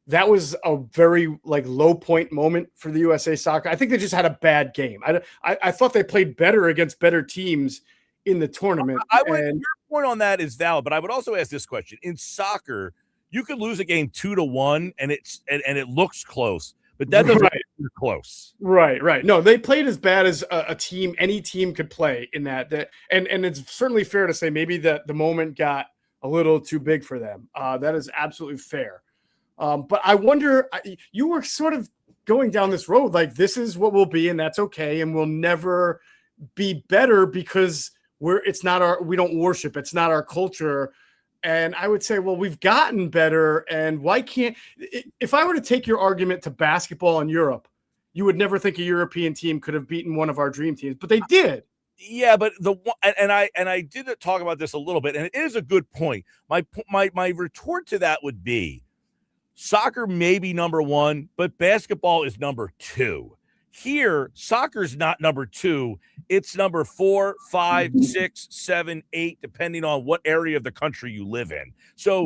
that was a very low point moment for the USA Soccer. I think they just had a bad game. I thought they played better against better teams in the tournament. Your point on that is valid, but I would also ask this question. In soccer, you could lose a game 2-1 and it looks close. But that doesn't mean close. Right. No, they played as bad as any team could play in that. And it's certainly fair to say maybe that the moment got a little too big for them. That is absolutely fair. But I wonder, you were sort of going down this road like this is what we'll be, and that's okay, and we'll never be better because we don't worship. It's not our culture. And I would say, well, we've gotten better. And why can't, if I were to take your argument to basketball in Europe, you would never think a European team could have beaten one of our dream teams, but they did. Yeah, but I did talk about this a little bit, and it is a good point. My retort to that would be soccer may be number 1, but basketball is number 2. Here, soccer's not number 2. It's number 4, 5, 6, 7, 8, depending on what area of the country you live in. So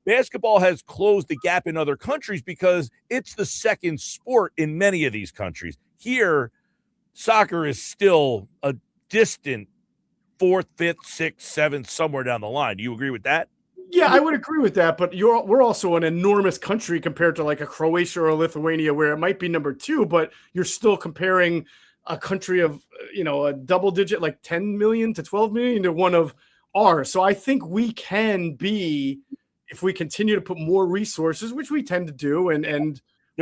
basketball has closed the gap in other countries because it's the second sport in many of these countries. Here, soccer is still a distant 4th, 5th, 6th, 7th, somewhere down the line. Do you agree with that? Yeah, I would agree with that, but we're also an enormous country compared to like a Croatia or a Lithuania where it might be number 2, but you're still comparing a country of, a double digit, like 10 million to 12 million to one of ours. So I think we can be, if we continue to put more resources, which we tend to do, and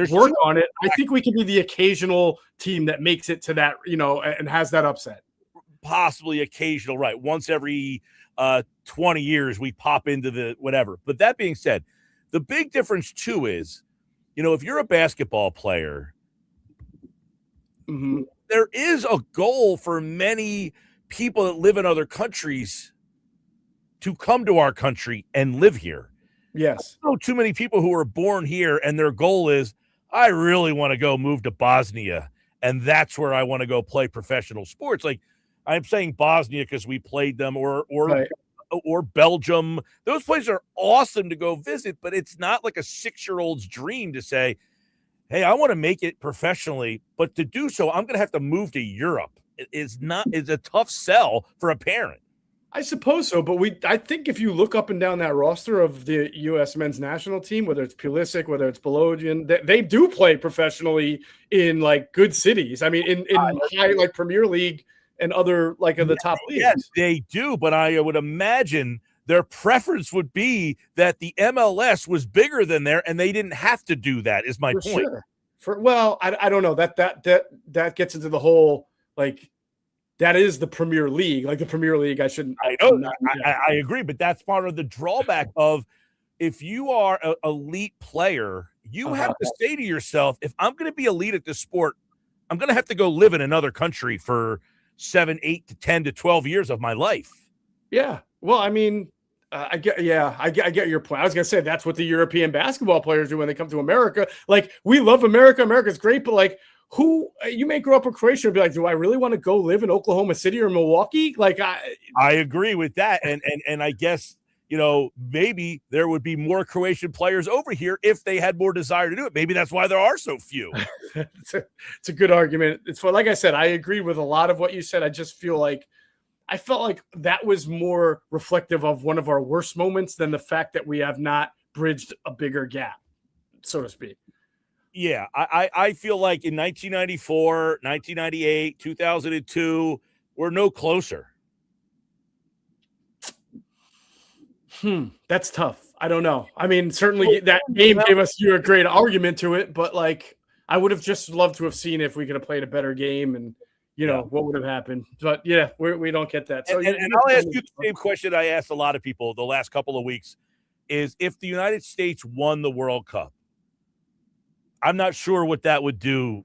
work on it, I think we can be the occasional team that makes it to that, and has that upset. possibly occasional, right? Once every 20 years, we pop into the whatever. But that being said, the big difference too is, if you're a basketball player, there is a goal for many people that live in other countries to come to our country and live here. Yes. I don't know too many people who are born here and their goal is, I really want to go move to Bosnia, and that's where I want to go play professional sports. Like, I'm saying Bosnia because we played them, or Belgium. Those places are awesome to go visit, but it's not like a 6-year-old's dream to say, hey, I want to make it professionally, but to do so, I'm going to have to move to Europe. It's a tough sell for a parent. I suppose so, but I think if you look up and down that roster of the U.S. men's national team, whether it's Pulisic, whether it's Bolognian, they do play professionally in like good cities. I mean, in high like Premier League and other like of the top leagues. Yes, they do, but I would imagine their preference would be that the MLS was bigger than there, and they didn't have to do that. Is my point. Sure. I don't know that gets into the whole like. That is the Premier League. Like the Premier League, I know. I agree, but that's part of the drawback of if you are an elite player, you have to say to yourself, if I'm going to be elite at this sport, I'm going to have to go live in another country for 7, 8 to 10 to 12 years of my life. Yeah. Well, I mean, I get your point. I was going to say that's what the European basketball players do when they come to America. Like, we love America. America's great, but like, you may grow up in Croatia and be like, do I really want to go live in Oklahoma City or Milwaukee? Like, I agree with that. And I guess, maybe there would be more Croatian players over here if they had more desire to do it. Maybe that's why there are so few. It's a good argument. Like I said, I agree with a lot of what you said. I just felt like that was more reflective of one of our worst moments than the fact that we have not bridged a bigger gap, so to speak. Yeah, I feel like in 1994, 1998, 2002, we're no closer. That's tough. I don't know. I mean, certainly that game gave us a great argument to it, but like I would have just loved to have seen if we could have played a better game and what would have happened. But yeah, we don't get that. So and I'll ask you the same question I asked a lot of people the last couple of weeks is if the United States won the World Cup, I'm not sure what that would do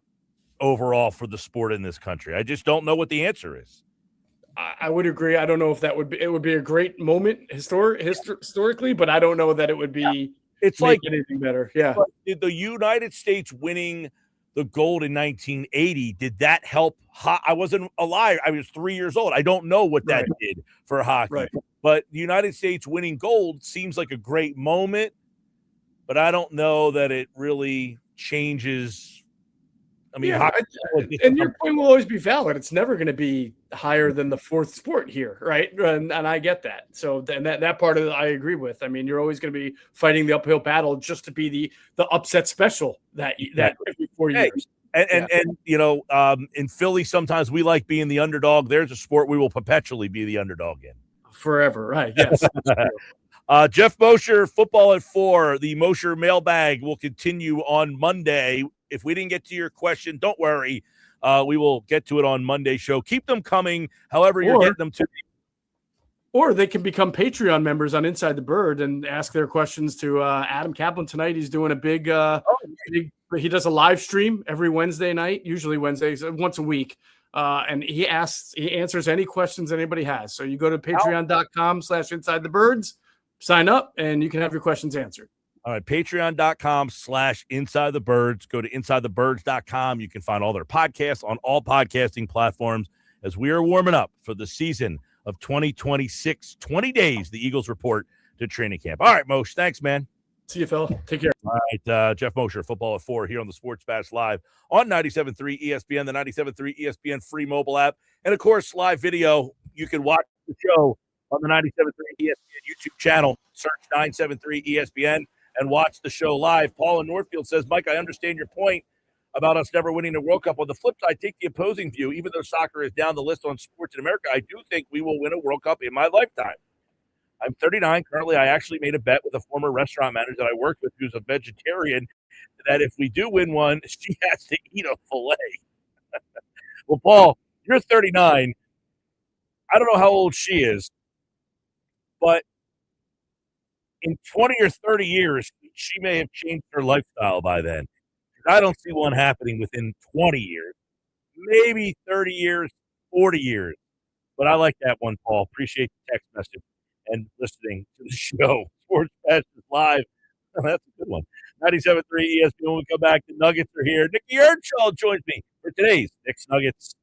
overall for the sport in this country. I just don't know what the answer is. I would agree. I don't know if it would be a great moment historically, but I don't know that it would be. It's like anything better. Yeah. Did the United States winning the gold in 1980, did that help? I wasn't alive. I was 3 years old. I don't know what that did for hockey. Right. But the United States winning gold seems like a great moment, but I don't know that it really changes. I mean, and your point will always be valid. It's never going to be higher than the fourth sport here, right? And I get that. So then that part of it I agree with. I mean, you're always going to be fighting the uphill battle just to be the upset special that every 4 years. And in Philly, sometimes we like being the underdog. There's a sport we will perpetually be the underdog in. Forever, right? Yes. Geoff Mosher, Football at 4. The Mosher mailbag will continue on Monday. If we didn't get to your question, don't worry. We will get to it on Monday's show. Keep them coming, however you're getting them to me. Or they can become Patreon members on Inside the Bird and ask their questions to Adam Kaplan tonight. He's doing a big he does a live stream every Wednesday night, usually Wednesdays, once a week. And he answers any questions anybody has. So you go to patreon.com/InsideTheBirds, sign up, and you can have your questions answered. All right, patreon.com/InsideTheBirds. Go to InsideTheBirds.com. You can find all their podcasts on all podcasting platforms as we are warming up for the season of 2026. 20 days, the Eagles report to training camp. All right, Moshe, thanks, man. See you, Phil. Take care. All right, Geoff Mosher, Football at 4 here on the Sports Bash Live on 97.3 ESPN, the 97.3 ESPN free mobile app, and, of course, live video. You can watch the show on the 97.3 ESPN YouTube channel. Search 973 ESPN. And watch the show live. Paul in Northfield says, Mike, I understand your point about us never winning the World Cup. On the flip side, take the opposing view. Even though soccer is down the list on sports in America, I do think we will win a World Cup in my lifetime. I'm 39. Currently, I actually made a bet with a former restaurant manager that I worked with who's a vegetarian that if we do win one, she has to eat a filet. Well, Paul, you're 39. I don't know how old she is, but in 20 or 30 years, she may have changed her lifestyle by then. I don't see one happening within 20 years, maybe 30 years, 40 years. But I like that one, Paul. Appreciate the text message and listening to the show. Sports Fast is live. That's a good one. 97.3 ESPN. When we come back, the Nuggets are here. Nicky Earnshaw joins me for today's Knicks Nuggets.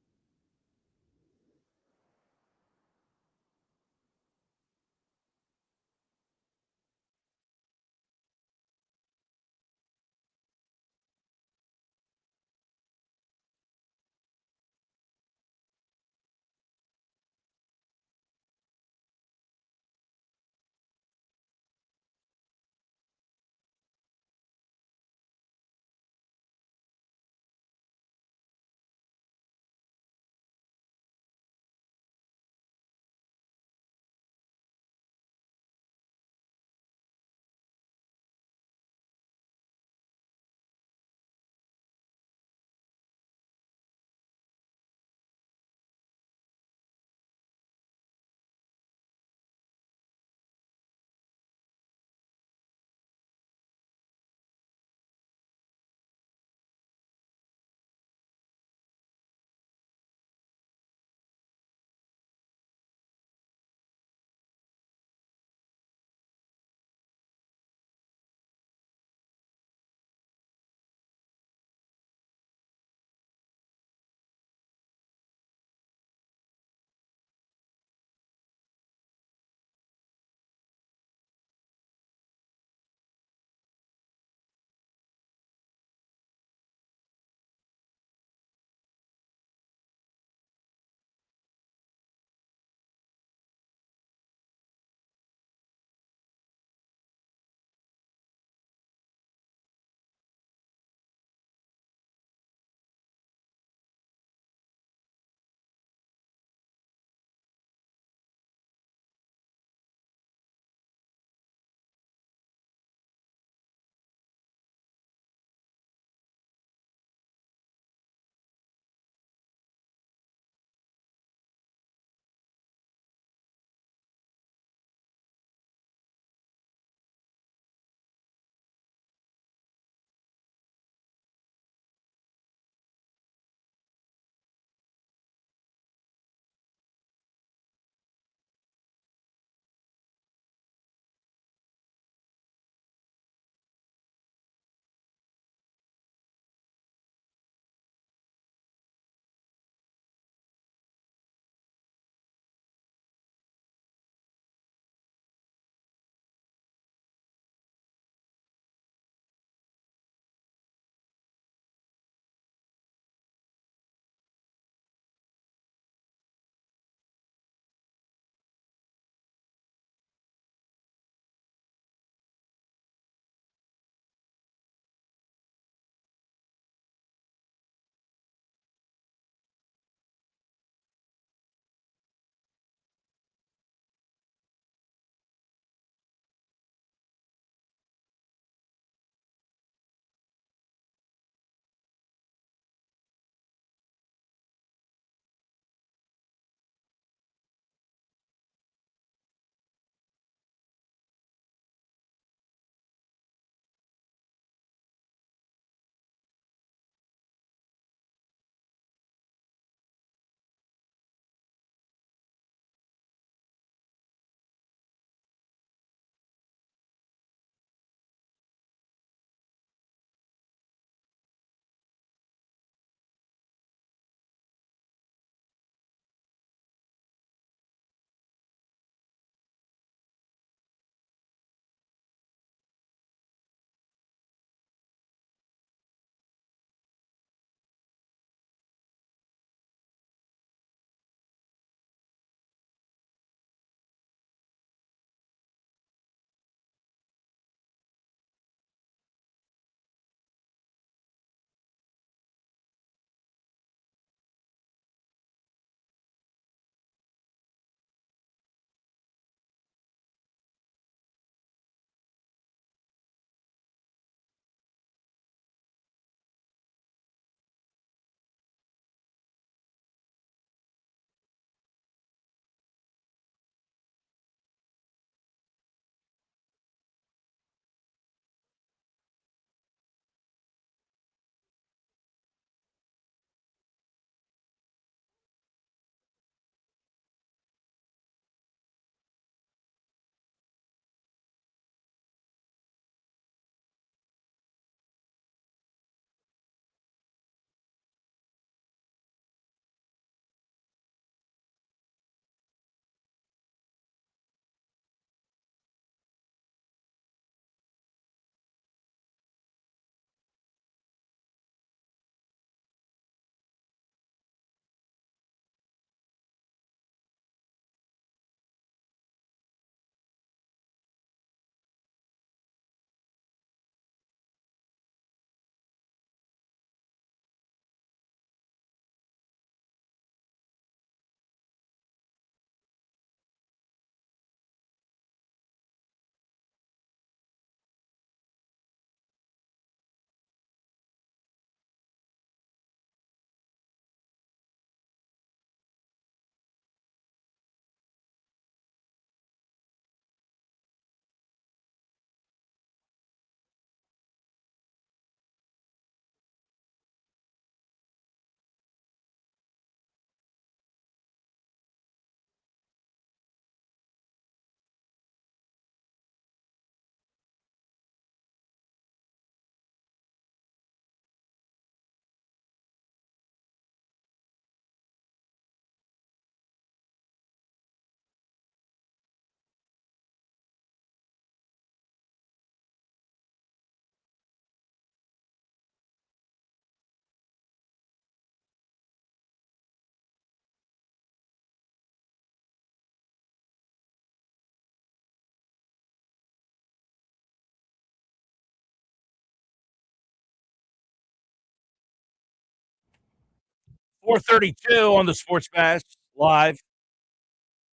4:32 on the Sports Bash, live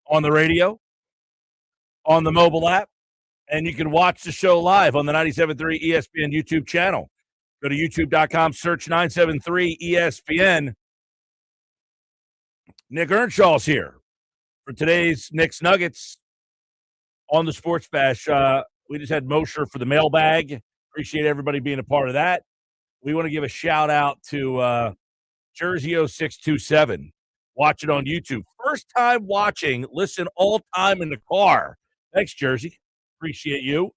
on the radio, on the mobile app, and you can watch the show live on the 97.3 ESPN YouTube channel. Go to youtube.com, search 973 ESPN. Nick Earnshaw's here for today's Knicks Nuggets on the Sports Bash. We just had Mosher for the mailbag. Appreciate everybody being a part of that. We want to give a shout out to Jersey 0627. Watch it on YouTube. First time watching, listen all time in the car. Thanks, Jersey. Appreciate you.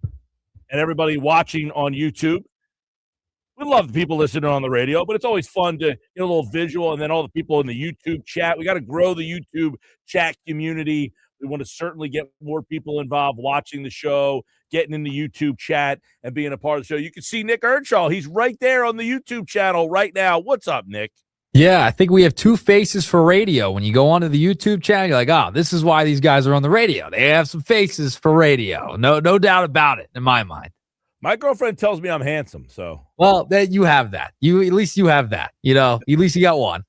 And everybody watching on YouTube. We love the people listening on the radio, but it's always fun to get a little visual, and then all the people in the YouTube chat. We got to grow the YouTube chat community. We want to certainly get more people involved watching the show, getting in the YouTube chat, and being a part of the show. You can see Nick Earnshaw. He's right there on the YouTube channel right now. What's up, Nick? Yeah, I think we have two faces for radio. When you go onto the YouTube channel, you're like, oh, this is why these guys are on the radio. They have some faces for radio. No doubt about it in my mind. My girlfriend tells me I'm handsome, so. Well, that you have that. At least you have that. At least you got one.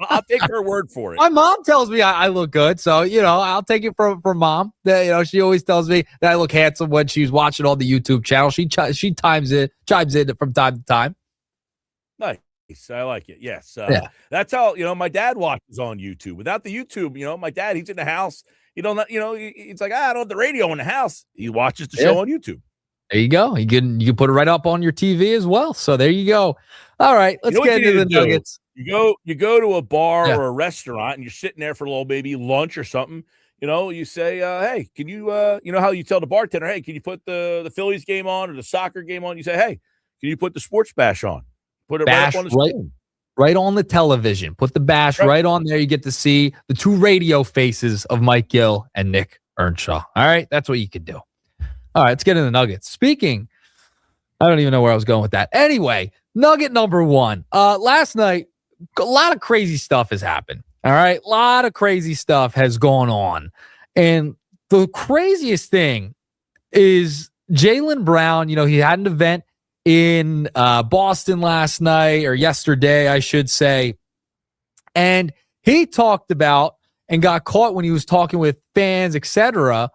I'll take her word for it. My mom tells me I look good, so I'll take it from mom. That she always tells me that I look handsome when she's watching on the YouTube channel. She chimes in from time to time. Nice, I like it. Yes, yeah. That's how my dad watches on YouTube. Without the YouTube, my dad, he's in the house. He's like, I don't have the radio in the house. He watches the show on YouTube. There you go. You can put it right up on your TV as well. So there you go. All right, let's get into the Nuggets. You go to a bar or a restaurant and you're sitting there for a little maybe lunch or something. You say, hey, can you how you tell the bartender, hey, can you put the Phillies game on or the soccer game on? You say, hey, can you put the Sports Bash on? Put it right up on the screen. Right on the television. Put the Bash right on there. You get to see the two radio faces of Mike Gill and Nick Earnshaw. All right, that's what you could do. All right, let's get into the Nuggets. Speaking, I don't even know where I was going with that. Anyway, Nugget number one. Last night, a lot of crazy stuff has happened. All right, a lot of crazy stuff has gone on. And the craziest thing is Jaylen Brown. He had an event in Boston last night, or yesterday, I should say. And he talked about and got caught when he was talking with fans, etc.,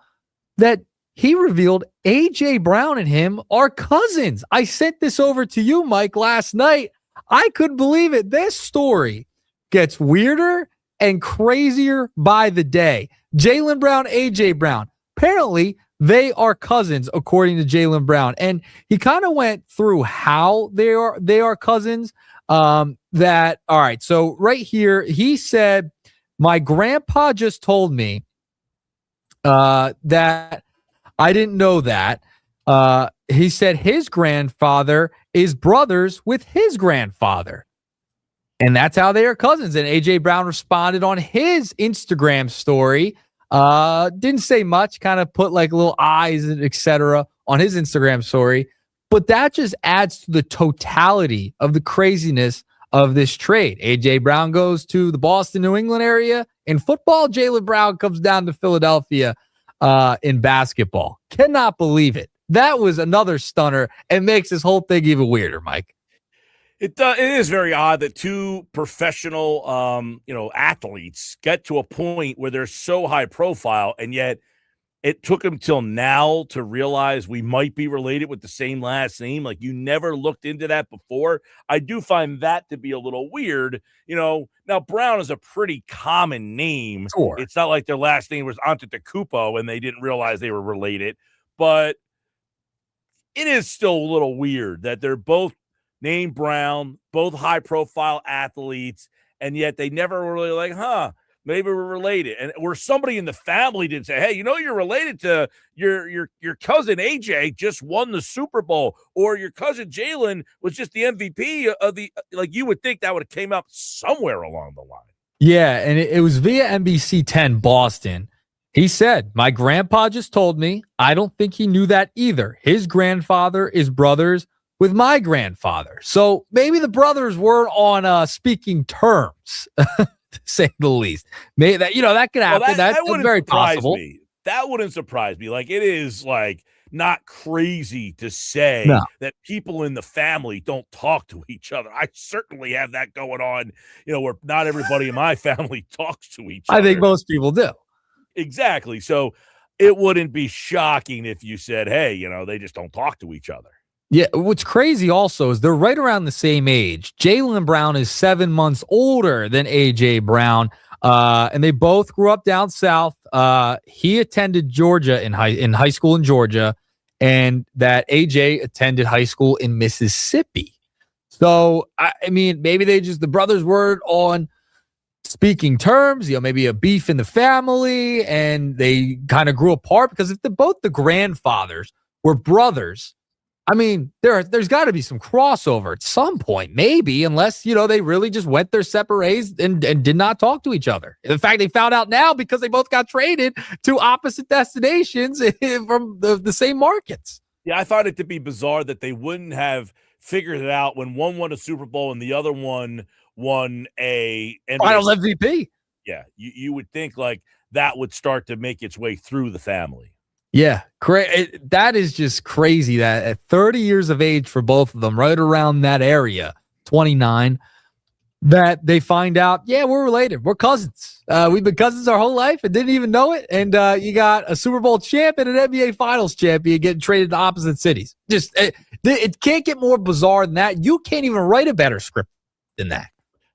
that he revealed A.J. Brown and him are cousins. I sent this over to you, Mike, last night. I couldn't believe it. This story gets weirder and crazier by the day. Jaylen Brown, A.J. Brown. Apparently, they are cousins, according to Jaylen Brown. And he kind of went through how they are cousins. All right, so right here, he said, my grandpa just told me that I didn't know that. He said his grandfather is brothers with his grandfather. And that's how they are cousins. And A.J. Brown responded on his Instagram story. Didn't say much, kind of put like little eyes, etc. on his Instagram story. But that just adds to the totality of the craziness of this trade. A.J. Brown goes to the Boston, New England area in football. Jaylen Brown comes down to Philadelphia in basketball. Cannot believe it. That was another stunner and makes this whole thing even weirder, Mike. It is very odd that two professional, athletes get to a point where they're so high profile, and yet it took them till now to realize we might be related with the same last name. Like, you never looked into that before. I do find that to be a little weird. Now Brown is a pretty common name. Sure. It's not like their last name was Antetokounmpo and they didn't realize they were related, but it is still a little weird that they're both named Brown, both high-profile athletes, and yet they never were really like, maybe we're related. And where somebody in the family did say, hey, you're related to your cousin AJ just won the Super Bowl, or your cousin Jaylen was just the MVP of the, like, you would think that would have came up somewhere along the line. Yeah, and it was via NBC 10 Boston. He said, my grandpa just told me. I don't think he knew that either. His grandfather is brothers with my grandfather. So maybe the brothers weren't on speaking terms, to say the least. Maybe that could happen. That's very possible. That wouldn't surprise me. Like, it is like, not crazy to say No. that people in the family don't talk to each other. I certainly have that going on, where not everybody in my family talks to each other. I think most people do. Exactly. So it wouldn't be shocking if you said, hey, they just don't talk to each other. Yeah, what's crazy also is they're right around the same age. Jaylen Brown is 7 months older than A.J. Brown, and they both grew up down south. He attended Georgia in high school in Georgia, and that A.J. attended high school in Mississippi. So, I mean, maybe the brothers were on speaking terms, maybe a beef in the family, and they kind of grew apart because if both the grandfathers were brothers, I mean, there's got to be some crossover at some point, maybe, unless, they really just went their separate ways and did not talk to each other. In fact, they found out now because they both got traded to opposite destinations from the same markets. Yeah, I thought it to be bizarre that they wouldn't have figured it out when one won a Super Bowl and the other one won a Finals MVP. Yeah, you would think like that would start to make its way through the family. Yeah, that is just crazy that at 30 years of age for both of them, right around that area, 29, that they find out, yeah, we're related. We're cousins. We've been cousins our whole life and didn't even know it. And you got a Super Bowl champ and an NBA Finals champion getting traded to opposite cities. Just it can't get more bizarre than that. You can't even write a better script than that.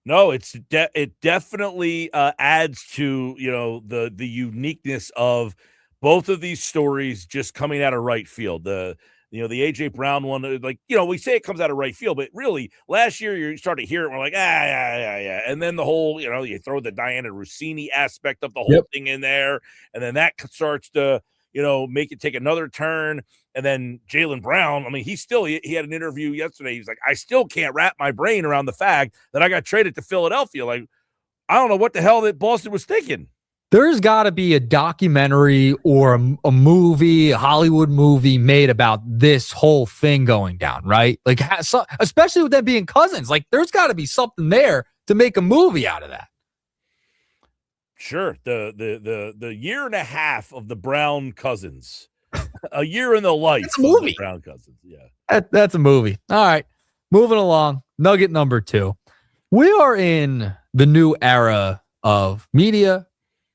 No, it definitely adds to the uniqueness of both of these stories just coming out of right field. The A.J. Brown one, we say it comes out of right field, but really last year you start to hear it. And we're like, yeah. And then the whole, you throw the Diana Rossini aspect of the whole thing in there. And then that starts to, make it take another turn. And then Jaylen Brown, I mean, he had an interview yesterday. He's like, I still can't wrap my brain around the fact that I got traded to Philadelphia. Like, I don't know what the hell that Boston was thinking. There's got to be a documentary or a movie, a Hollywood movie made about this whole thing going down, right? Like, especially with them being cousins, like there's got to be something there to make a movie out of that. Sure. The year and a half of the Brown cousins, a year in the life of the Brown cousins. Yeah. That's a movie. All right. Moving along. Nugget number 2. We are in the new era of media,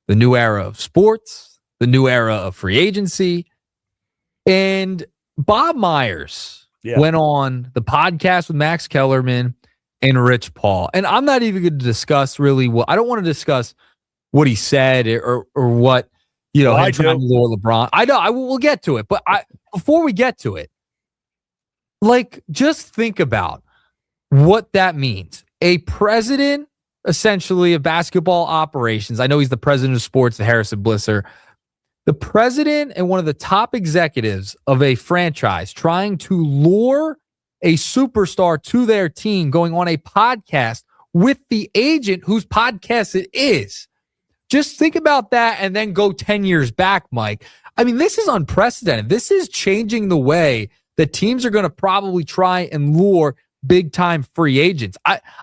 the new era of sports, the new era of free agency. And Bob Myers went on the podcast with Max Kellerman and Rich Paul. And I'm not even going to discuss I don't want to discuss what he said or what, him trying to lure LeBron. I know we'll get to it. But before we get to it, just think about what that means. A president, essentially, of basketball operations. I know he's the president of sports, the Harrison Blisser. The president and one of the top executives of a franchise trying to lure a superstar to their team, going on a podcast with the agent whose podcast it is. Just think about that and then go 10 years back, Mike. I mean, this is unprecedented. This is changing the way that teams are going to probably try and lure big-time free agents.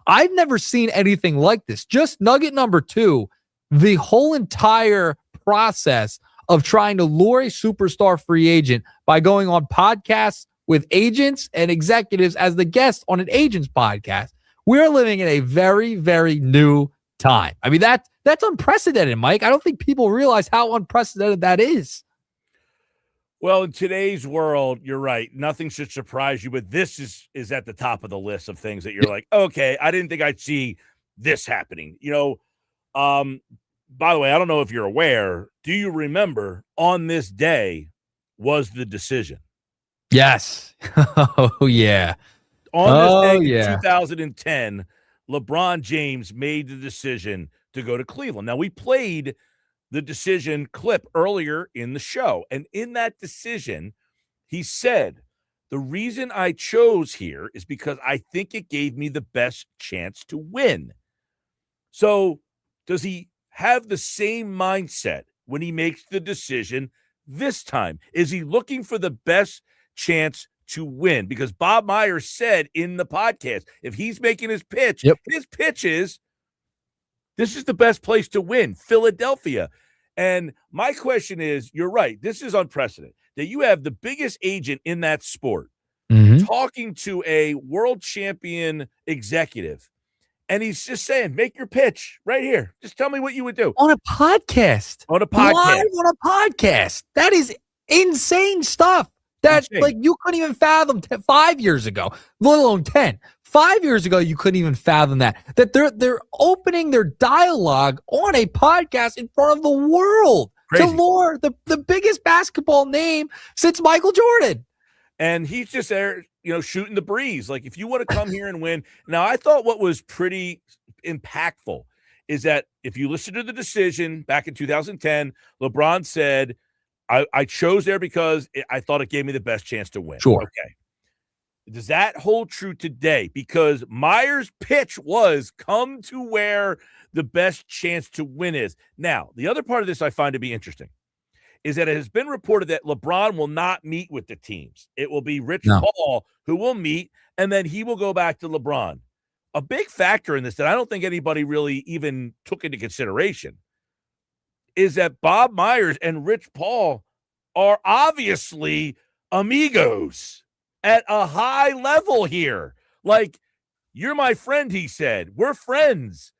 I've never seen anything like this. Just nugget number 2, the whole entire process of trying to lure a superstar free agent by going on podcasts with agents and executives as the guest on an agent's podcast. We're living in a very, very new time. I mean, that's unprecedented, Mike. I don't think people realize how unprecedented that is. Well, in today's world, you're right. Nothing should surprise you, but this is at the top of the list of things that you're like, okay, I didn't think I'd see this happening. By the way, I don't know if you're aware. Do you remember on this day was the decision? Yes. Oh, yeah. On this day in 2010, LeBron James made the decision to go to Cleveland. Now, we played the decision clip earlier in the show. And in that decision, he said, the reason I chose here is because I think it gave me the best chance to win. So does he have the same mindset when he makes the decision this time? Is he looking for the best chance to win? Because Bob Myers said in the podcast, if he's making his pitch, his pitch is, this is the best place to win, Philadelphia. And my question is, you're right, this is unprecedented. that you have the biggest agent in that sport Mhm. talking to a world champion executive, and he's just saying, make your pitch right here. Just tell me what you would do. On a podcast. On a Live podcast. on a podcast. That is insane stuff. That Insane. like you couldn't even fathom 5 years ago, let alone 10. 5 years ago, you couldn't even fathom that. That they're opening their dialogue on a podcast in front of the world Crazy. to lure the biggest basketball name since Michael Jordan. And he's just there, shooting the breeze. Like, if you want to come here and win. Now, I thought what was pretty impactful is that if you listen to the decision back in 2010, LeBron said, I chose there because I thought it gave me the best chance to win. Sure. Okay. Does that hold true today? Because Myers' pitch was come to where the best chance to win is. Now, the other part of this I find to be interesting is that it has been reported that LeBron will not meet with the teams. It will be Rich Paul who will meet, and then he will go back to LeBron. A big factor in this that I don't think anybody really even took into consideration is that Bob Myers and Rich Paul are obviously amigos at a high level here. Like, you're my friend, he said. We're friends.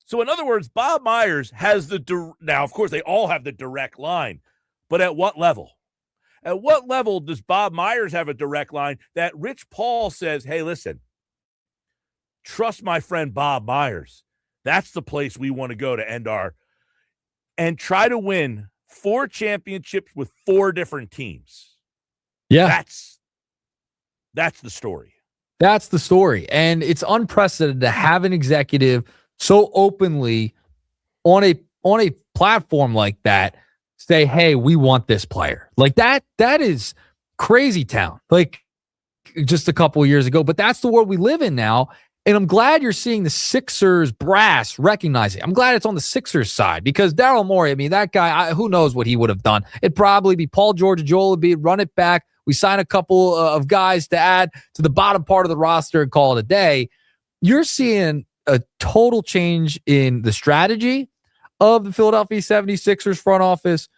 So, in other words, Bob Myers has now, of course, they all have the direct line, but at what level? At what level does Bob Myers have a direct line that Rich Paul says, hey, listen, trust my friend Bob Myers. That's the place we want to go to end and try to win 4 championships with 4 different teams. Yeah. That's the story. That's the story. And it's unprecedented to have an executive so openly on a platform like that say, hey, we want this player. Like that is crazy town. Like just a couple of years ago. But that's the world we live in now. And I'm glad you're seeing the Sixers brass recognize it. I'm glad it's on the Sixers side because Daryl Morey, I mean, that guy, who knows what he would have done. It'd probably be Paul George and Joel Embiid, run it back. We sign a couple of guys to add to the bottom part of the roster and call it a day. You're seeing a total change in the strategy of the Philadelphia 76ers front office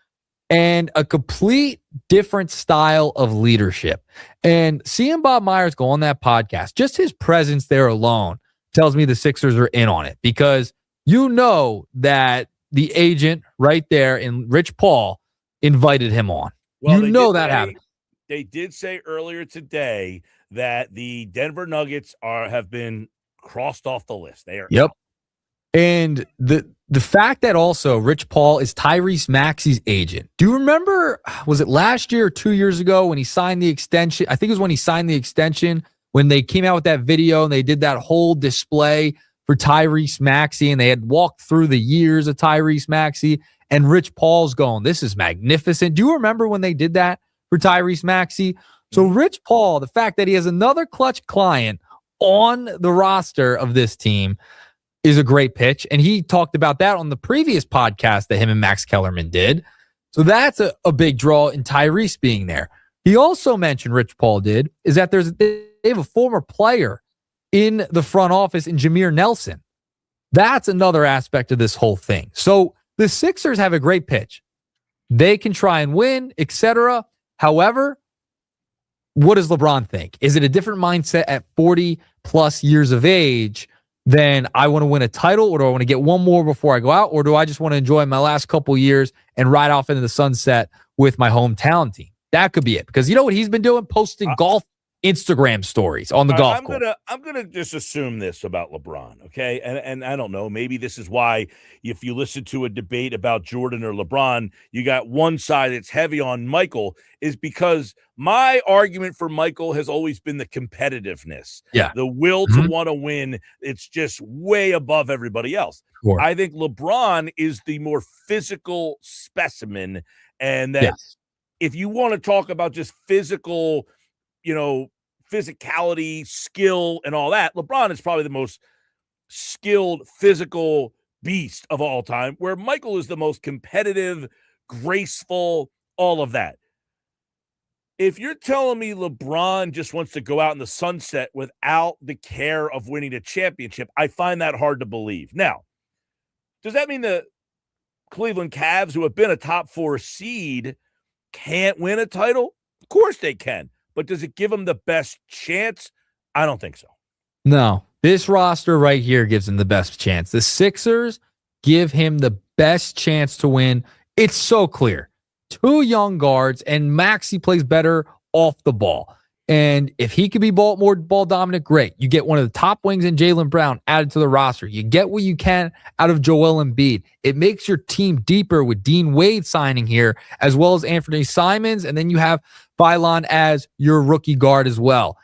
and a complete different style of leadership. And seeing Bob Myers go on that podcast, just his presence there alone tells me the Sixers are in on it because you know that the agent right there in Rich Paul invited him on. Well, you know that happened. They did say earlier today that the Denver Nuggets have been crossed off the list. They are Yep. out. And the fact that also Rich Paul is Tyrese Maxey's agent. Do you remember, was it last year or 2 years ago when he signed the extension? I think it was when he signed the extension when they came out with that video and they did that whole display for Tyrese Maxey and they had walked through the years of Tyrese Maxey and Rich Paul's going, this is magnificent. Do you remember when they did that for Tyrese Maxey? So Rich Paul, the fact that he has another clutch client on the roster of this team is a great pitch. And he talked about that on the previous podcast that him and Max Kellerman did. So that's a big draw in Tyrese being there. He also mentioned, Rich Paul did, is that they have a former player in the front office in Jameer Nelson. That's another aspect of this whole thing. So the Sixers have a great pitch. They can try and win, etc. However, what does LeBron think? Is it a different mindset at 40 plus years of age than I want to win a title, or do I want to get one more before I go out, or do I just want to enjoy my last couple years and ride off into the sunset with my hometown team? That could be it. Because you know what he's been doing? Posting golf Instagram stories on the golf course. I'm gonna just assume this about LeBron, okay? And I don't know. Maybe this is why if you listen to a debate about Jordan or LeBron, you got one side that's heavy on Michael, is because my argument for Michael has always been the competitiveness, the will to want to win. It's just way above everybody else. Sure. I think LeBron is the more physical specimen, and that if you want to talk about just physical, physicality, skill, and all that, LeBron is probably the most skilled physical beast of all time, where Michael is the most competitive, graceful, all of that. If you're telling me LeBron just wants to go out in the sunset without the care of winning a championship, I find that hard to believe. Now, does that mean the Cleveland Cavs, who have been a top 4 seed, can't win a title? Of course they can. But does it give them the best chance? I don't think so. No, this roster right here gives him the best chance. The Sixers give him the best chance to win. It's so clear. 2 young guards, and Maxey plays better off the ball. And if he could be more ball dominant, great. You get one of the top wings in Jaylen Brown added to the roster. You get what you can out of Joel Embiid. It makes your team deeper with Dean Wade signing here, as well as Anthony Simons. And then you have Phylon as your rookie guard as well.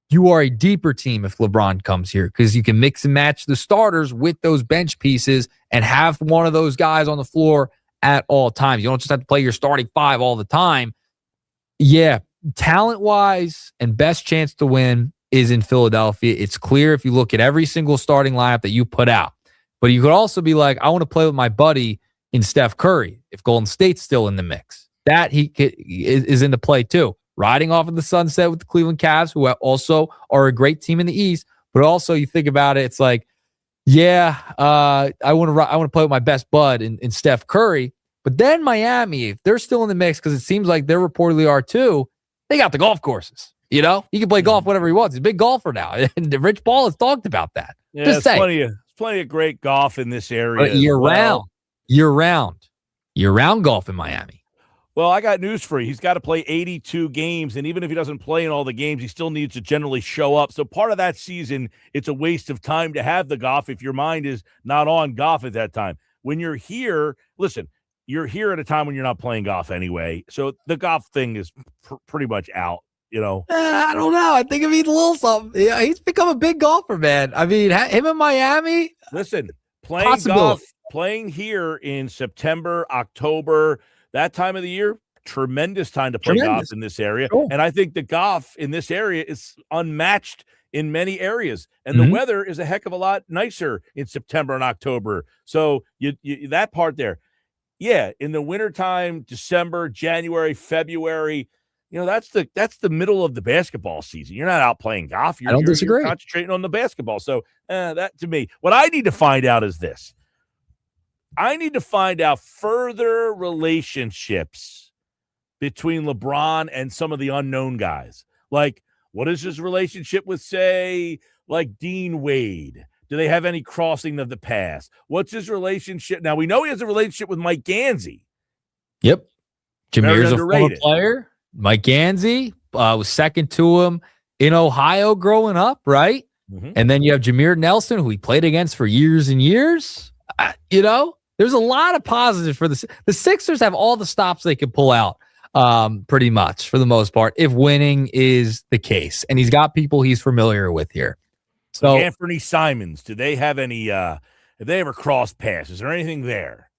You are a deeper team if LeBron comes here because you can mix and match the starters with those bench pieces and have one of those guys on the floor at all times. You don't just have to play your starting 5 all the time. Yeah, talent-wise and best chance to win is in Philadelphia. It's clear if you look at every single starting lineup that you put out. But you could also be like, I want to play with my buddy in Steph Curry if Golden State's still in the mix. That is into play too. Riding off of the sunset with the Cleveland Cavs, who also are a great team in the East. But also you think about it, it's like, yeah, I want to play with my best bud in Steph Curry. But then Miami, if they're still in the mix, because it seems like they reportedly are too, they got the golf courses. You know, he can play golf whenever he wants. He's a big golfer now. And Rich Paul has talked about that. Yeah, Just say. Plenty of great golf in this area. Year round golf in Miami. Well, I got news for you. He's got to play 82 games, and even if he doesn't play in all the games, he still needs to generally show up. So part of that season, it's a waste of time to have the golf if your mind is not on golf at that time. When you're here, listen, you're here at a time when you're not playing golf anyway. So the golf thing is pretty much out, you know. I don't know. I think it means a little something. Yeah, he's become a big golfer, man. I mean, him in Miami. Listen, playing golf, playing here in September, October, that time of the year, tremendous time to play golf in this area. Cool. And I think the golf in this area is unmatched in many areas. And the weather is a heck of a lot nicer in September and October. So you that part there. Yeah, in the wintertime, December, January, February, you know, that's the middle of the basketball season. You're not out playing golf. I don't disagree. You're concentrating on the basketball. So that to me, what I need to find out is this. I need to find out further relationships between LeBron and some of the unknown guys. Like, what is his relationship with, say, like Dean Wade? Do they have any crossing of the paths? What's his relationship? Now, we know he has a relationship with Mike Gansey. Yep. Jameer's a former player. Mike Gansey was second to him in Ohio growing up, right? Mm-hmm. And then you have Jameer Nelson, who he played against for years and years. You know, there's a lot of positives for the Sixers have all the stops they can pull out pretty much for the most part if winning is the case. And he's got people he's familiar with here. So Anthony Simons, do they have any have they ever crossed paths? Is there anything there?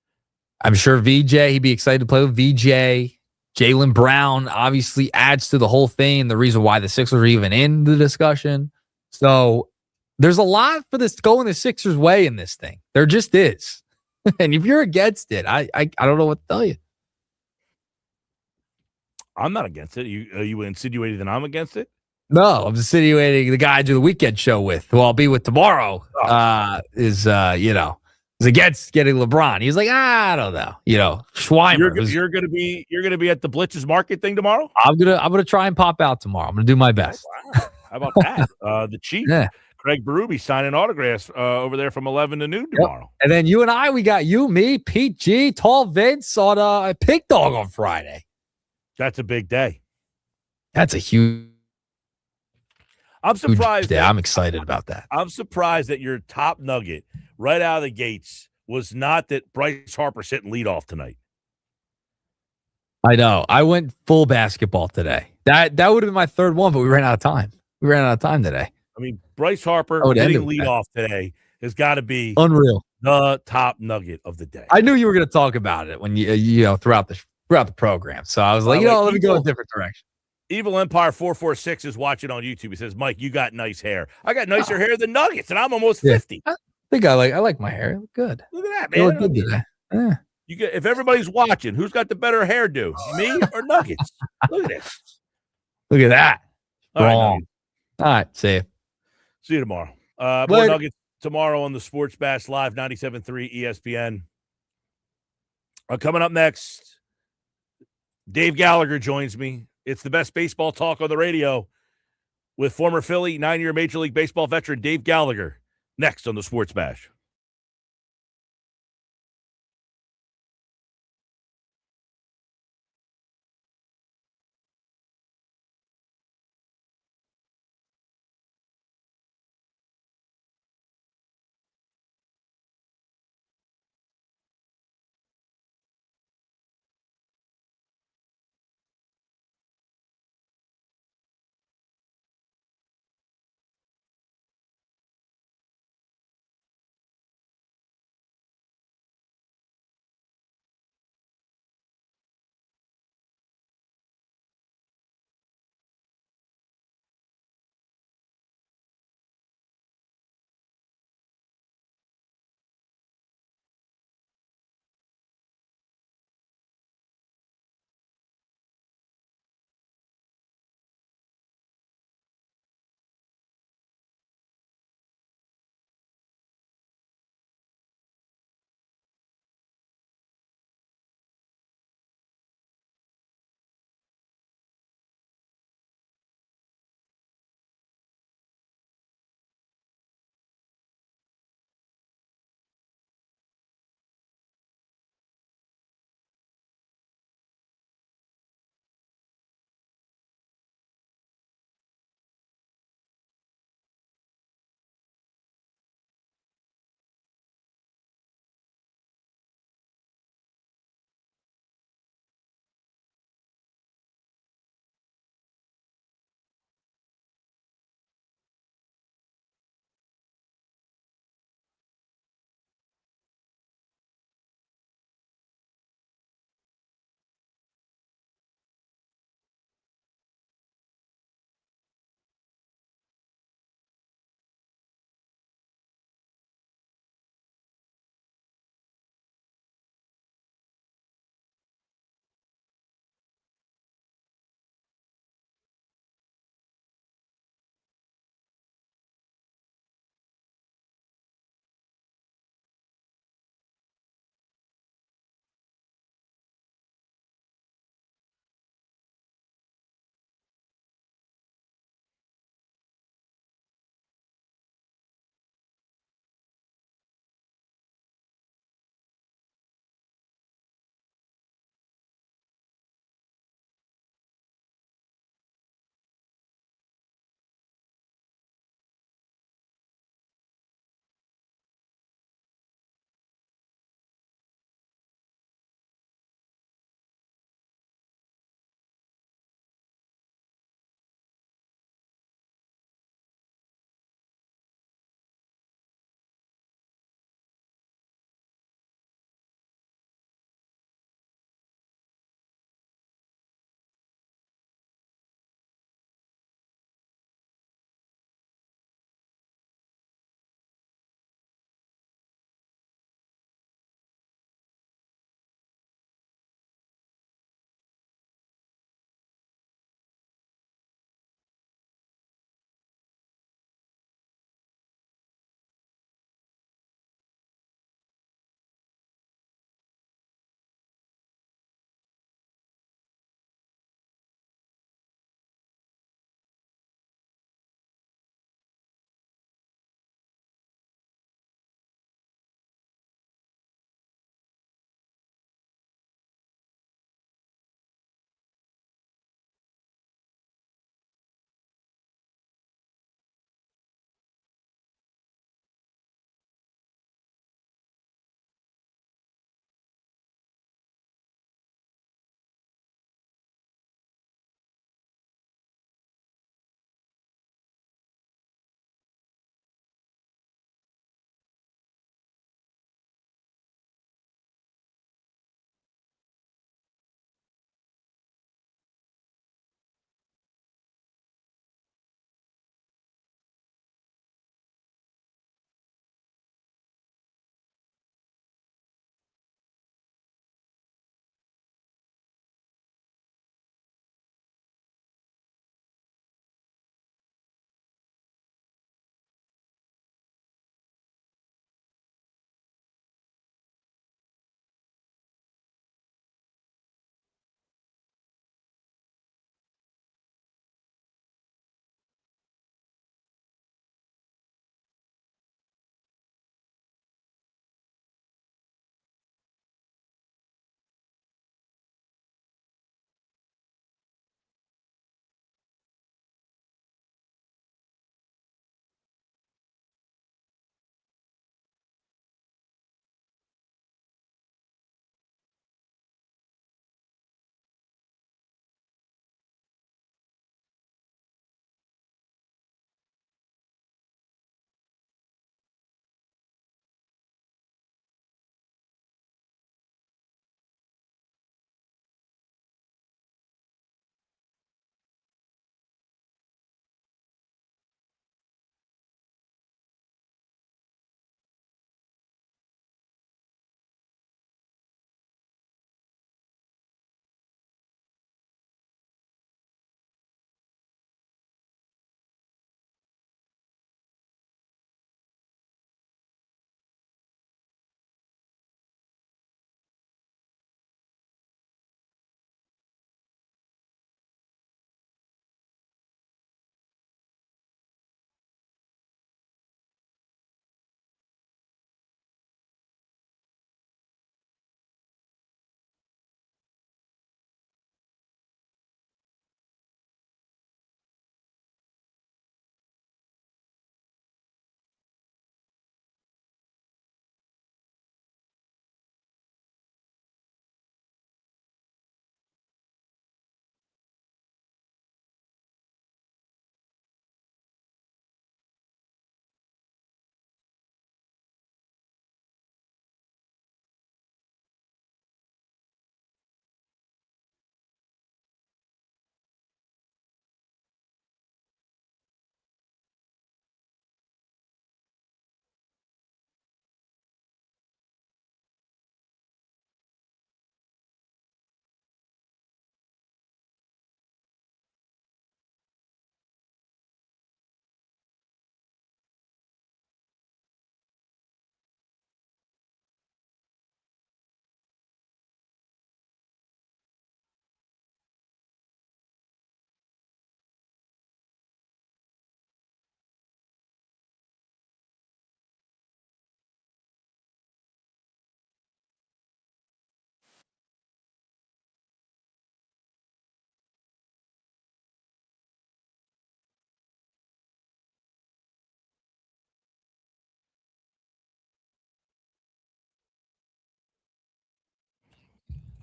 I'm sure VJ, he'd be excited to play with VJ. Jaylen Brown obviously adds to the whole thing, the reason why the Sixers are even in the discussion. So there's a lot for this going the Sixers' way in this thing. There just is. And if you're against it, I don't know what to tell you. I'm not against it. You insinuating that I'm against it? No, I'm insinuating the guy I do the weekend show with, who I'll be with tomorrow, is against getting LeBron. He's like, I don't know, Schweimer. You're gonna be at the Blitz's Market thing tomorrow. I'm gonna try and pop out tomorrow. I'm gonna do my best. Oh, wow. How about that? The Chief, Craig Berube, signing autographs over there from 11 to noon tomorrow. Yep. And then you and I, we got you, me, Pete G, Tall Vince on Pig Dog on Friday. That's a big day. That's a huge. I'm surprised. I'm excited about that. I'm surprised that your top nugget right out of the gates was not that Bryce Harper sitting leadoff tonight. I know. I went full basketball today. That would have been my third one, but we ran out of time. We ran out of time today. I mean, Bryce Harper hitting leadoff today has got to be unreal. The top nugget of the day. I knew you were going to talk about it when you throughout the program. So I was like, let me go a different direction. Evil Empire 446 is watching on YouTube. He says, Mike, you got nice hair. I got nicer hair than Nuggets, and I'm almost 50. I think I like my hair. Good. Look at that, man. Look good today. Yeah. If everybody's watching, who's got the better hairdo? Me or Nuggets? Look at this. Look at that. All right. See you. See you tomorrow. More Nuggets tomorrow on the Sports Bash Live 97.3 ESPN. Coming up next, Dave Gallagher joins me. It's the best baseball talk on the radio with former Philly 9-year Major League Baseball veteran Dave Gallagher. Next on the Sports Bash.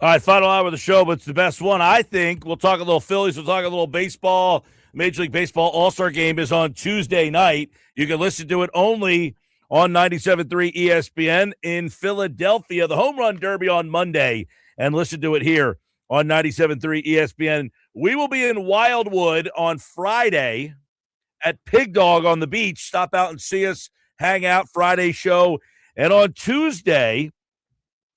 All right, final hour of the show, but it's the best one, I think. We'll talk a little Phillies. We'll talk a little baseball. Major League Baseball All-Star Game is on Tuesday night. You can listen to it only on 97.3 ESPN in Philadelphia. The Home Run Derby on Monday, and listen to it here on 97.3 ESPN. We will be in Wildwood on Friday at Pig Dog on the beach. Stop out and see us, hang out, Friday show. And on Tuesday,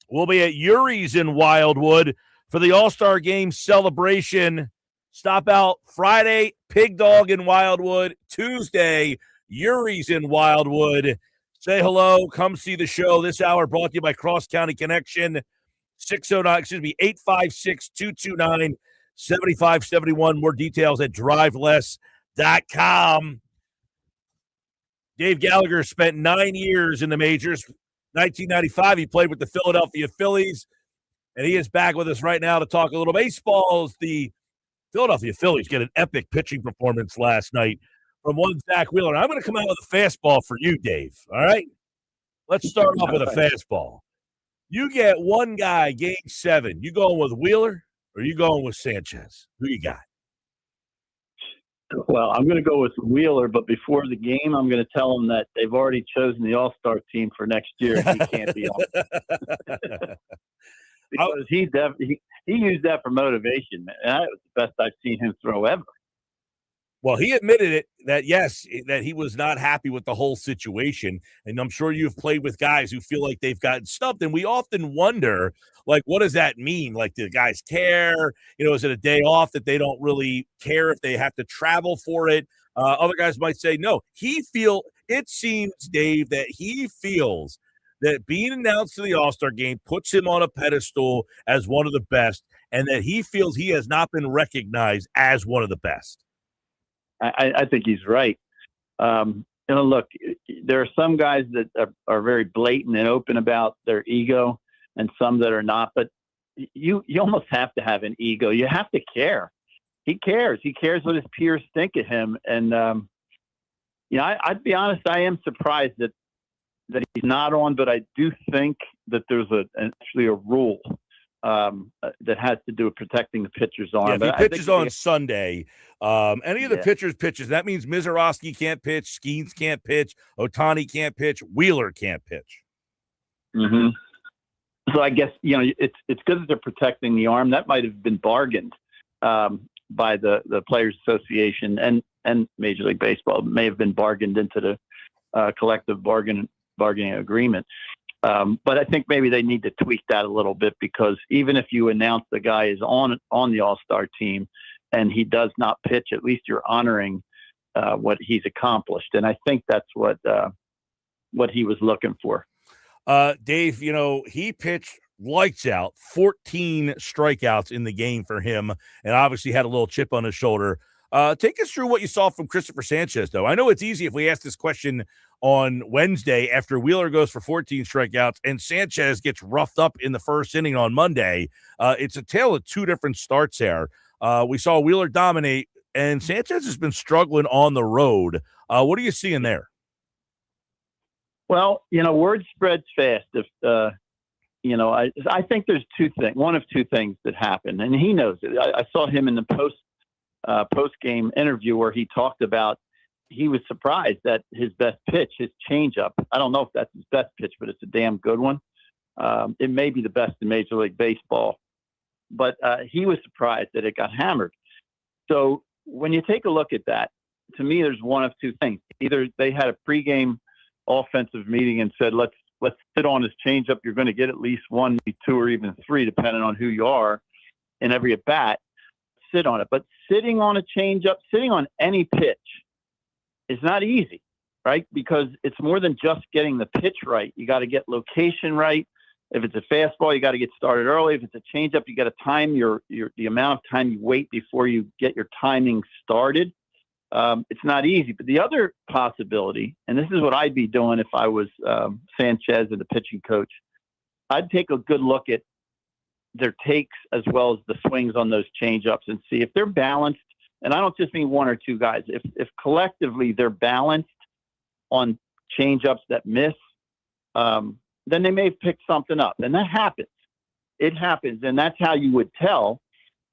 we'll be at Yuri's in Wildwood for the All-Star Game celebration. Stop out Friday, Pig Dog in Wildwood. Tuesday, Yuri's in Wildwood. Say hello. Come see the show. This hour brought to you by Cross County Connection. 856-229-7571. More details at driveless.com. Dave Gallagher spent 9 years in the majors. 1995, he played with the Philadelphia Phillies, and he is back with us right now to talk a little baseball. The Philadelphia Phillies get an epic pitching performance last night from one Zack Wheeler. I'm going to come out with a fastball for you, Dave, all right? Let's start off with a fastball. You get one guy, game 7. You going with Wheeler or you going with Sanchez? Who you got? Well, I'm going to go with Wheeler, but before the game, I'm going to tell him that they've already chosen the All-Star team for next year. He can't be on. Because he used that for motivation, man. That was the best I've seen him throw ever. Well, he admitted it that, yes, that he was not happy with the whole situation. And I'm sure you've played with guys who feel like they've gotten stumped. And we often wonder, like, what does that mean? Like, do the guys care? You know, is it a day off that they don't really care if they have to travel for it? Other guys might say, no. It seems, Dave, that he feels that being announced to the All-Star game puts him on a pedestal as one of the best, and that he feels he has not been recognized as one of the best. I think he's right. Look, there are some guys that are very blatant and open about their ego, and some that are not. But you almost have to have an ego. You have to care. He cares. He cares what his peers think of him. And I'd be honest. I am surprised that he's not on. But I do think that there's actually a rule that has to do with protecting the pitcher's arm. Yeah, if he pitches on Sunday, any of the pitchers pitches, that means Mizorowski can't pitch, Skeens can't pitch, Ohtani can't pitch, Wheeler can't pitch. Mm-hmm. So I guess, it's good that they're protecting the arm. That might have been bargained by the Players Association and Major League Baseball. It may have been bargained into the collective bargaining agreement. But I think maybe they need to tweak that a little bit, because even if you announce the guy is on the All-Star team and he does not pitch, at least you're honoring what he's accomplished. And I think that's what he was looking for. Dave, he pitched lights out, 14 strikeouts in the game for him, and obviously had a little chip on his shoulder. Take us through what you saw from Christopher Sanchez, though. I know it's easy if we ask this question on Wednesday after Wheeler goes for 14 strikeouts and Sanchez gets roughed up in the first inning on Monday. It's a tale of two different starts there. We saw Wheeler dominate, and Sanchez has been struggling on the road. What are you seeing there? Well, word spreads fast. If I think there's one of two things that happened, and he knows it. I saw him in the post-game interview where he talked about he was surprised that his best pitch, his changeup, I don't know if that's his best pitch, but it's a damn good one. It may be the best in Major League Baseball, but he was surprised that it got hammered. So when you take a look at that, to me, there's one of two things. Either they had a pregame offensive meeting and said, let's sit on his changeup. You're going to get at least 1, 2, or even 3, depending on who you are in every at bat. Sit on it. But sitting on a changeup, sitting on any pitch is not easy, right? Because it's more than just getting the pitch right. You got to get location right. If it's a fastball, you got to get started early. If it's a changeup, you got to time the amount of time you wait before you get your timing started. It's not easy. But the other possibility, and this is what I'd be doing if I was Sanchez and the pitching coach, I'd take a good look at their takes as well as the swings on those changeups and see if they're balanced. And I don't just mean one or two guys. If collectively they're balanced on changeups that miss, then they may have picked something up. And that happens. it happens, and that's how you would tell.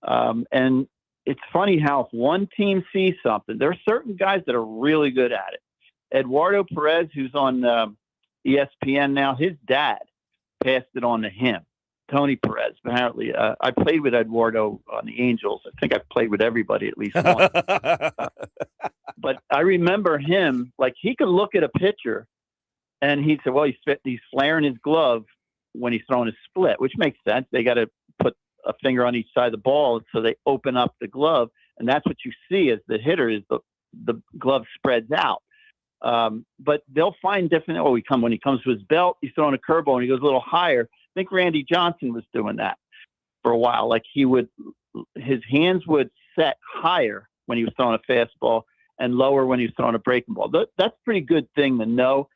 And it's funny how if one team sees something, there are certain guys that are really good at it. Eduardo Perez, who's on ESPN now, his dad passed it on to him. Tony Perez, apparently. I played with Eduardo on the Angels. I think I've played with everybody at least once. But I remember him, like, he could look at a pitcher and he said, well, he's flaring his glove when he's throwing a split, which makes sense. They got to put a finger on each side of the ball so they open up the glove. And that's what you see as the hitter is the glove spreads out. But they'll find different. When he comes to his belt, he's throwing a curveball and he goes a little higher. I think Randy Johnson was doing that for a while. Like his hands would set higher when he was throwing a fastball and lower when he was throwing a breaking ball. That's a pretty good thing to know.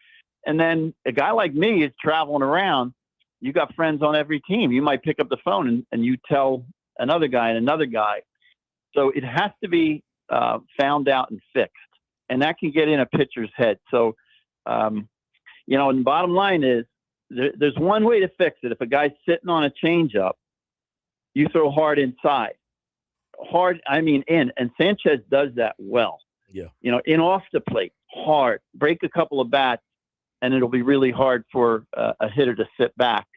And then a guy like me is traveling around. You got friends on every team. You might pick up the phone and you tell another guy and another guy. So it has to be found out and fixed. And that can get in a pitcher's head. So, and the bottom line is there's one way to fix it. If a guy's sitting on a changeup, you throw hard inside. Hard, I mean in. And Sanchez does that well. Yeah. In off the plate, hard. Break a couple of bats, and it'll be really hard for a hitter to sit back.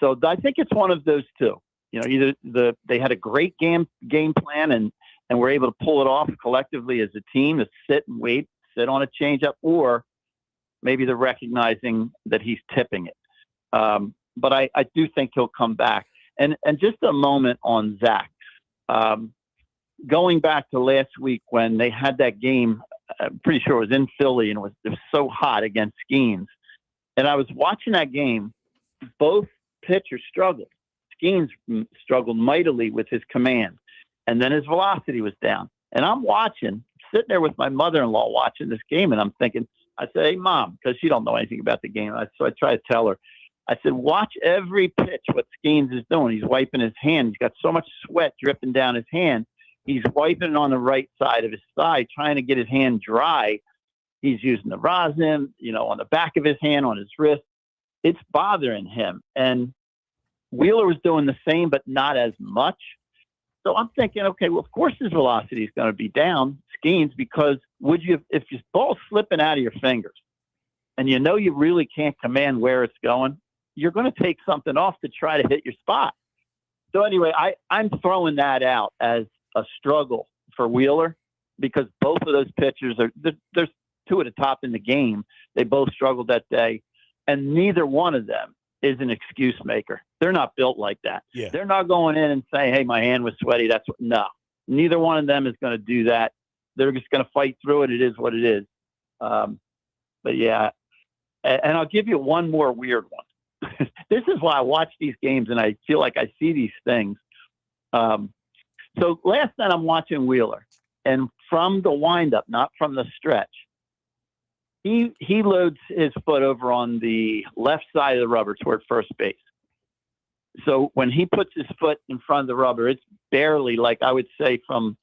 So I think it's one of those two. Either they had a great game plan and were able to pull it off collectively as a team to sit and wait, sit on a changeup, or maybe they're recognizing that he's tipping it. But I do think he'll come back. And just a moment on Zack. Going back to last week when they had that game, I'm pretty sure it was in Philly and it was so hot against Skeens. And I was watching that game. Both pitchers struggled. Skeens struggled mightily with his command. And then his velocity was down. And I'm sitting there with my mother-in-law watching this game, and I'm thinking, I said, hey, Mom, because she don't know anything about the game. So I try to tell her. I said, watch every pitch what Skeens is doing. He's wiping his hand. He's got so much sweat dripping down his hand. He's wiping it on the right side of his thigh, trying to get his hand dry. He's using the rosin, on the back of his hand, on his wrist. It's bothering him. And Wheeler was doing the same, but not as much. So I'm thinking, okay, well, of course his velocity is going to be down, Skeens, because if your ball's slipping out of your fingers and you really can't command where it's going, you're going to take something off to try to hit your spot. So anyway, I'm throwing that out as a struggle for Wheeler because both of those pitchers there's two at the top in the game. They both struggled that day, and neither one of them is an excuse maker. They're not built like that. Yeah. They're not going in and saying, hey, my hand was sweaty. No, neither one of them is going to do that. They're just going to fight through it. It is what it is. But yeah. And I'll give you one more weird one. This is why I watch these games and I feel like I see these things. So last night I'm watching Wheeler, and from the windup, not from the stretch, he loads his foot over on the left side of the rubber toward first base. So when he puts his foot in front of the rubber, it's barely, like I would say, from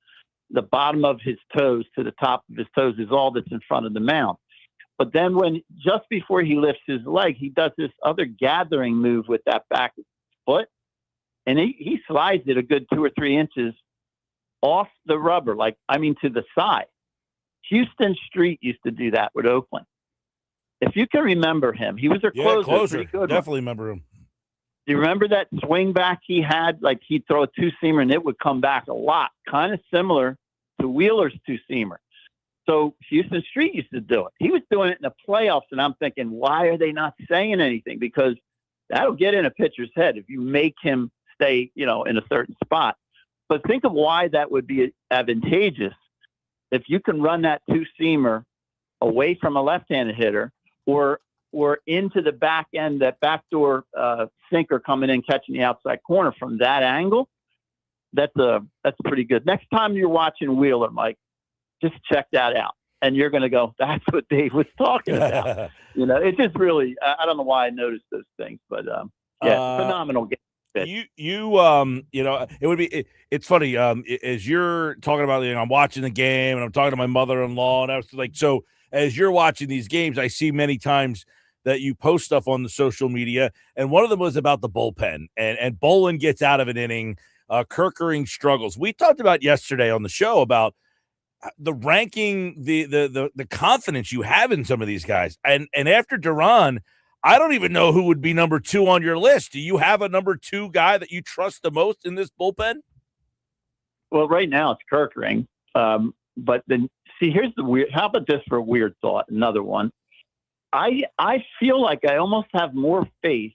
the bottom of his toes to the top of his toes is all that's in front of the mound. But then just before he lifts his leg, he does this other gathering move with that back foot, and he slides it a good 2 or 3 inches off the rubber, to the side. Houston Street used to do that with Oakland. If you can remember him, he was their closer. Pretty good Definitely remember him. Do you remember that swing back he had? Like he'd throw a two-seamer and it would come back a lot, kind of similar to Wheeler's two-seamer. So Houston Street used to do it. He was doing it in the playoffs, and I'm thinking, why are they not saying anything? Because that'll get in a pitcher's head if you make him stay, in a certain spot. But think of why that would be advantageous if you can run that two-seamer away from a left-handed hitter or into the back end, that backdoor sinker coming in, catching the outside corner from that angle. That's pretty good. Next time you're watching Wheeler, Mike, just check that out. And you're going to go, that's what Dave was talking about. It's just really, I don't know why I noticed those things, but phenomenal game. It would be, it's funny. As you're talking about, I'm watching the game and I'm talking to my mother-in-law and I was like, so as you're watching these games, I see many times that you post stuff on the social media, and one of them was about the bullpen. And Bolin gets out of an inning. Kerkering struggles. We talked about yesterday on the show about the ranking, the confidence you have in some of these guys. And after Duran, I don't even know who would be number 2 on your list. Do you have a number 2 guy that you trust the most in this bullpen? Well, right now it's Kerkering. But then, see, here's the weird. How about this for a weird thought? Another one. I feel like I almost have more faith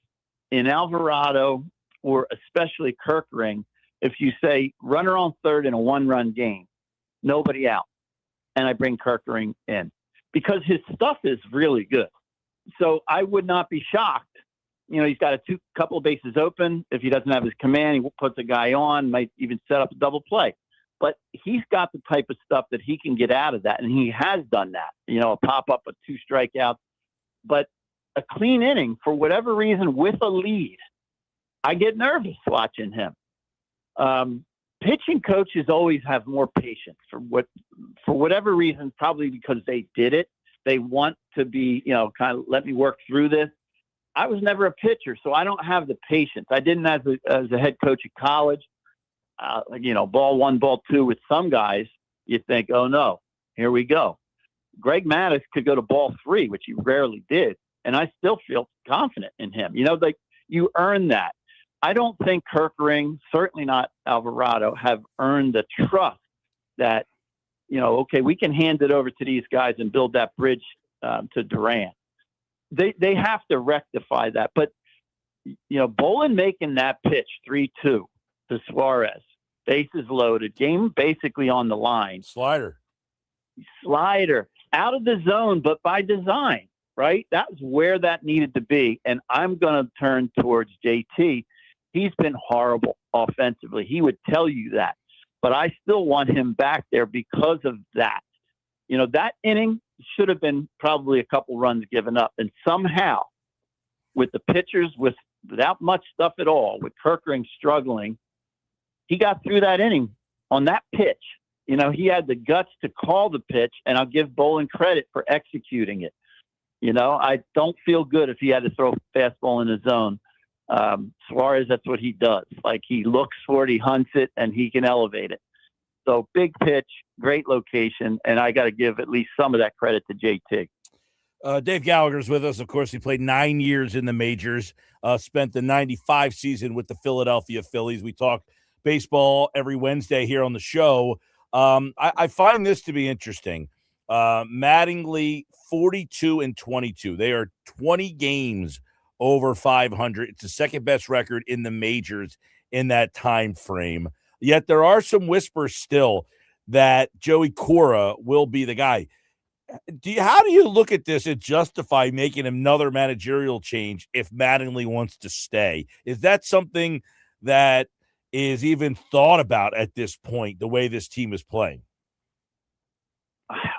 in Alvarado or especially Kerkering if you say runner on third in a 1-run game, nobody out, and I bring Kerkering in because his stuff is really good. So I would not be shocked. You know, he's got a couple of bases open. If he doesn't have his command, he puts a guy on, might even set up a double play. But he's got the type of stuff that he can get out of that, and he has done that. You know, a pop-up, a 2 strikeouts. But a clean inning, for whatever reason, with a lead, I get nervous watching him. Pitching coaches always have more patience for whatever reason, probably because they did it. They want to be, you know, kind of let me work through this. I was never a pitcher, so I don't have the patience. I didn't as a head coach at college. You know, ball 1, ball 2 with some guys, you think, oh no, here we go. Greg Maddux could go to ball 3, which he rarely did, and I still feel confident in him. You know, like you earn that. I don't think Kerkering, certainly not Alvarado, have earned the trust that, you know, okay, we can hand it over to these guys and build that bridge to Duran. They have to rectify that. But, you know, Bolin making that pitch 3-2 to Suarez, bases loaded, game basically on the line. Slider, out of the zone, but by design, right? That was where that needed to be. And I'm going to turn towards JT. He's been horrible offensively. He would tell you that. But I still want him back there because of that. You know, that inning should have been probably a couple runs given up. And somehow, with the pitchers without much stuff at all, with Kerkering struggling, he got through that inning on that pitch. You know, he had the guts to call the pitch, and I'll give Bolin credit for executing it. You know, I don't feel good if he had to throw a fastball in the zone. Suarez, that's what he does. Like, he looks for it, he hunts it, and he can elevate it. So big pitch, great location, and I got to give at least some of that credit to JT. Dave Gallagher's with us. Of course, he played 9 years in the majors, spent the 95 season with the Philadelphia Phillies. We talk baseball every Wednesday here on the show. I find this to be interesting. Mattingly, 42-22. They are 20 games over 500. It's the second best record in the majors in that time frame. Yet there are some whispers still that Joey Cora will be the guy. How do you look at this and justify making another managerial change if Mattingly wants to stay? Is that something that is even thought about at this point, the way this team is playing?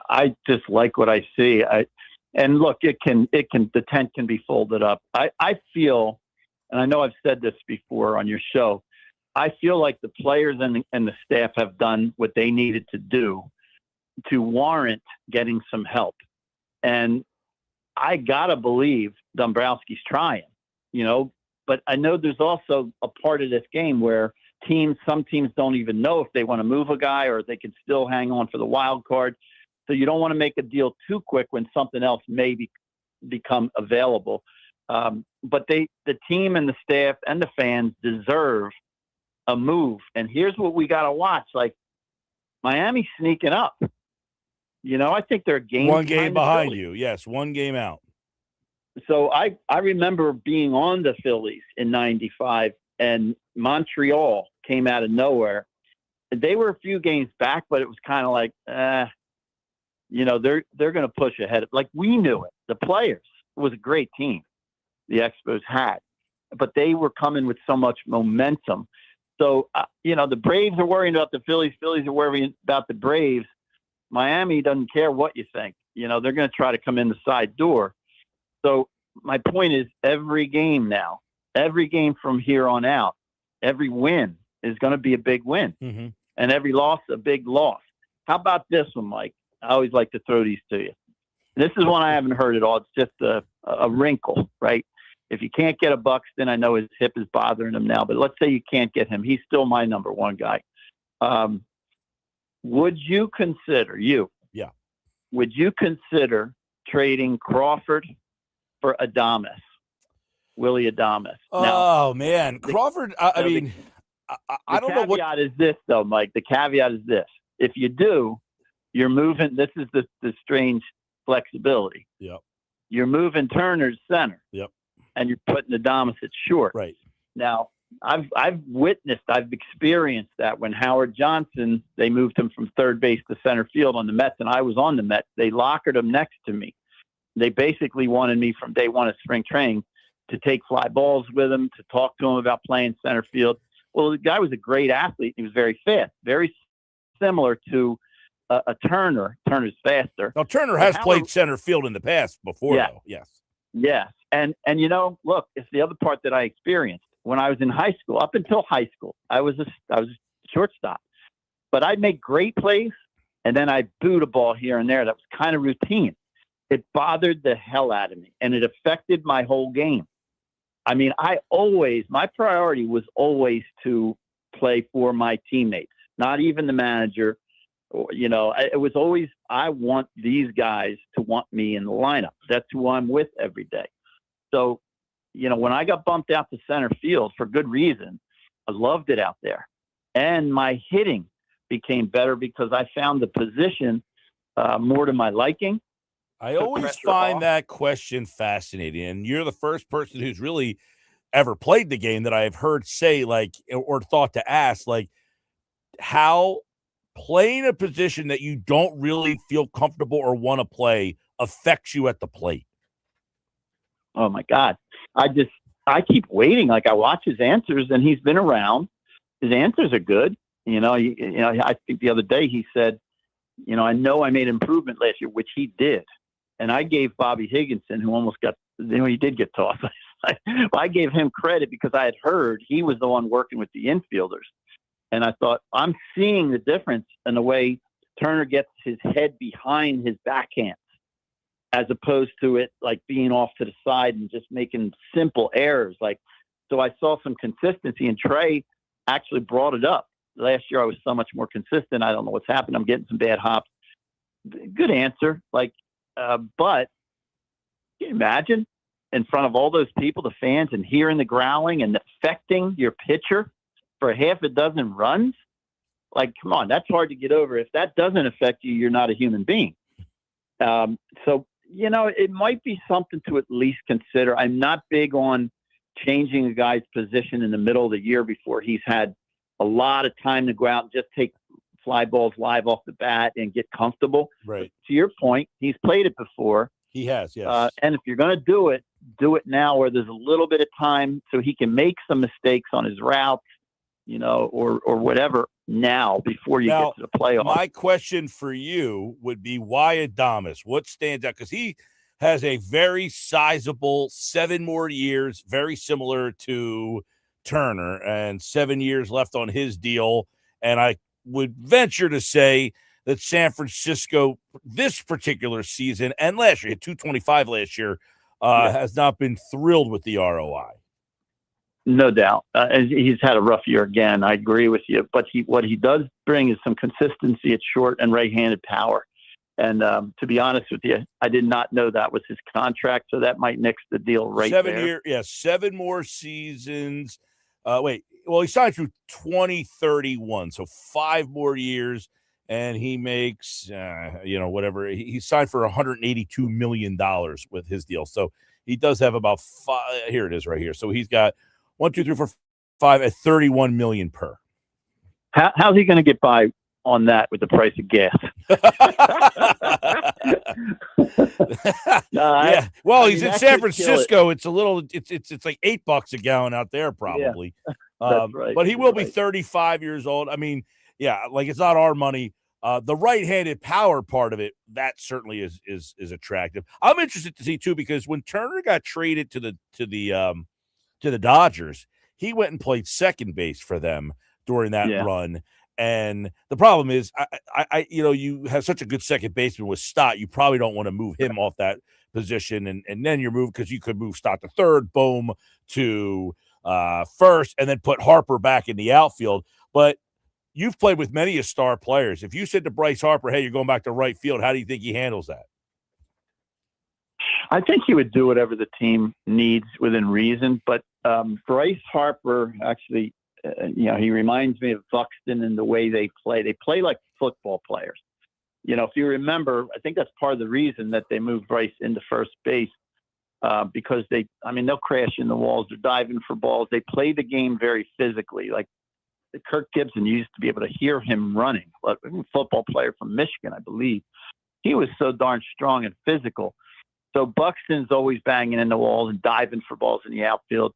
I just like what I see. And look, the tent can be folded up. I feel, and I know I've said this before on your show, I feel like the players and the staff have done what they needed to do to warrant getting some help. And I gotta believe Dombrowski's trying, you know, but I know there's also a part of this game where some teams don't even know if they want to move a guy or they can still hang on for the wild card. So you don't want to make a deal too quick when something else may become available. But the team and the staff and the fans deserve a move. And here's what we got to watch. Like, Miami's sneaking up. You know, I think they're one game behind you. Yes, one game out. So I remember being on the Phillies in 95, and Montreal came out of nowhere. They were a few games back, but it was kind of like, you know, they're going to push ahead. Like, we knew it. The players, it was a great team the Expos had, but they were coming with so much momentum. So, you know, the Braves are worrying about the Phillies. Phillies are worrying about the Braves. Miami doesn't care what you think. You know, they're going to try to come in the side door. So my point is, every game now, every game from here on out, every win is going to be a big win. Mm-hmm. And every loss, a big loss. How about this one, Mike? I always like to throw these to you. This is one I haven't heard at all. It's just a wrinkle, right? If you can't get a Buxton, I know his hip is bothering him now, but let's say you can't get him. He's still my number one guy. Would you consider Yeah. Would you consider trading Crawford for Willie Adames? Oh, man. Crawford, I mean, I don't know what. The caveat is this, though, Mike. The caveat is this. If you do, you're moving. This is the strange flexibility. Yep. You're moving Turner to center. Yep. And you're putting Adames at short. Right. Now, I've experienced that when Howard Johnson, they moved him from third base to center field on the Mets, and I was on the Mets. They lockered him next to me. They basically wanted me from day one of spring training to take fly balls with him, to talk to him about playing center field. Well, the guy was a great athlete. He was very fast, very similar to a Turner. Turner's faster. Now, Turner has played center field in the past before, though. Yes. Yes. And look, it's the other part that I experienced when I was in high school. Up until high school, I was a shortstop, but I'd make great plays, and then I'd boot a ball here and there. That was kind of routine. It bothered the hell out of me, and it affected my whole game. I mean, my priority was always to play for my teammates, not even the manager. It was always, I want these guys to want me in the lineup. That's who I'm with every day. So, when I got bumped out to center field for good reason, I loved it out there. And my hitting became better because I found the position more to my liking. I always find that question fascinating. And you're the first person who's really ever played the game that I've heard say, or thought to ask, how playing a position that you don't really feel comfortable or want to play affects you at the plate. Oh my God. I keep waiting. I watch his answers, and he's been around. His answers are good. I think the other day he said, I know I made improvement last year, which he did. And I gave Bobby Higginson, who almost got, he did get tossed. I gave him credit because I had heard he was the one working with the infielders. And I thought, I'm seeing the difference in the way Turner gets his head behind his backhand, as opposed to it being off to the side and just making simple errors. So I saw some consistency, and Trey actually brought it up. Last year I was so much more consistent. I don't know what's happened. I'm getting some bad hops. Good answer. But can you imagine in front of all those people, the fans, and hearing the growling and affecting your pitcher for half a dozen runs? Come on, that's hard to get over. If that doesn't affect you, you're not a human being. So, it might be something to at least consider. I'm not big on changing a guy's position in the middle of the year before he's had a lot of time to go out and just take fly balls live off the bat and get comfortable. Right. But to your point, he's played it before. He has, yes. And if you're going to do it now where there's a little bit of time so he can make some mistakes on his routes, or whatever now before you get to the playoffs. My question for you would be, why Adames? What stands out? Because he has a very sizable 7 more years, very similar to Turner, and 7 years left on his deal. And I would venture to say that San Francisco this particular season and last year, 225 last year, has not been thrilled with the ROI. No doubt. He's had a rough year again. I agree with you. But what he does bring is some consistency at short and right-handed power. And to be honest with you, I did not know that was his contract, so that might nix the deal right there. 7 more seasons. He signed through 2031, so 5 more years, and he makes, whatever. He signed for $182 million with his deal. So he does have about 5. Here it is right here. So he's got 1, 2, 3, 4, 5 at $31 million per. How's he going to get by on that with the price of gas? Yeah. Well, he's in San Francisco. It's a little. It's like $8 a gallon out there, probably. Yeah, that's right. But he will be 35 years old. I mean, yeah, it's not our money. The right-handed power part of it, that certainly is attractive. I'm interested to see too, because when Turner got traded to the Dodgers, he went and played second base for them during that run. And the problem is, you have such a good second baseman with Stott. You probably don't want to move him off that position, and then you're moved because you could move Stott to third, Bohm to first, and then put Harper back in the outfield. But you've played with many of star players. If you said to Bryce Harper, "Hey, you're going back to right field," how do you think he handles that? I think he would do whatever the team needs within reason. But Bryce Harper, actually, he reminds me of Buxton in the way they play. They play like football players. If you remember, I think that's part of the reason that they moved Bryce into first base because they'll crash in the walls. They're diving for balls. They play the game very physically. Like Kirk Gibson, you used to be able to hear him running. A football player from Michigan, I believe. He was so darn strong and physical. So Buxton's always banging in the walls and diving for balls in the outfield.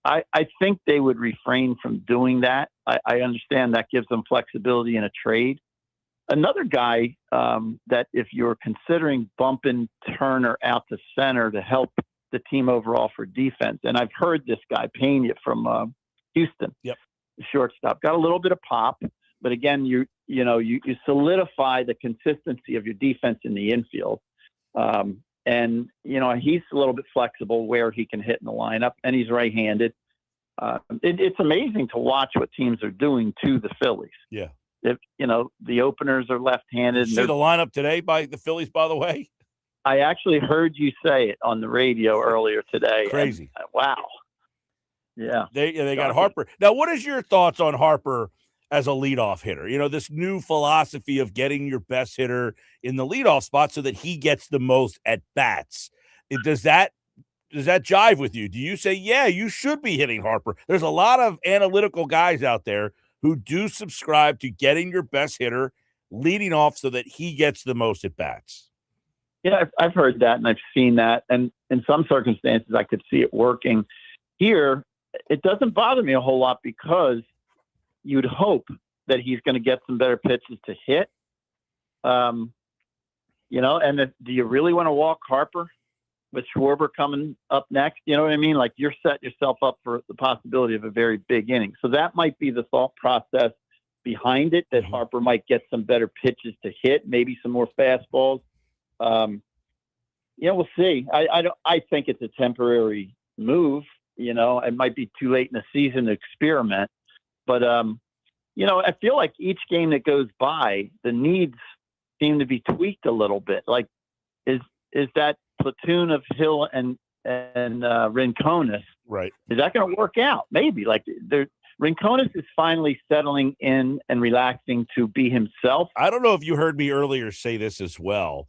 I think they would refrain from doing that. I understand that gives them flexibility in a trade. Another guy that if you're considering bumping Turner out to center to help the team overall for defense, and I've heard this guy, Pena from Houston, shortstop, got a little bit of pop, but again, you solidify the consistency of your defense in the infield. And, he's a little bit flexible where he can hit in the lineup, and he's right-handed. It's amazing to watch what teams are doing to the Phillies. Yeah. If, the openers are left-handed. See the lineup today by the Phillies, by the way? I actually heard you say it on the radio earlier today. Crazy. And, wow. Yeah. They got Harper. Now, what is your thoughts on Harper as a leadoff hitter? This new philosophy of getting your best hitter in the leadoff spot so that he gets the most at bats. Does that jive with you? Do you say, yeah, you should be hitting Harper? There's a lot of analytical guys out there who do subscribe to getting your best hitter leading off so that he gets the most at bats. Yeah, I've heard that and I've seen that. And in some circumstances, I could see it working. Here, it doesn't bother me a whole lot because you'd hope that he's going to get some better pitches to hit. And do you really want to walk Harper with Schwarber coming up next? You know what I mean? Like you're setting yourself up for the possibility of a very big inning. So that might be the thought process behind it, that Harper might get some better pitches to hit, maybe some more fastballs. We'll see. I think it's a temporary move. It might be too late in the season to experiment. But, I feel like each game that goes by, the needs seem to be tweaked a little bit. Like, is that platoon of Hill and Rincones, right? Is that going to work out? Maybe. Like, Rincones is finally settling in and relaxing to be himself. I don't know if you heard me earlier say this as well.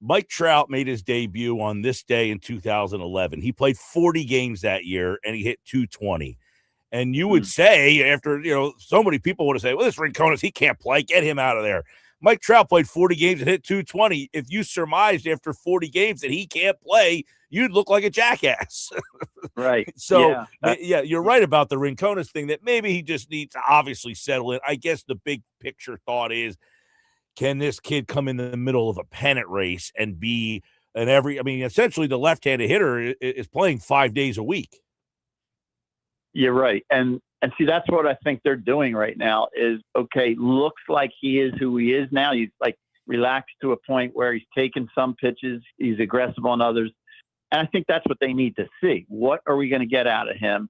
Mike Trout made his debut on this day in 2011. He played 40 games that year, and he hit .220. And you would say, after, so many people would say, well, this Rincones, he can't play. Get him out of there. Mike Trout played 40 games and hit .220. If you surmised after 40 games that he can't play, you'd look like a jackass. Right. So, yeah, you're right about the Rincones thing, that maybe he just needs to obviously settle in. I guess the big picture thought is, can this kid come in the middle of a pennant race and be essentially the left-handed hitter is playing 5 days a week. You're right. And see, that's what I think they're doing right now is, okay, looks like he is who he is now. He's like relaxed to a point where he's taking some pitches. He's aggressive on others. And I think that's what they need to see. What are we going to get out of him?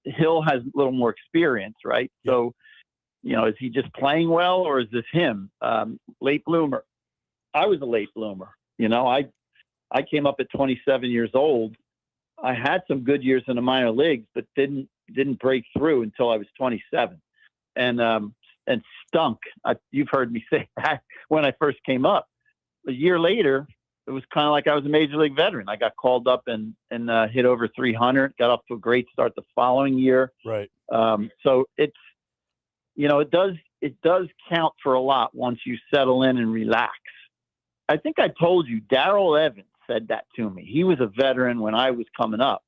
Hill has a little more experience, right? Yeah. So, is he just playing well, or is this him? Late bloomer. I was a late bloomer. I came up at 27 years old. I had some good years in the minor leagues, but didn't break through until I was 27, and stunk. You've heard me say that when I first came up. A year later, it was kind of like I was a major league veteran. I got called up and hit over 300. Got off to a great start the following year. Right. So it's it does count for a lot once you settle in and relax. I think I told you Darrell Evans said that to me. He was a veteran when I was coming up.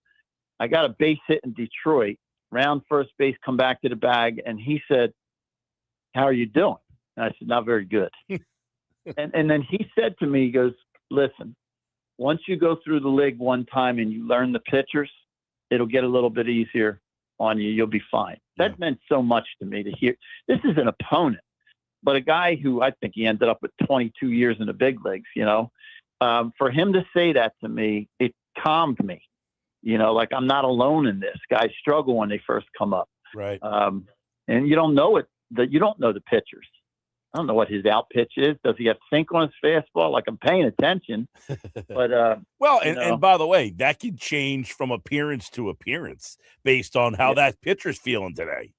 I got a base hit in Detroit, round first base, come back to the bag, and he said, "How are you doing?" And I said, "Not very good." and then he said to me, he goes, "Listen, once you go through the league one time and you learn the pitchers, it'll get a little bit easier on you, you'll be fine. That meant so much to me to hear. This is an opponent, but a guy who I think he ended up with 22 years in the big leagues, for him to say that to me, it calmed me, like I'm not alone in this. Guys struggle when they first come up. Right. And you don't know you don't know the pitchers. I don't know what his out pitch is. Does he have sink on his fastball? Like, I'm paying attention, but and by the way, that can change from appearance to appearance based on how that pitcher's feeling today.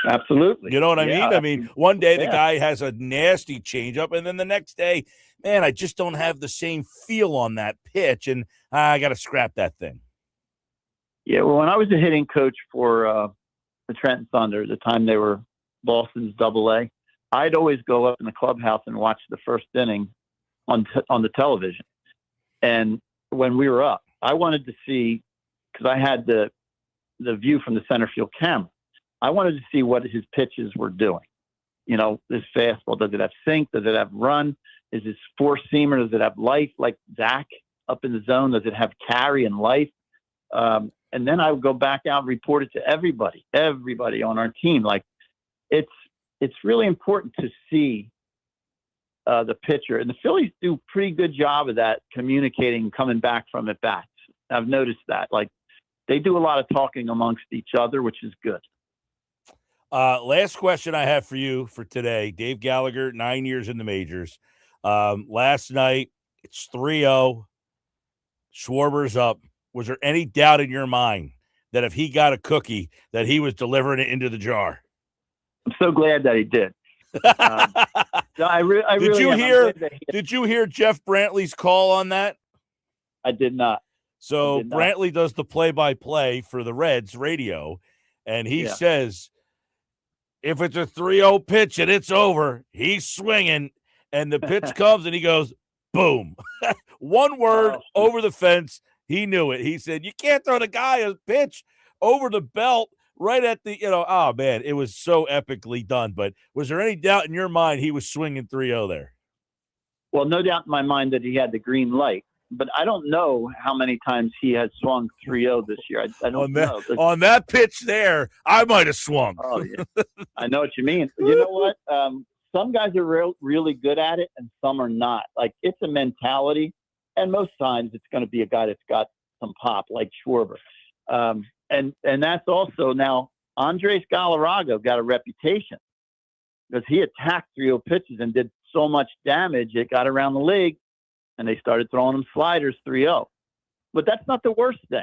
Absolutely. You know what I mean? I mean, one day the guy has a nasty changeup, and then the next day, man, I just don't have the same feel on that pitch, and I got to scrap that thing. Yeah, well, when I was a hitting coach for the Trenton Thunder, the time they were Boston's Double-A, I'd always go up in the clubhouse and watch the first inning on the television. And when we were up, I wanted to see, because I had the view from the center field camera, I wanted to see what his pitches were doing. His fastball, does it have sink? Does it have run? Is his four-seamer, does it have life like Zach up in the zone? Does it have carry and life? And then I would go back out and report it to everybody on our team. Like, it's really important to see the pitcher. And the Phillies do a pretty good job of that, communicating, coming back from at bats. I've noticed that. Like, they do a lot of talking amongst each other, which is good. Last question I have for you for today. Dave Gallagher, 9 years in the majors. Last night, it's 3-0. Schwarber's up. Was there any doubt in your mind that if he got a cookie, that he was delivering it into the jar? I'm so glad that he did. Did you hear Jeff Brantley's call on that? I did not. So Brantley does the play-by-play for the Reds radio, and he says, if it's a 3-0 pitch and it's over, he's swinging, and the pitch comes, and he goes, boom. One word over the fence. He knew it. He said, you can't throw the guy a pitch over the belt right at the, oh, man, it was so epically done. But was there any doubt in your mind he was swinging 3-0 there? Well, no doubt in my mind that he had the green light. But I don't know how many times he has swung 3-0 this year. I don't know. On that pitch there, I might have swung. Oh, yeah. I know what you mean. You know what? Some guys are really good at it, and some are not. Like, it's a mentality. And most times it's going to be a guy that's got some pop, like Schwarber. And that's also now Andres Galarraga got a reputation because he attacked 3-0 pitches and did so much damage it got around the league, and they started throwing him sliders 3-0. But that's not the worst thing,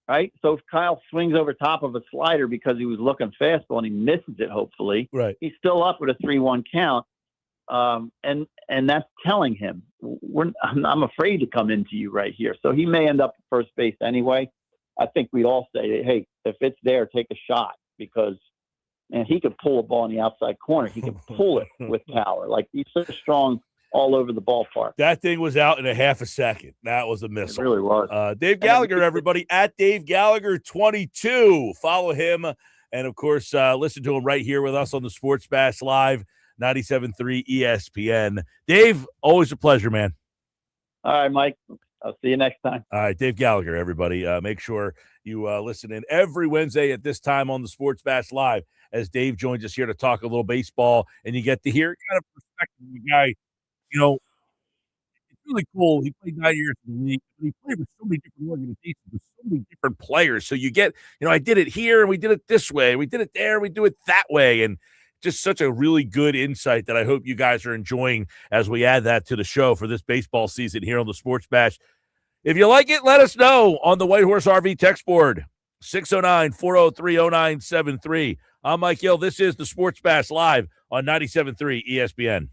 right? So if Kyle swings over top of a slider because he was looking fastball and he misses it, hopefully, right, he's still up with a 3-1 count. And that's telling him I'm afraid to come into you right here. So he may end up at first base anyway. I think we'd all say, hey, if it's there, take a shot, because he could pull a ball in the outside corner. He could pull it with power. Like, he's so strong all over the ballpark. That thing was out in a half a second. That was a missile. It really was. Dave Gallagher, everybody, at Dave Gallagher 22. Follow him. And, of course, listen to him right here with us on the Sports Bash Live, 97.3 ESPN. Dave, always a pleasure, man. All right, Mike. I'll see you next time. All right, Dave Gallagher, everybody. Make sure you listen in every Wednesday at this time on the Sports Bash Live as Dave joins us here to talk a little baseball, and you get to hear kind of perspective of the guy. It's really cool. He played 9 years in the league, but he played with so many different organizations with so many different players. So you get, I did it here, and we did it this way. We did it there, and we do it that way. And just such a really good insight that I hope you guys are enjoying as we add that to the show for this baseball season here on the Sports Bash. If you like it, let us know on the White Horse RV text board, 609-403-0973. I'm Mike Hill. This is the Sports Bash Live on 97.3 ESPN.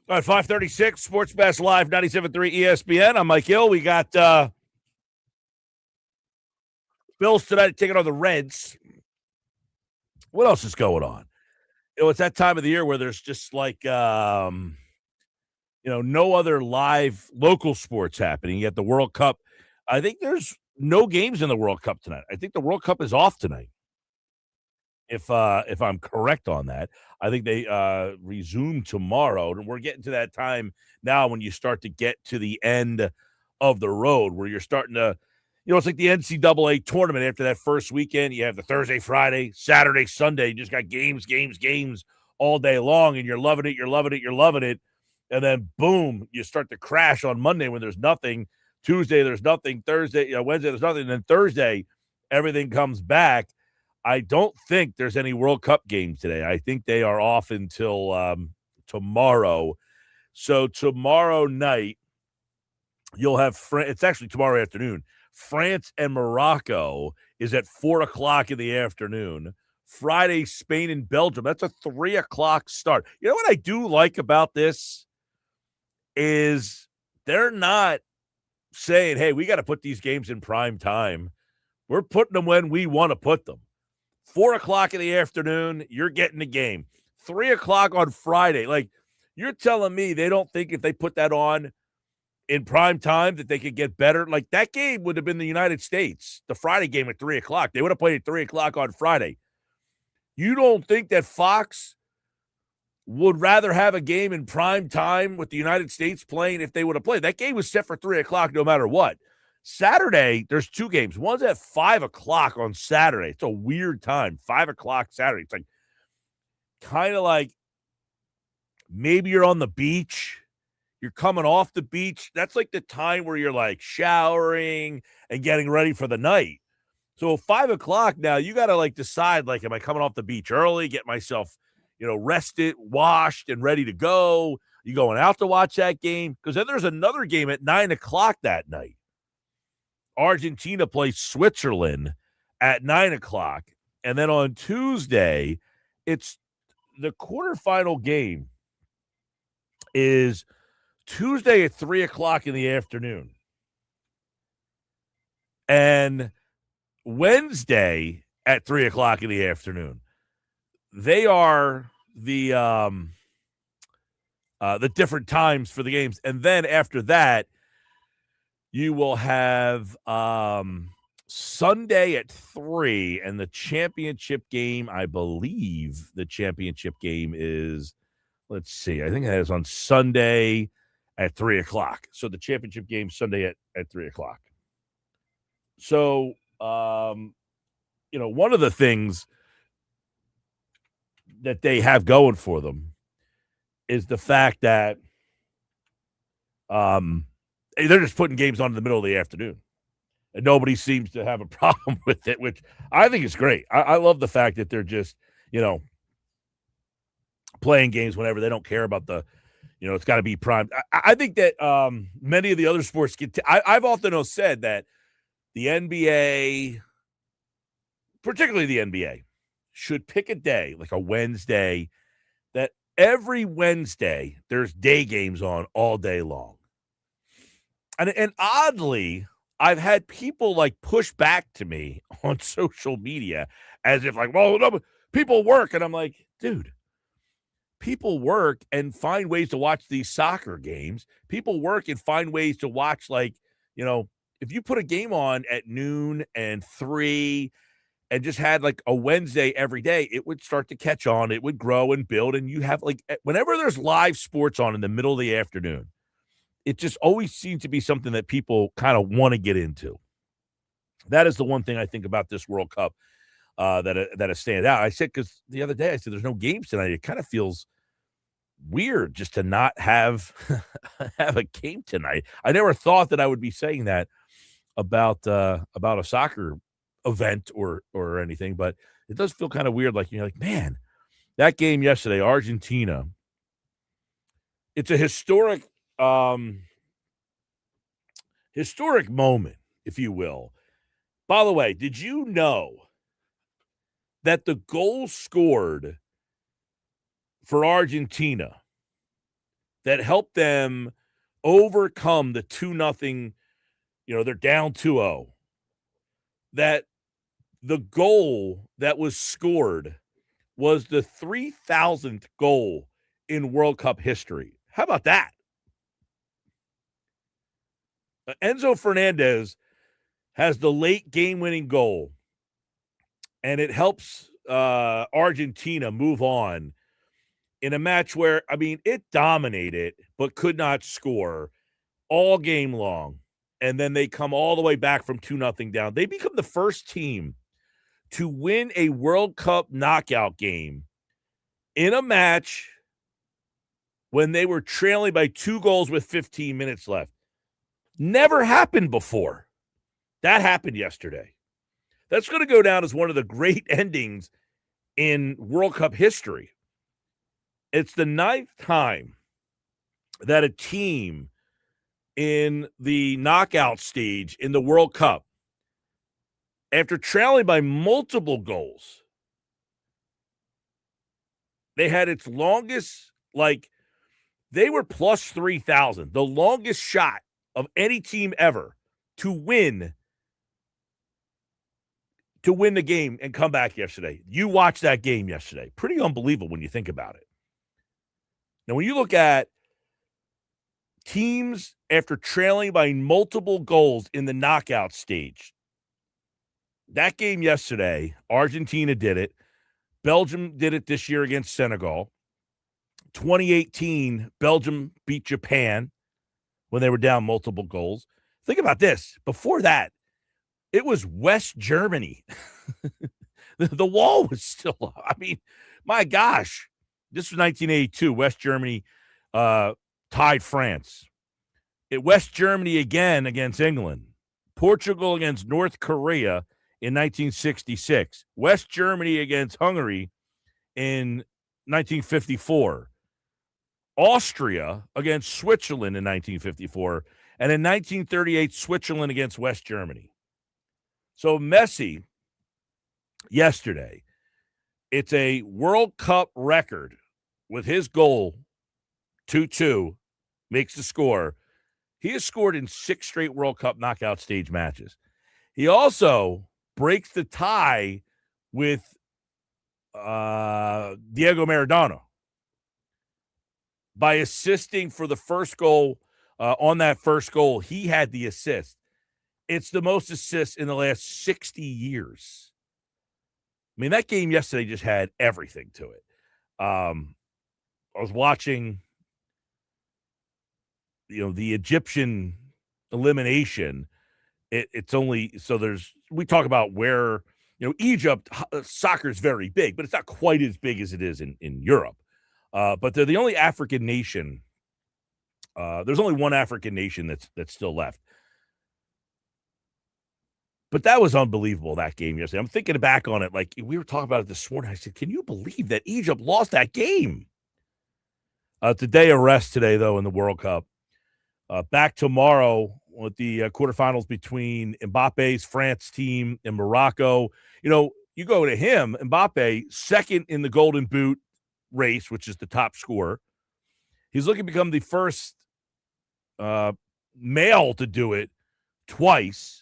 All right, 536, Sports Best Live, 97.3 ESPN. I'm Mike Hill. We got Bills tonight taking on the Reds. What else is going on? It's that time of the year where there's just like, no other live local sports happening. You got the World Cup. I think there's no games in the World Cup tonight. I think the World Cup is off tonight. If I'm correct on that, I think they resume tomorrow, and we're getting to that time now when you start to get to the end of the road where you're starting to, it's like the NCAA tournament after that first weekend. You have the Thursday, Friday, Saturday, Sunday. You just got games all day long, and you're loving it. And then boom, you start to crash on Monday when there's nothing. Tuesday, there's nothing. Thursday, Wednesday, there's nothing. And then Thursday, everything comes back. I don't think there's any World Cup games today. I think they are off until tomorrow. So tomorrow night, you'll have it's actually tomorrow afternoon. France and Morocco is at 4:00 in the afternoon. Friday, Spain and Belgium. That's a 3:00 start. You know what I do like about this is they're not saying, hey, we got to put these games in prime time. We're putting them when we want to put them. 4:00 in the afternoon, you're getting the game. 3:00 on Friday. Like, you're telling me they don't think if they put that on in prime time that they could get better? Like, that game would have been the United States, the Friday game at 3:00. They would have played at 3:00 on Friday. You don't think that Fox would rather have a game in prime time with the United States playing if they would have played? That game was set for 3:00 no matter what. Saturday, there's two games. One's at 5:00 on Saturday. It's a weird time. 5:00 Saturday. It's like kind of like maybe you're on the beach. You're coming off the beach. That's like the time where you're like showering and getting ready for the night. So 5:00 now, you got to like decide, like, am I coming off the beach early, get myself, rested, washed, and ready to go? You going out to watch that game? Because then there's another game at 9:00 that night. Argentina plays Switzerland at 9:00. And then on Tuesday, it's the quarterfinal game is Tuesday at 3:00 in the afternoon. And Wednesday at 3:00 in the afternoon. They are the different times for the games. And then after that, you will have Sunday at 3, and the championship game, I believe the championship game is, let's see, I think that is on Sunday at 3:00. So the championship game Sunday at 3:00. So, one of the things that they have going for them is the fact that they're just putting games on in the middle of the afternoon. And nobody seems to have a problem with it, which I think is great. I love the fact that they're just, playing games whenever. They don't care about the, it's got to be prime. I think that many of the other sports I've often said that the NBA, particularly the NBA, should pick a day, like a Wednesday, that every Wednesday there's day games on all day long. And oddly, I've had people like push back to me on social media as if like, well, no, people work. And I'm like, dude, people work and find ways to watch these soccer games. People work and find ways to watch, like, if you put a game on at noon and 3 and just had like a Wednesday every day, it would start to catch on. It would grow and build. And you have like, whenever there's live sports on in the middle of the afternoon, it just always seems to be something that people kind of want to get into. That is the one thing I think about this World Cup that has stand out. I said, because the other day I said there's no games tonight. It kind of feels weird just to not have have a game tonight. I never thought that I would be saying that about a soccer event or anything, but it does feel kind of weird. Like, you're like, man, that game yesterday, Argentina, it's a historic moment, if you will. By the way, did you know that the goal scored for Argentina that helped them overcome the 2-0, they're down 2-0. That the goal that was scored was the 3,000th goal in World Cup history. How about that? Enzo Fernandez has the late game-winning goal, and it helps Argentina move on in a match where, it dominated but could not score all game long, and then they come all the way back from 2-0 down. They become the first team to win a World Cup knockout game in a match when they were trailing by 2 goals with 15 minutes left. Never happened before. That happened yesterday. That's going to go down as one of the great endings in World Cup history. It's the 9th time that a team in the knockout stage in the World Cup, after trailing by multiple goals, they had its longest, they were plus 3,000, the longest shot of any team ever to win the game and come back yesterday. You watched that game yesterday. Pretty unbelievable when you think about it. Now, when you look at teams after trailing by multiple goals in the knockout stage, that game yesterday, Argentina did it. Belgium did it this year against Senegal. 2018, Belgium beat Japan when they were down multiple goals. Think about this. Before that, it was West Germany. The wall was still up. My gosh. This was 1982. West Germany tied France. West Germany again against England. Portugal against North Korea in 1966. West Germany against Hungary in 1954. Austria against Switzerland in 1954. And in 1938, Switzerland against West Germany. So Messi, yesterday, it's a World Cup record with his goal, 2-2, makes the score. He has scored in 6 straight World Cup knockout stage matches. He also breaks the tie with Diego Maradona by assisting for the first goal. On that first goal, he had the assist. It's the most assists in the last 60 years. That game yesterday just had everything to it. I was watching, the Egyptian elimination. It's only, we talk about where, Egypt, soccer is very big, but it's not quite as big as it is in Europe. But they're the only African nation. There's only one African nation that's still left. But that was unbelievable, that game yesterday. I'm thinking back on it, we were talking about it this morning. I said, can you believe that Egypt lost that game? It's a day of rest today, though, in the World Cup. Back tomorrow with the quarterfinals between Mbappe's France team and Morocco. You go to him, Mbappe, second in the Golden Boot race, which is the top scorer. He's looking to become the first male to do it twice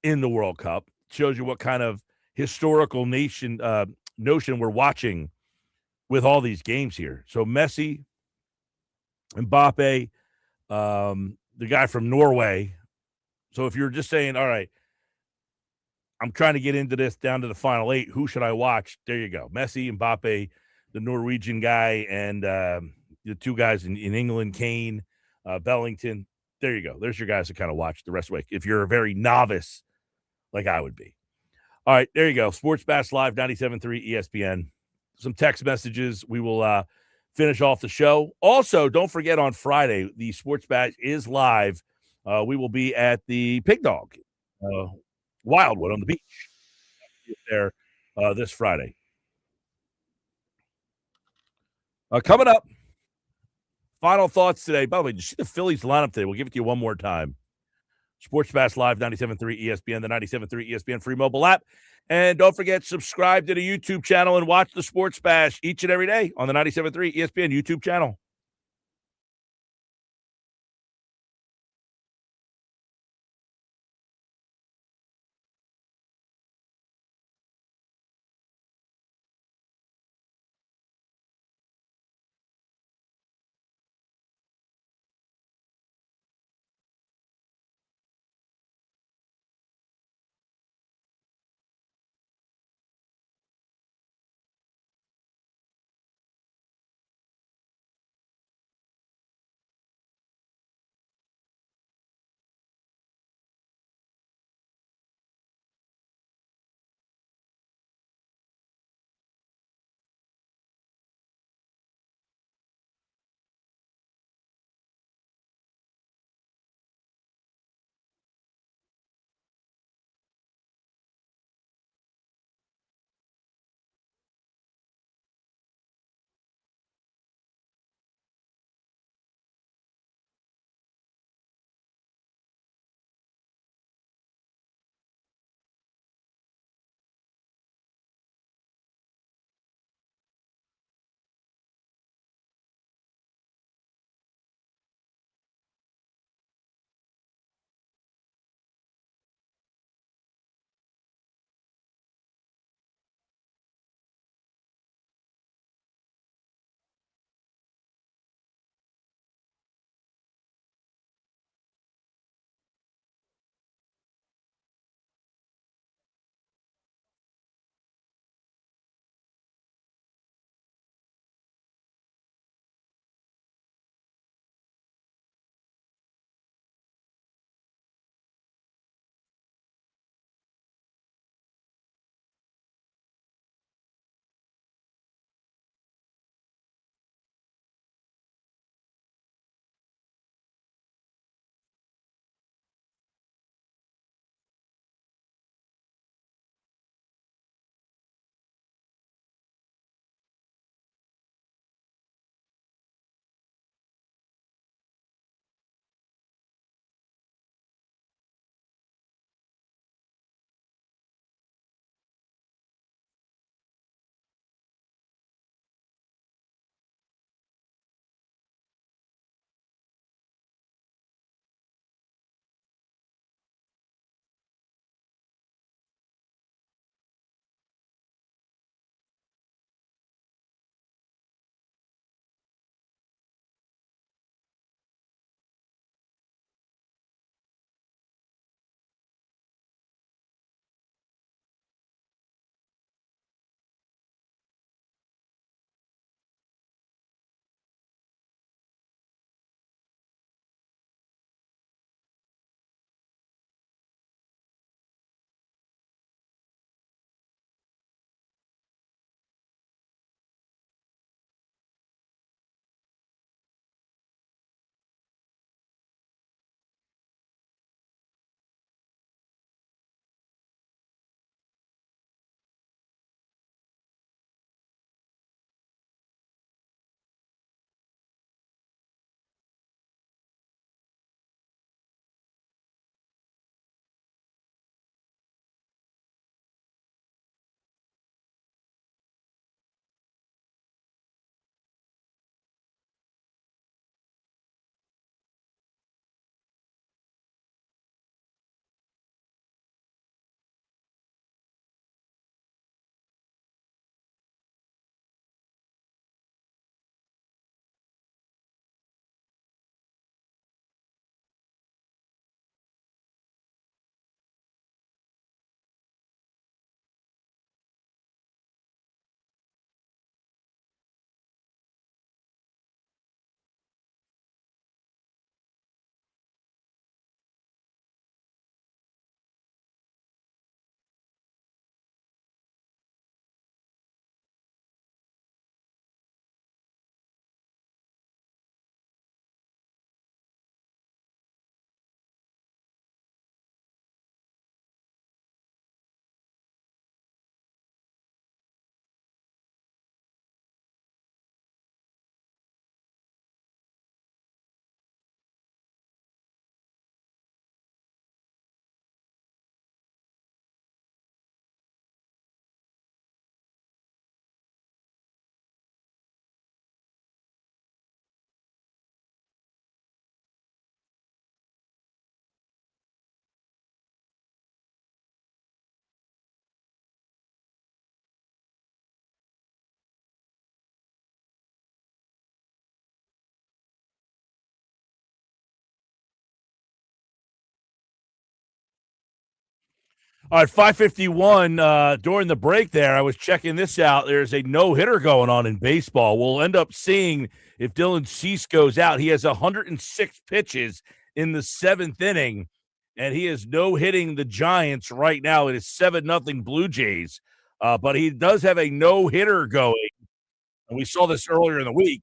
in the World Cup. Shows you what kind of historical notion we're watching with all these games here. So Messi, Mbappe, the guy from Norway. So if you're just saying, all right, I'm trying to get into this down to the final 8, who should I watch? There you go. Messi, Mbappe, the Norwegian guy, and the 2 guys in England, Kane, Bellington. There you go. There's your guys to kind of watch the rest of the week if you're a very novice like I would be. All right, there you go. Sports Bash Live, 97.3 ESPN. Some text messages. We will finish off the show. Also, don't forget on Friday, the Sports Bash is live. We will be at the Pig Dog, Wildwood on the beach there this Friday. Coming up, final thoughts today. By the way, did you see the Phillies lineup today? We'll give it to you one more time. Sports Bash Live, 97.3 ESPN, the 97.3 ESPN free mobile app. And don't forget, subscribe to the YouTube channel and watch the Sports Bash each and every day on the 97.3 ESPN YouTube channel. All right, 5:51 during the break there, I was checking this out. There's a no-hitter going on in baseball. We'll end up seeing if Dylan Cease goes out. He has 106 pitches in the 7th inning, and he is no-hitting the Giants right now. It is 7-0 Blue Jays, but he does have a no-hitter going, and we saw this earlier in the week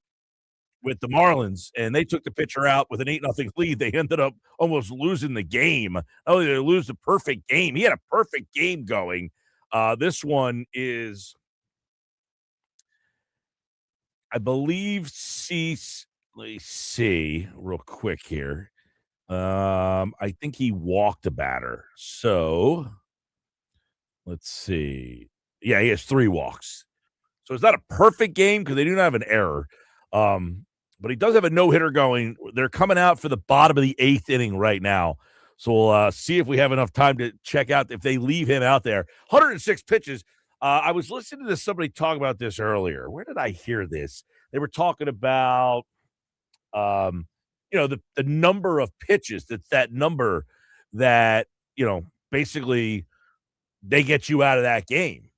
with the Marlins, and they took the pitcher out with an 8-0 lead. They ended up almost losing the game. Not only did they lose the perfect game, he had a perfect game going. This one is, I believe, Cease. Let me see real quick here. I think he walked a batter. So let's see. Yeah, he has 3 walks. So it's not a perfect game because they do not have an error. But he does have a no-hitter going. They're coming out for the bottom of the 8th inning right now. So we'll see if we have enough time to check out if they leave him out there. 106 pitches. I was listening to somebody talk about this earlier. Where did I hear this? They were talking about, the number of pitches. That's that number that, basically they get you out of that game.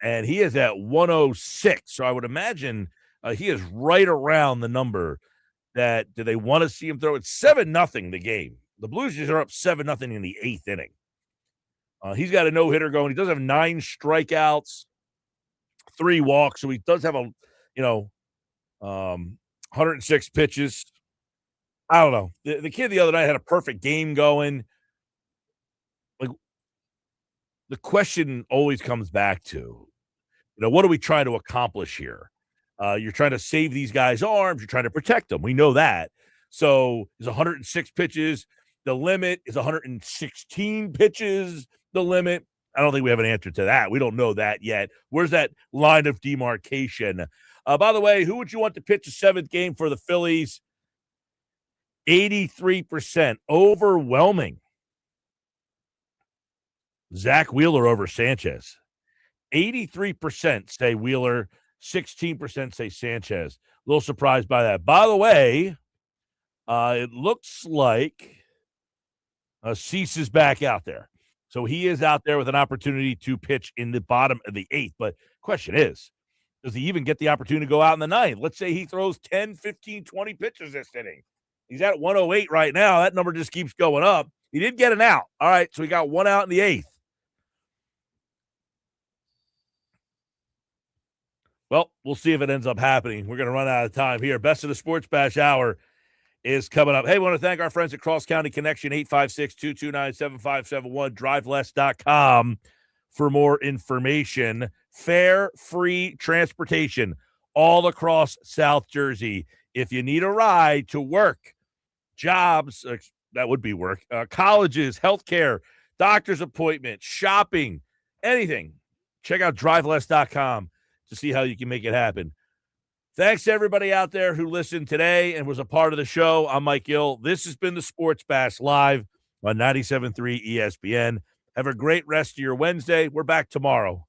And he is at 106. So I would imagine he is right around the number that do they want to see him throw. It's 7-0 the game. The Blues Jays are up 7-0 in the 8th inning. He's got a no-hitter going. He does have 9 strikeouts, 3 walks. So he does have 106 pitches. I don't know. The kid the other night had a perfect game going. Like, the question always comes back to, what are we trying to accomplish here? You're trying to save these guys' arms. You're trying to protect them. We know that. So is 106 pitches the limit? Is 116 pitches the limit? I don't think we have an answer to that. We don't know that yet. Where's that line of demarcation? By the way, who would you want to pitch a 7th game for the Phillies? 83%. Overwhelming. Zack Wheeler over Sanchez. 83% say Wheeler. 16% say Sanchez. A little surprised by that. By the way, it looks like Cease is back out there. So he is out there with an opportunity to pitch in the bottom of the 8th. But question is, does he even get the opportunity to go out in the 9th? Let's say he throws 10, 15, 20 pitches this inning. He's at 108 right now. That number just keeps going up. He did get an out. All right, so he got 1 out in the 8th. Well, we'll see if it ends up happening. We're going to run out of time here. Best of the Sports Bash Hour is coming up. Hey, we want to thank our friends at Cross County Connection, 856-229-7571, driveless.com for more information. Fare, free transportation all across South Jersey. If you need a ride to work, jobs, that would be work, colleges, healthcare, doctor's appointments, shopping, anything, check out driveless.com to see how you can make it happen. Thanks to everybody out there who listened today and was a part of the show. I'm Mike Gill. This has been the Sports Bash live on 97.3 ESPN. Have a great rest of your Wednesday. We're back tomorrow.